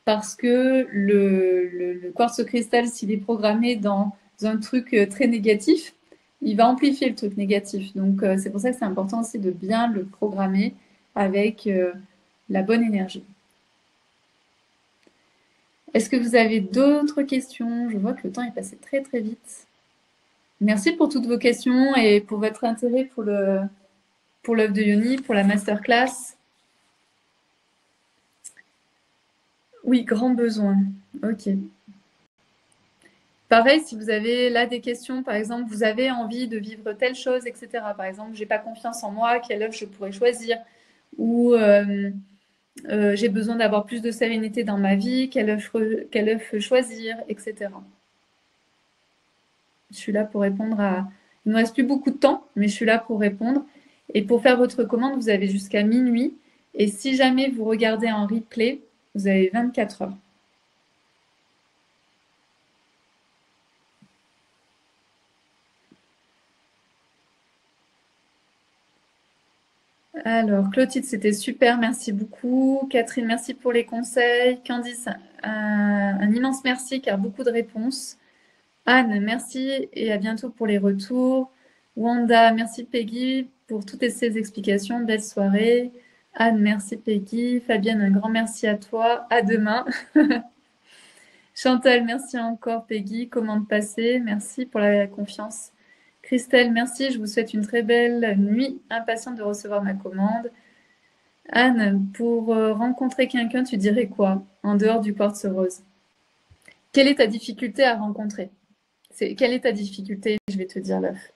parce que le quartz cristal, s'il est programmé dans un truc très négatif, il va amplifier le truc négatif. Donc, c'est pour ça que c'est important aussi de bien le programmer avec la bonne énergie. Est-ce que vous avez d'autres questions? Je vois que le temps est passé très très vite. Merci pour toutes vos questions et pour votre intérêt pour l'œuf de Yoni, pour la masterclass. Oui, grand besoin. Ok. Pareil, si vous avez là des questions, par exemple, vous avez envie de vivre telle chose, etc. Par exemple, j'ai pas confiance en moi, quel œuf je pourrais choisir? Ou j'ai besoin d'avoir plus de sérénité dans ma vie, quel œuf choisir, etc. Je suis là pour répondre Il ne nous reste plus beaucoup de temps, mais je suis là pour répondre. Et pour faire votre commande, vous avez jusqu'à minuit. Et si jamais vous regardez en replay, vous avez 24 heures. Alors, Clotilde, c'était super, merci beaucoup. Catherine, merci pour les conseils. Candice, un immense merci car beaucoup de réponses. Anne, merci et à bientôt pour les retours. Wanda, merci Peggy pour toutes ces explications. Belle soirée. Anne, merci Peggy. Fabienne, un grand merci à toi. À demain. Chantal, merci encore Peggy. Commande passée. Merci pour la confiance. Christelle, merci. Je vous souhaite une très belle nuit. Impatiente de recevoir ma commande. Anne, pour rencontrer quelqu'un, tu dirais quoi en dehors du quartz rose? Quelle est ta difficulté à rencontrer? Quelle est ta difficulté? Je vais te dire l'œuf.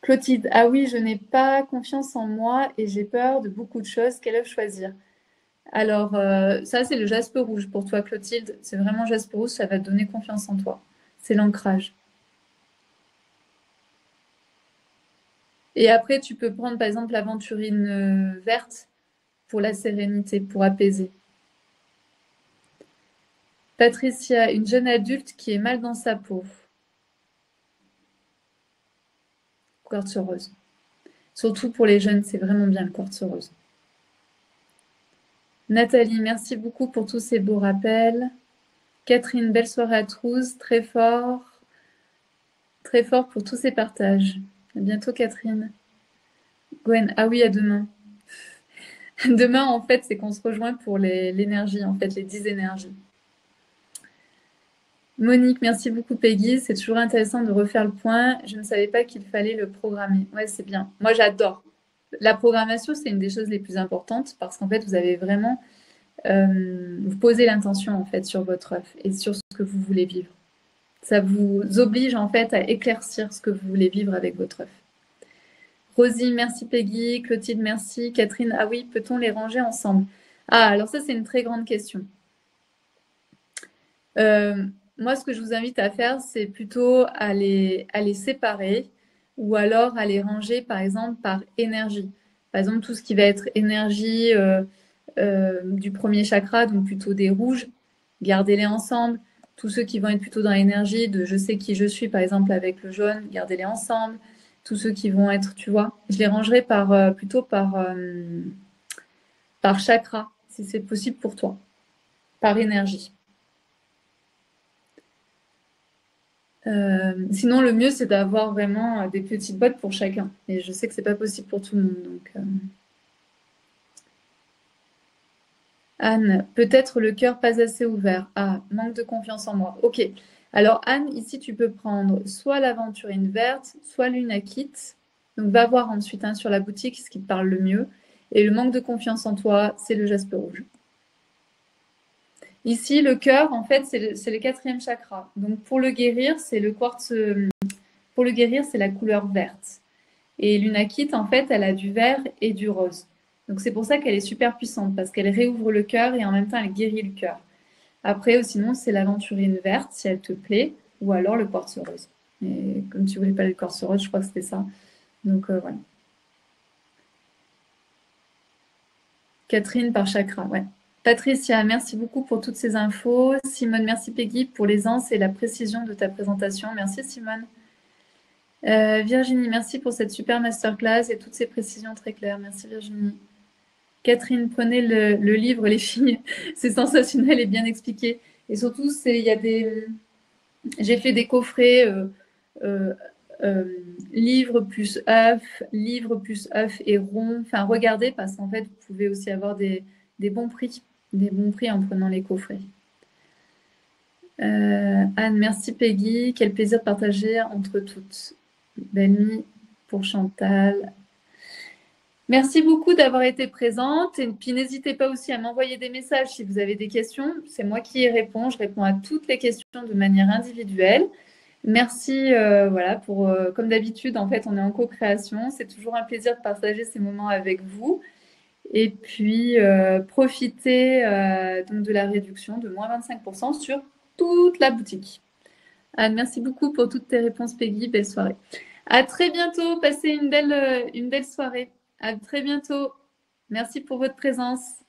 Clotilde, ah oui, je n'ai pas confiance en moi et j'ai peur de beaucoup de choses. Quel œuf choisir? Alors, ça, c'est le jaspe rouge pour toi, Clotilde. C'est vraiment jaspe rouge, ça va te donner confiance en toi. C'est l'ancrage. Et après, tu peux prendre, par exemple, l'aventurine verte pour la sérénité, pour apaiser. Patricia, une jeune adulte qui est mal dans sa peau. Quartz rose. Surtout pour les jeunes, c'est vraiment bien le quartz rose. Nathalie, merci beaucoup pour tous ces beaux rappels. Catherine, belle soirée à tous, très fort pour tous ces partages. À bientôt Catherine. Gwen, ah oui, à demain. Demain, en fait, c'est qu'on se rejoint pour l'énergie, en fait, les 10 énergies. Monique, merci beaucoup Peggy. C'est toujours intéressant de refaire le point. Je ne savais pas qu'il fallait le programmer. Ouais, c'est bien. Moi, j'adore. La programmation, c'est une des choses les plus importantes parce qu'en fait, vous avez vraiment vous posez l'intention en fait sur votre œuf et sur ce que vous voulez vivre. Ça vous oblige en fait à éclaircir ce que vous voulez vivre avec votre œuf. Rosie, merci Peggy. Clotilde, merci. Catherine, ah oui, peut-on les ranger ensemble? Ah, alors ça, c'est une très grande question. Moi, ce que je vous invite à faire, c'est plutôt à les séparer ou alors à les ranger, par exemple, par énergie. Par exemple, tout ce qui va être énergie du premier chakra, donc plutôt des rouges, gardez-les ensemble. Tous ceux qui vont être plutôt dans l'énergie de je sais qui je suis, par exemple, avec le jaune, gardez-les ensemble. Tous ceux qui vont être, tu vois, je les rangerai plutôt par chakra, si c'est possible pour toi, par énergie. Sinon, le mieux, c'est d'avoir vraiment des petites boîtes pour chacun. Et je sais que c'est pas possible pour tout le monde. Donc, Anne, peut-être le cœur pas assez ouvert. Ah, manque de confiance en moi. Ok. Alors, Anne, ici, tu peux prendre soit l'aventurine verte, soit l'unakit. Donc, va voir ensuite sur la boutique ce qui te parle le mieux. Et le manque de confiance en toi, c'est le jaspe rouge. Ici, le cœur, en fait, c'est le quatrième chakra. Donc, pour le guérir, c'est le quartz. Pour le guérir, c'est la couleur verte. Et l'unakit, en fait, elle a du vert et du rose. Donc c'est pour ça qu'elle est super puissante, parce qu'elle réouvre le cœur et en même temps, elle guérit le cœur. Après, sinon, c'est l'aventurine verte, si elle te plaît, ou alors le quartz rose. Et comme tu voulais pas le quartz rose, je crois que c'était ça. Donc voilà. Catherine par chakra, ouais. Patricia, merci beaucoup pour toutes ces infos. Simone, merci Peggy pour l'aisance et la précision de ta présentation. Merci Simone. Virginie, merci pour cette super masterclass et toutes ces précisions très claires. Merci Virginie. Catherine, prenez le livre, les filles. C'est sensationnel et bien expliqué. Et surtout, j'ai fait des coffrets euh, livre plus œuf et rond. Enfin, regardez parce qu'en fait, vous pouvez aussi avoir des bons prix en prenant les coffrets. Anne, merci Peggy. Quel plaisir de partager entre toutes. Belle nuit pour Chantal. Merci beaucoup d'avoir été présente. Et puis n'hésitez pas aussi à m'envoyer des messages si vous avez des questions. C'est moi qui y réponds. Je réponds à toutes les questions de manière individuelle. Merci, voilà, comme d'habitude, en fait, on est en co-création. C'est toujours un plaisir de partager ces moments avec vous. Et puis, profitez donc de la réduction de moins 25% sur toute la boutique. Anne, merci beaucoup pour toutes tes réponses, Peggy. Belle soirée. À très bientôt. Passez une belle soirée. À très bientôt. Merci pour votre présence.